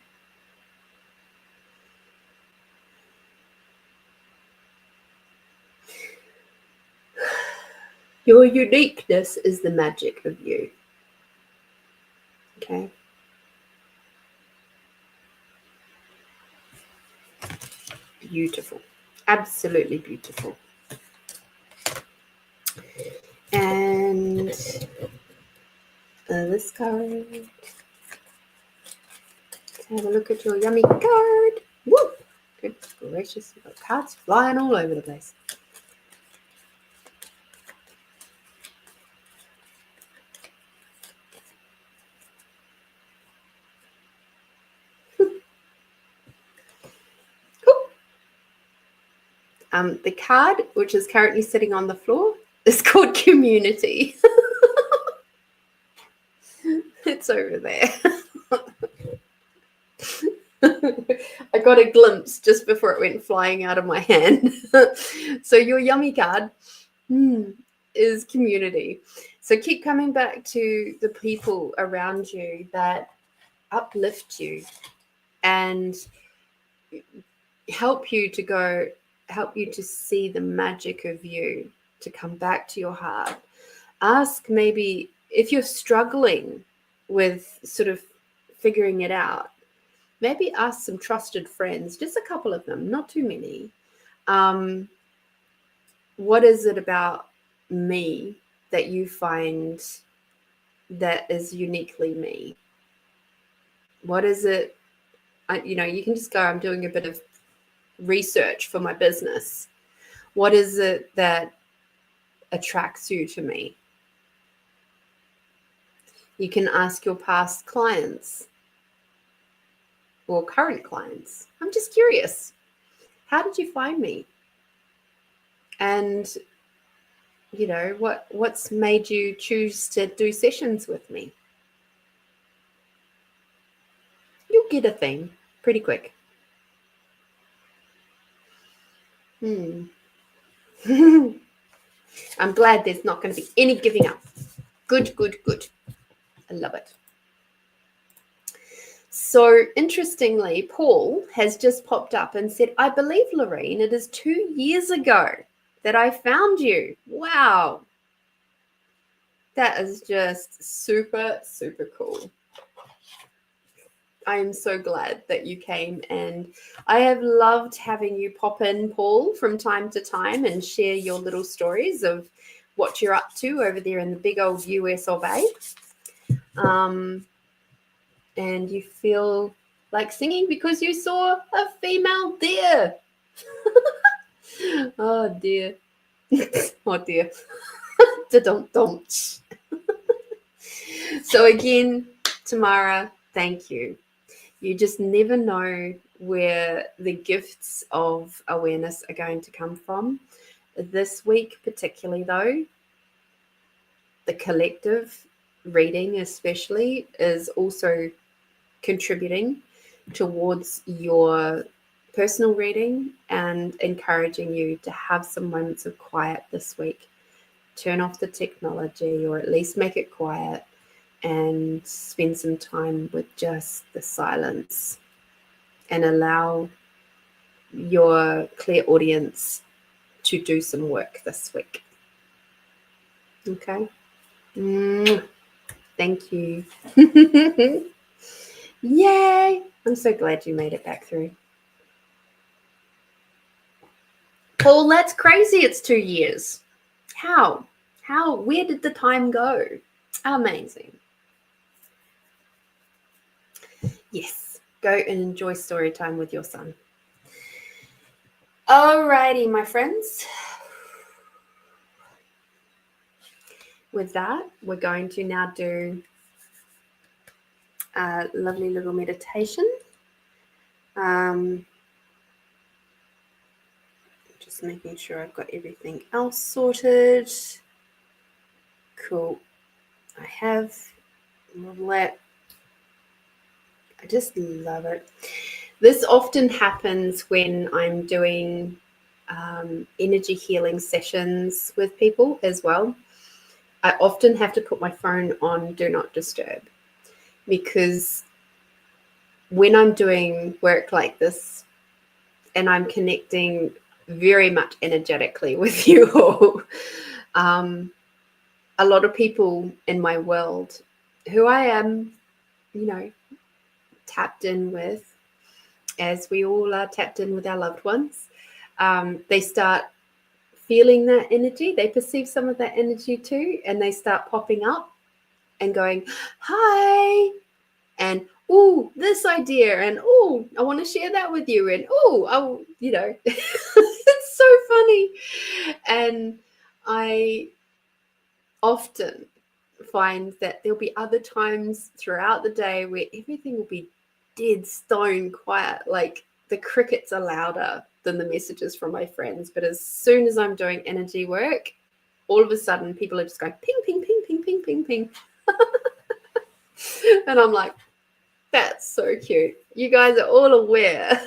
Speaker 1: Your uniqueness is the magic of you. Okay? Beautiful. Absolutely beautiful. And this card. Let's have a look at your yummy card. Woo! Good gracious. You've got cards flying all over the place. The card, which is currently sitting on the floor, is called Community. It's over there. I got a glimpse just before it went flying out of my hand. So your yummy card is Community. So keep coming back to the people around you that uplift you and help you to see the magic of you, to come back to your heart. Ask, maybe if you're struggling with sort of figuring it out, maybe ask some trusted friends, just a couple of them, not too many. What is it about me that you find that is uniquely me? What is it? You can just go, I'm doing a bit of research for my business. What is it that attracts you to me? You can ask your past clients or current clients. I'm just curious. How did you find me? And what's made you choose to do sessions with me? You'll get a theme pretty quick. I'm glad there's not going to be any giving up. Good. I love it. So interestingly, Paul has just popped up and said, I believe, Lorene, it is 2 years ago that I found you. Wow. That is just super, super cool. I am so glad that you came, and I have loved having you pop in, Paul, from time to time and share your little stories of what you're up to over there in the big old US of A. And you feel like singing because you saw a female deer. Oh, dear. Oh, dear. Da-dum-dum. So again, Tamara, thank you. You just never know where the gifts of awareness are going to come from. This week, particularly though, the collective reading especially is also contributing towards your personal reading and encouraging you to have some moments of quiet this week. Turn off the technology, or at least make it quiet, and spend some time with just the silence, and allow your clear audience to do some work this week. Okay. Thank you. Yay! I'm so glad you made it back through. Paul, that's crazy. It's 2 years. How? Where did the time go? Amazing. Yes. Go and enjoy story time with your son. Alrighty, my friends. With that, we're going to now do a lovely little meditation. Just making sure I've got everything else sorted. Cool. I have all that. I just love it. This often happens when I'm doing energy healing sessions with people as well. I often have to put my phone on Do Not Disturb, because when I'm doing work like this and I'm connecting very much energetically with you all, a lot of people in my world who I am, tapped in with, as we all are tapped in with our loved ones, they start feeling that energy. They perceive some of that energy too, and they start popping up and going, hi, and oh, this idea, and oh, I want to share that with you, and oh, it's so funny. And I often find that there'll be other times throughout the day where everything will be dead stone quiet, like the crickets are louder than the messages from my friends. But as soon as I'm doing energy work, all of a sudden people are just going ping, ping, ping, ping, ping, ping, ping. And I'm like, that's so cute. You guys are all aware,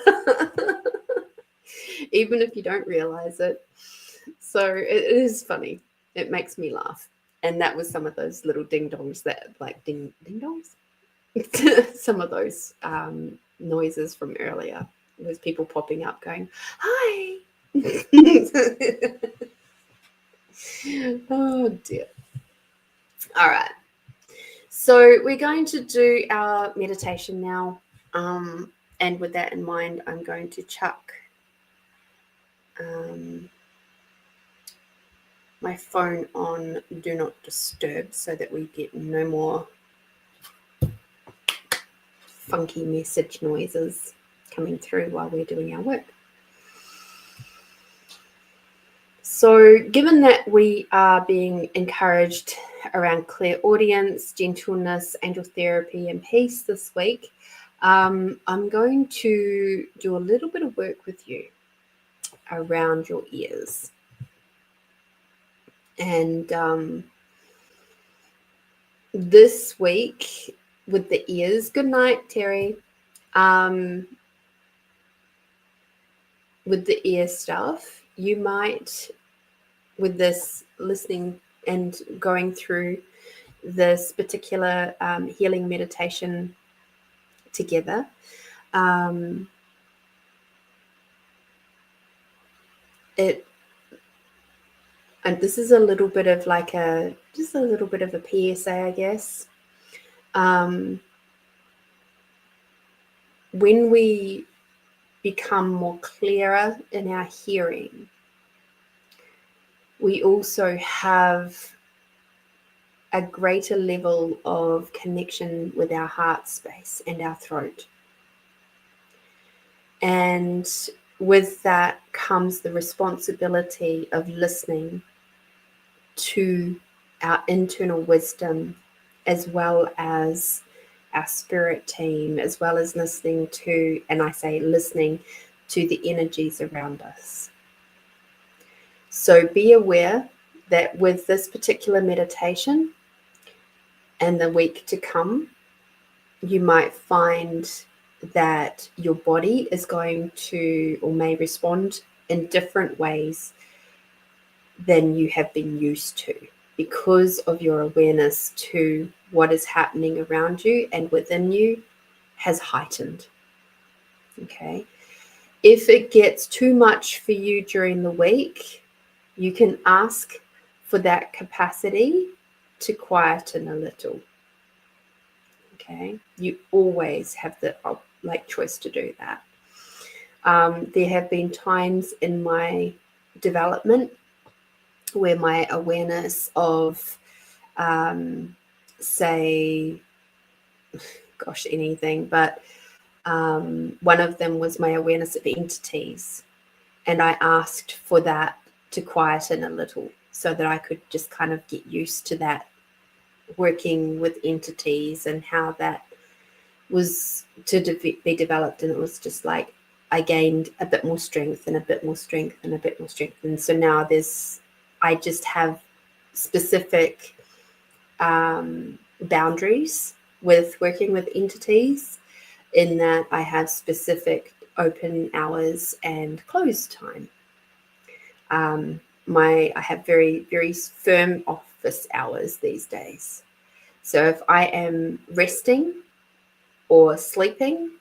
Speaker 1: even if you don't realize it. So it is funny. It makes me laugh. And that was some of those little ding dongs that, like ding dongs, some of those noises from earlier. Those people popping up going, hi. Oh dear. All right. So we're going to do our meditation now. And with that in mind, I'm going to chuck my phone on Do Not Disturb so that we get no more funky message noises coming through while we're doing our work. So given that we are being encouraged around clairaudience, gentleness, angel therapy, and peace this week, I'm going to do a little bit of work with you around your ears. And this week with the ears, good night, Terry. With the ear stuff, you might, with this listening and going through this particular healing meditation together, and this is a little bit of like just a little bit of a PSA, I guess. When we become more clearer in our hearing, we also have a greater level of connection with our heart space and our throat. And with that comes the responsibility of listening to our internal wisdom, as well as our spirit team, as well as listening to, and I say listening to, the energies around us. So be aware that with this particular meditation and the week to come, you might find that your body is going to, or may respond in different ways than you have been used to, because of your awareness to what is happening around you and within you has heightened. Okay. If it gets too much for you during the week, you can ask for that capacity to quieten a little. Okay. You always have the choice to do that. There have been times in my development where my awareness of, say, gosh, anything, but one of them was my awareness of entities. And I asked for that to quieten a little so that I could just kind of get used to that, working with entities and how that was to be developed. And it was just like I gained a bit more strength and a bit more strength and a bit more strength. And so now I just have specific boundaries with working with entities, in that I have specific open hours and close time. I have very, very firm office hours these days. So if I am resting or sleeping,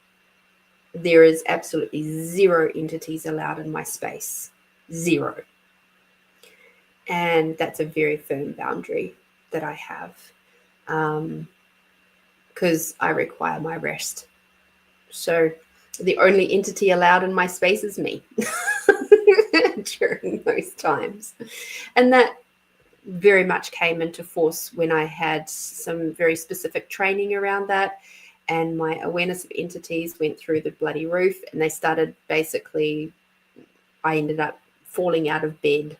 Speaker 1: there is absolutely zero entities allowed in my space. Zero. And that's a very firm boundary that I have, because I require my rest. So the only entity allowed in my space is me during those times. And that very much came into force when I had some very specific training around that, and my awareness of entities went through the bloody roof, and they started basically, I ended up falling out of bed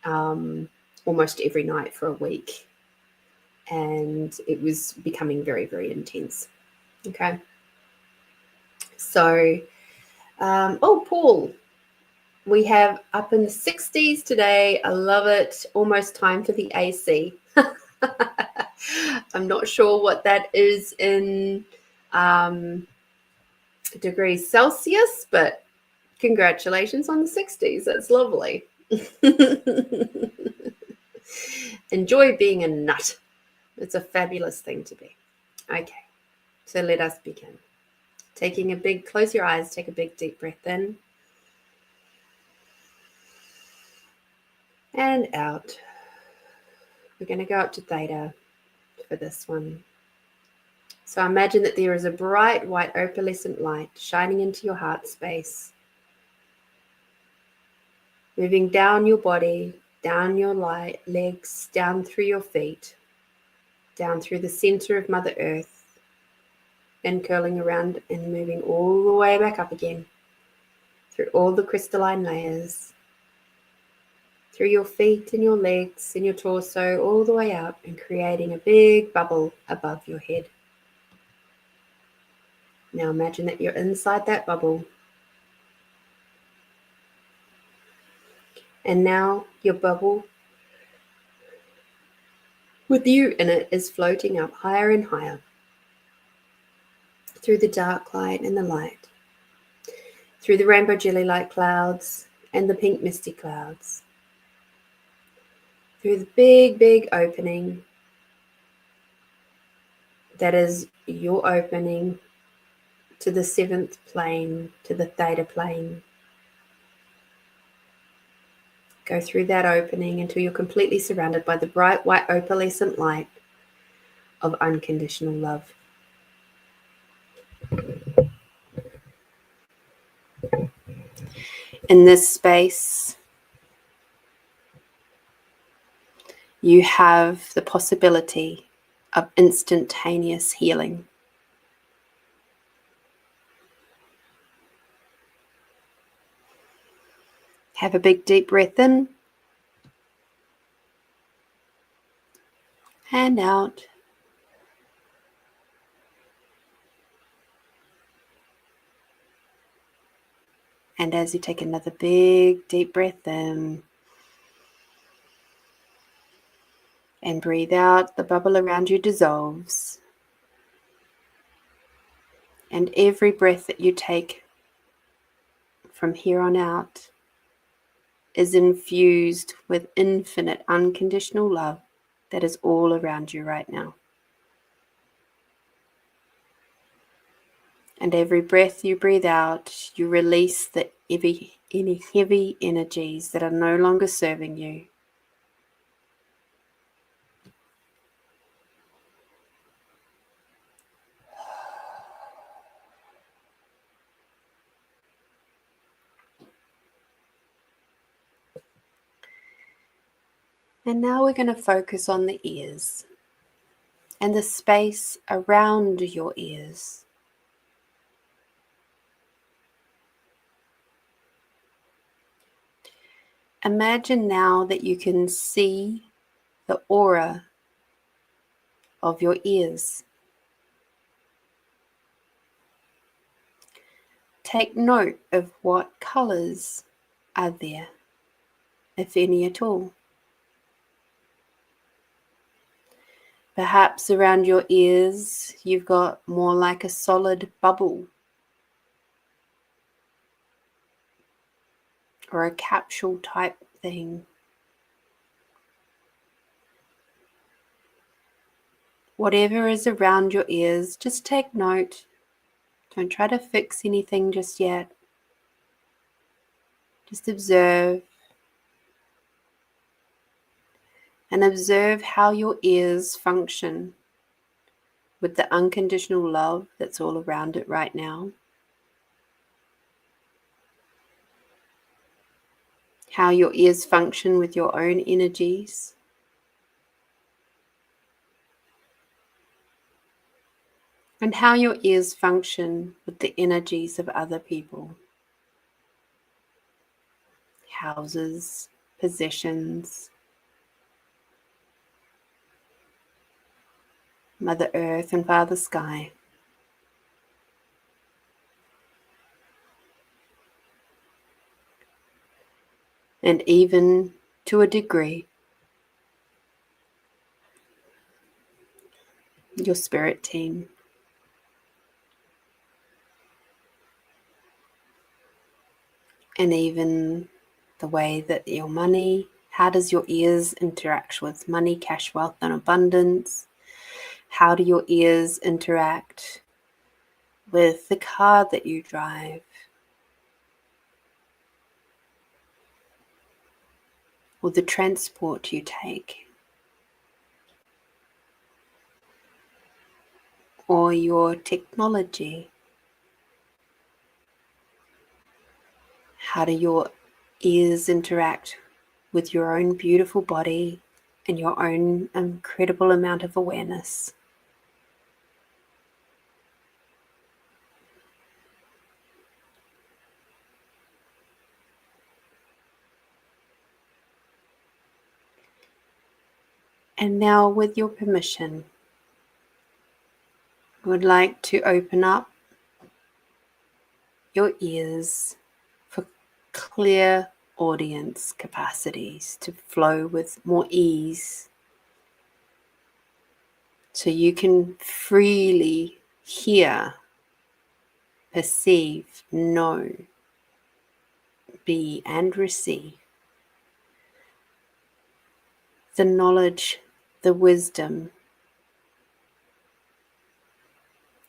Speaker 1: almost every night for a week, and it was becoming very, very intense. Okay. So, Paul, we have up in the 60s today. I love it. Almost time for the AC. I'm not sure what that is in degrees Celsius, but congratulations on the 60s. That's lovely. Enjoy being a nut. It's a fabulous thing to be. Okay, so let us begin. Close your eyes, take a big deep breath in and out. We're going to go up to theta for this one. So imagine that there is a bright white opalescent light shining into your heart space, moving down your body, down your legs, down through your feet, down through the center of Mother Earth, and curling around and moving all the way back up again, through all the crystalline layers, through your feet and your legs and your torso, all the way out, and creating a big bubble above your head. Now imagine that you're inside that bubble. And now your bubble with you in it is floating up higher and higher through the dark light and the light, through the rainbow jelly-like clouds and the pink misty clouds, through the big, big opening that is your opening to the seventh plane, to the theta plane. Go through that opening until you're completely surrounded by the bright white opalescent light of unconditional love. In this space, you have the possibility of instantaneous healing. Have a big deep breath in and out. And as you take another big, deep breath in and breathe out, the bubble around you dissolves. And every breath that you take from here on out is infused with infinite unconditional love that is all around you right now. And every breath you breathe out, you release any heavy energies that are no longer serving you. And now we're going to focus on the ears and the space around your ears. Imagine now that you can see the aura of your ears. Take note of what colors are there, if any at all. Perhaps around your ears you've got more like a solid bubble or a capsule type thing. Whatever is around your ears, just take note. Don't try to fix anything just yet. Just observe. And observe how your ears function with the unconditional love that's all around it right now. How your ears function with your own energies. And how your ears function with the energies of other people. Houses, possessions, Mother Earth and Father Sky. And even to a degree, your spirit team. And even the way that your money, how does your ears interact with money, cash, wealth, and abundance? How do your ears interact with the car that you drive? Or the transport you take? Or your technology? How do your ears interact with your own beautiful body and your own incredible amount of awareness? And now, with your permission, I would like to open up your ears for clear audience capacities to flow with more ease, so you can freely hear, perceive, know, be, and receive the knowledge, the wisdom,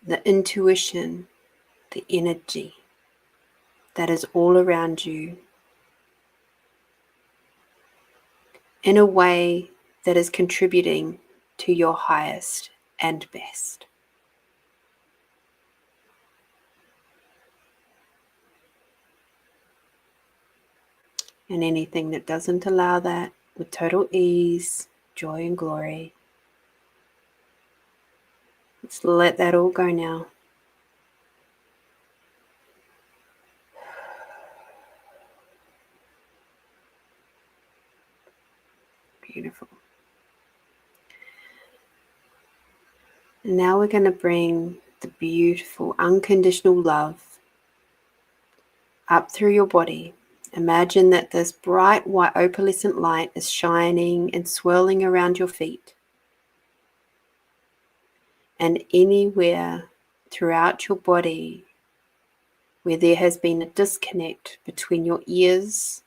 Speaker 1: the intuition, the energy that is all around you in a way that is contributing to your highest and best. And anything that doesn't allow that, with total ease, joy, and glory, let's let that all go now. Beautiful. And now we're going to bring the beautiful unconditional love up through your body. Imagine that this bright white opalescent light is shining and swirling around your feet. And anywhere throughout your body where there has been a disconnect between your ears,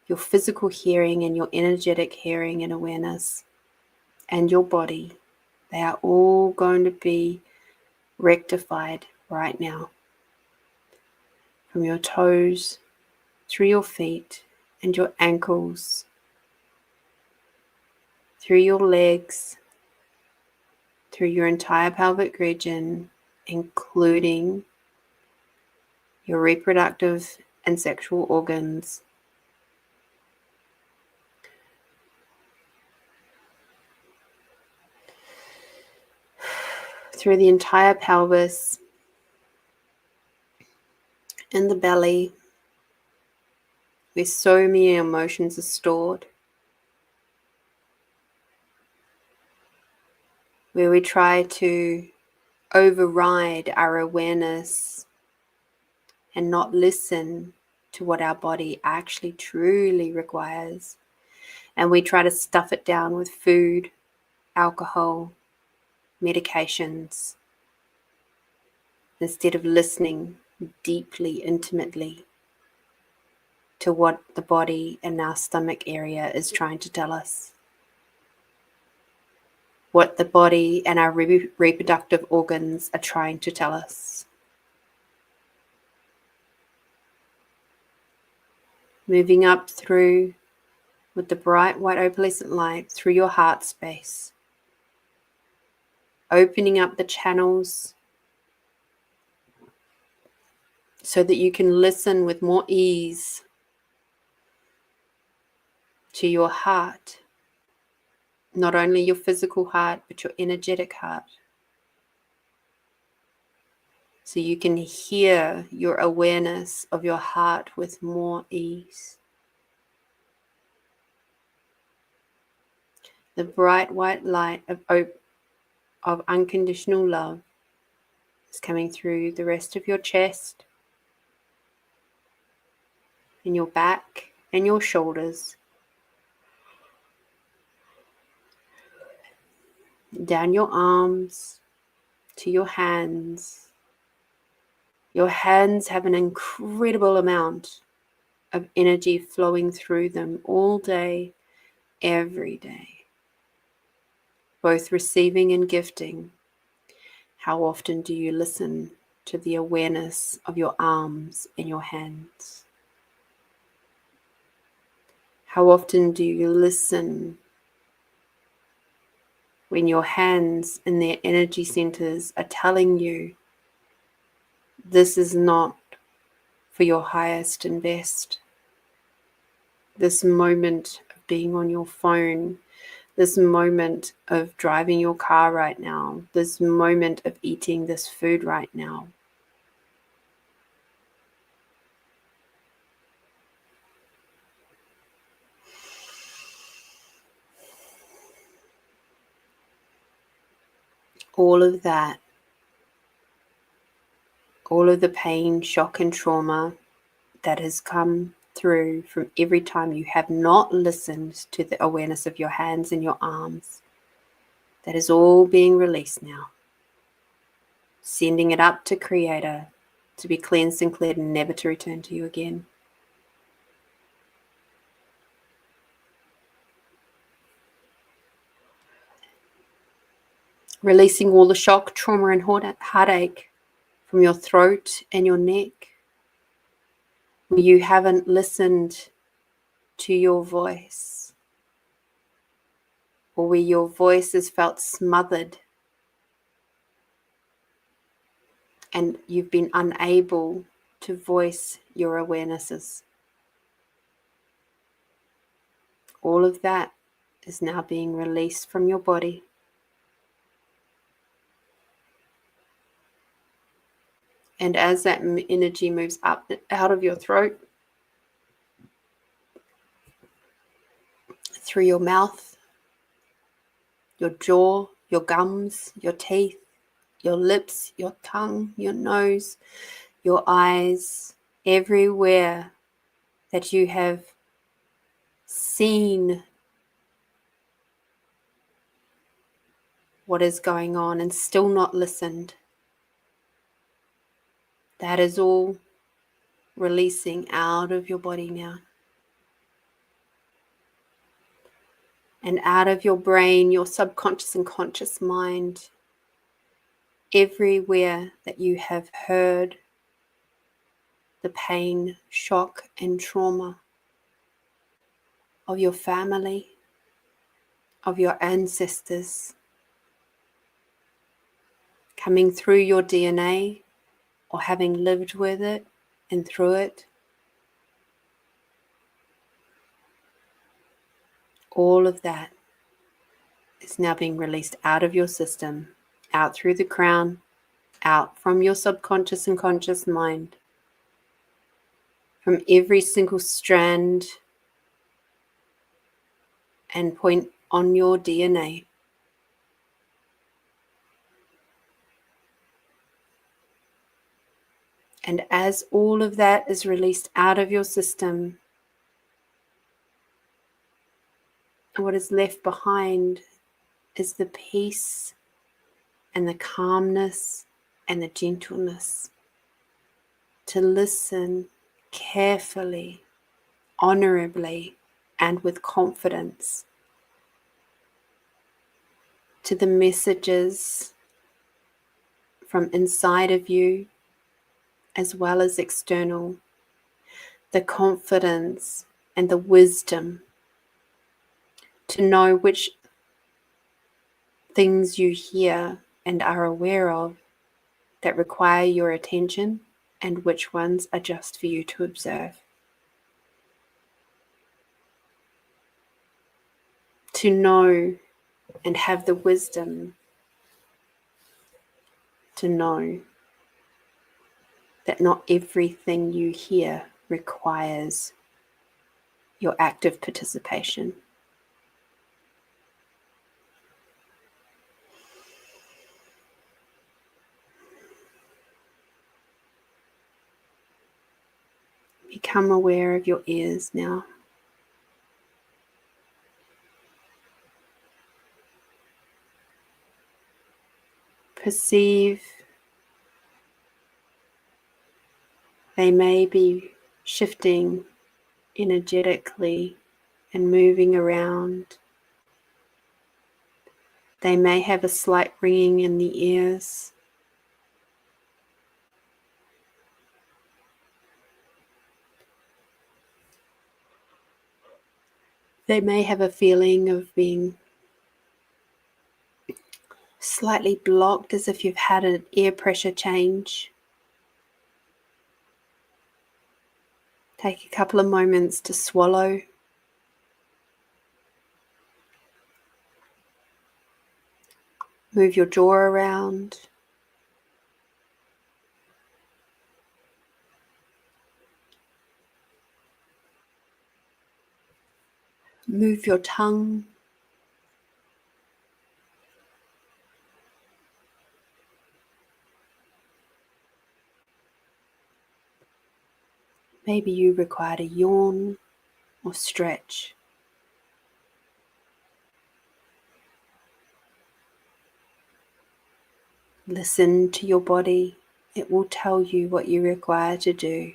Speaker 1: your physical hearing and your energetic hearing and awareness, and your body, they are all going to be rectified right now. From your toes, through your feet and your ankles, through your legs, through your entire pelvic region, including your reproductive and sexual organs, through the entire pelvis, in the belly, where so many emotions are stored, where we try to override our awareness and not listen to what our body actually truly requires. And we try to stuff it down with food, alcohol, medications, instead of listening deeply, intimately to what the body and our stomach area is trying to tell us. What the body and our reproductive organs are trying to tell us. Moving up through with the bright white opalescent light through your heart space. Opening up the channels so that you can listen with more ease to your heart. Not only your physical heart, but your energetic heart. So you can hear your awareness of your heart with more ease. The bright white light of unconditional love is coming through the rest of your chest, in your back and your shoulders, down your arms to your hands. Your hands have an incredible amount of energy flowing through them all day, every day, both receiving and gifting. How often do you listen to the awareness of your arms and your hands? How often do you listen when your hands and their energy centers are telling you this is not for your highest and best? This moment of being on your phone, this moment of driving your car right now, this moment of eating this food right now. All of that, all of the pain, shock, and trauma that has come through from every time you have not listened to the awareness of your hands and your arms, that is all being released now. Sending it up to Creator to be cleansed and cleared and never to return to you again. Releasing all the shock, trauma, and heartache from your throat and your neck, where you haven't listened to your voice, or where your voice has felt smothered and you've been unable to voice your awarenesses. All of that is now being released from your body. And as that energy moves up out of your throat, through your mouth, your jaw, your gums, your teeth, your lips, your tongue, your nose, your eyes, everywhere that you have seen what is going on and still not listened, that is all releasing out of your body now. And out of your brain, your subconscious and conscious mind, everywhere that you have heard the pain, shock, and trauma of your family, of your ancestors, coming through your DNA or having lived with it and through it, all of that is now being released out of your system, out through the crown, out from your subconscious and conscious mind, from every single strand and point on your DNA. And as all of that is released out of your system, what is left behind is the peace and the calmness and the gentleness to listen carefully, honorably, and with confidence to the messages from inside of you as well as external, the confidence and the wisdom to know which things you hear and are aware of that require your attention and which ones are just for you to observe. To know and have the wisdom to know that not everything you hear requires your active participation. Become aware of your ears now. Perceive they may be shifting energetically and moving around. They may have a slight ringing in the ears. They may have a feeling of being slightly blocked, as if you've had an air pressure change. Take a couple of moments to swallow. Move your jaw around. Move your tongue. Maybe you require to yawn or stretch. Listen to your body. It will tell you what you require to do.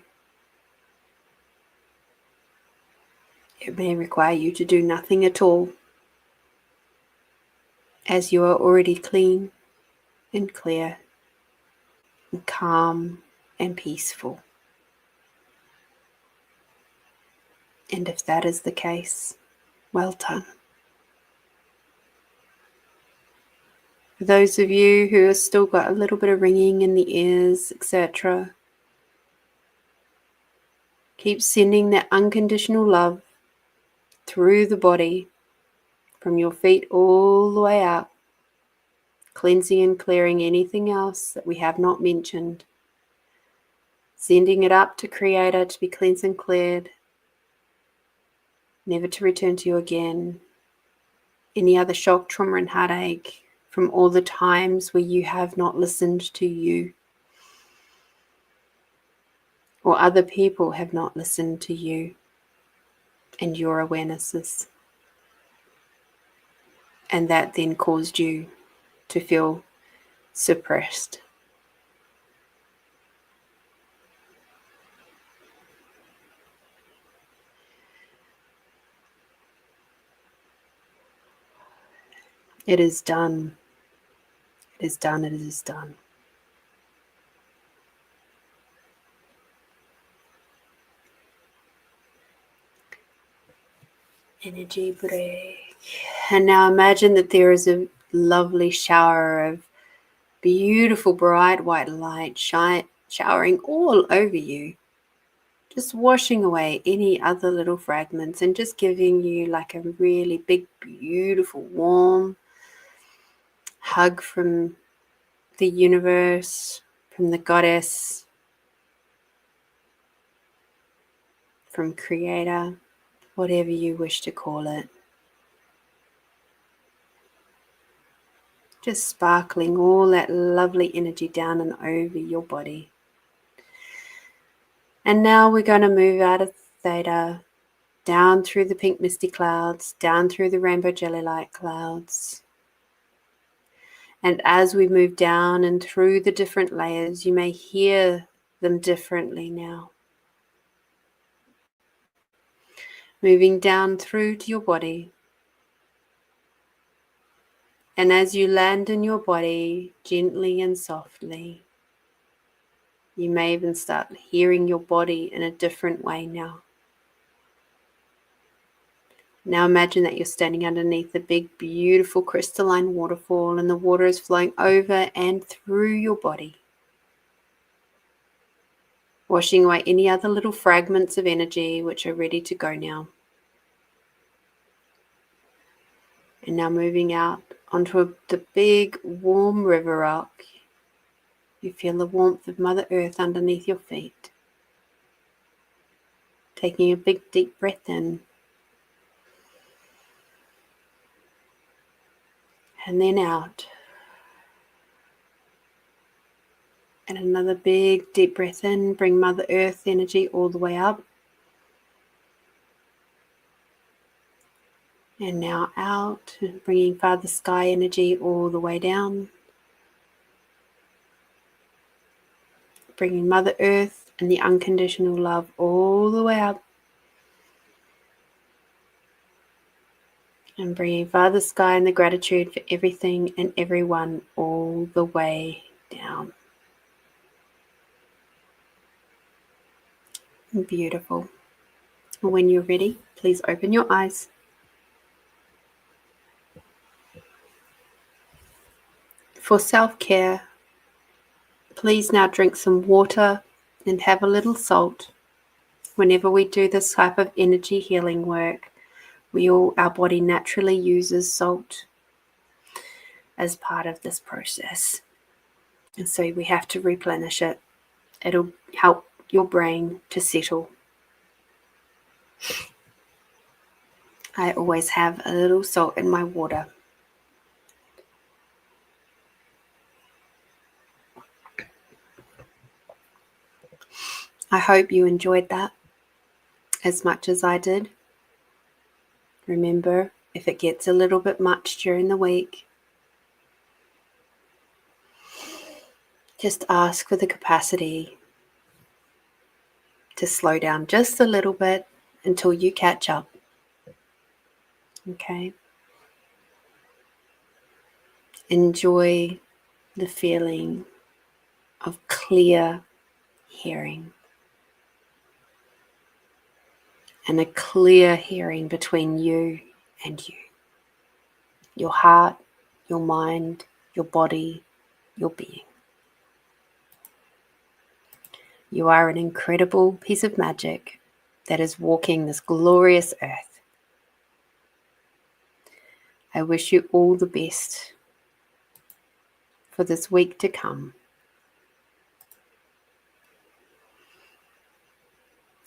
Speaker 1: It may require you to do nothing at all, as you are already clean and clear and calm and peaceful. And if that is the case, well done. For those of you who have still got a little bit of ringing in the ears, etc., keep sending that unconditional love through the body, from your feet all the way up, cleansing and clearing anything else that we have not mentioned, sending it up to Creator to be cleansed and cleared, never to return to you again. Any other shock, trauma, and heartache from all the times where you have not listened to you. or other people have not listened to you and your awarenesses. And that then caused you to feel suppressed. It is done. It is done. It is done. Energy break. And now imagine that there is a lovely shower of beautiful bright white light showering all over you, just washing away any other little fragments and just giving you like a really big, beautiful, warm hug from the universe, from the goddess, from creator, whatever you wish to call it. Just sparkling all that lovely energy down and over your body. And now we're going to move out of theta, down through the pink misty clouds, down through the rainbow jelly light clouds. And as we move down and through the different layers, you may hear them differently now. Moving down through to your body. And as you land in your body gently and softly, you may even start hearing your body in a different way now. Now imagine that you're standing underneath a big, beautiful crystalline waterfall, and the water is flowing over and through your body, washing away any other little fragments of energy which are ready to go now. And now moving out onto the big, warm river rock. You feel the warmth of Mother Earth underneath your feet. Taking a big, deep breath in. And then out. And another big, deep breath in. Bring Mother Earth energy all the way up. And now out, bringing Father Sky energy all the way down. Bringing Mother Earth and the unconditional love all the way up. And bringing Father Sky and the gratitude for everything and everyone all the way down. Beautiful. When you're ready, please open your eyes. For self-care, please now drink some water and have a little salt. Whenever we do this type of energy healing work, our body naturally uses salt as part of this process. And so we have to replenish it. It'll help your brain to settle. I always have a little salt in my water. I hope you enjoyed that as much as I did. Remember, if it gets a little bit much during the week, just ask for the capacity to slow down just a little bit until you catch up. Okay? Enjoy the feeling of clear hearing. And a clear hearing between you and you. Your heart, your mind, your body, your being. You are an incredible piece of magic that is walking this glorious earth. I wish you all the best for this week to come.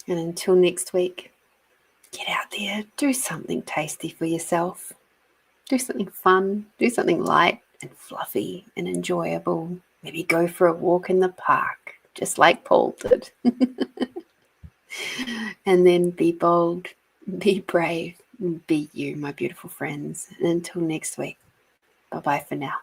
Speaker 1: And until next week, get out there, do something tasty for yourself. Do something fun, do something light and fluffy and enjoyable. Maybe go for a walk in the park. just like Paul did. And then be bold, be brave, be you, my beautiful friends. And until next week, bye-bye for now.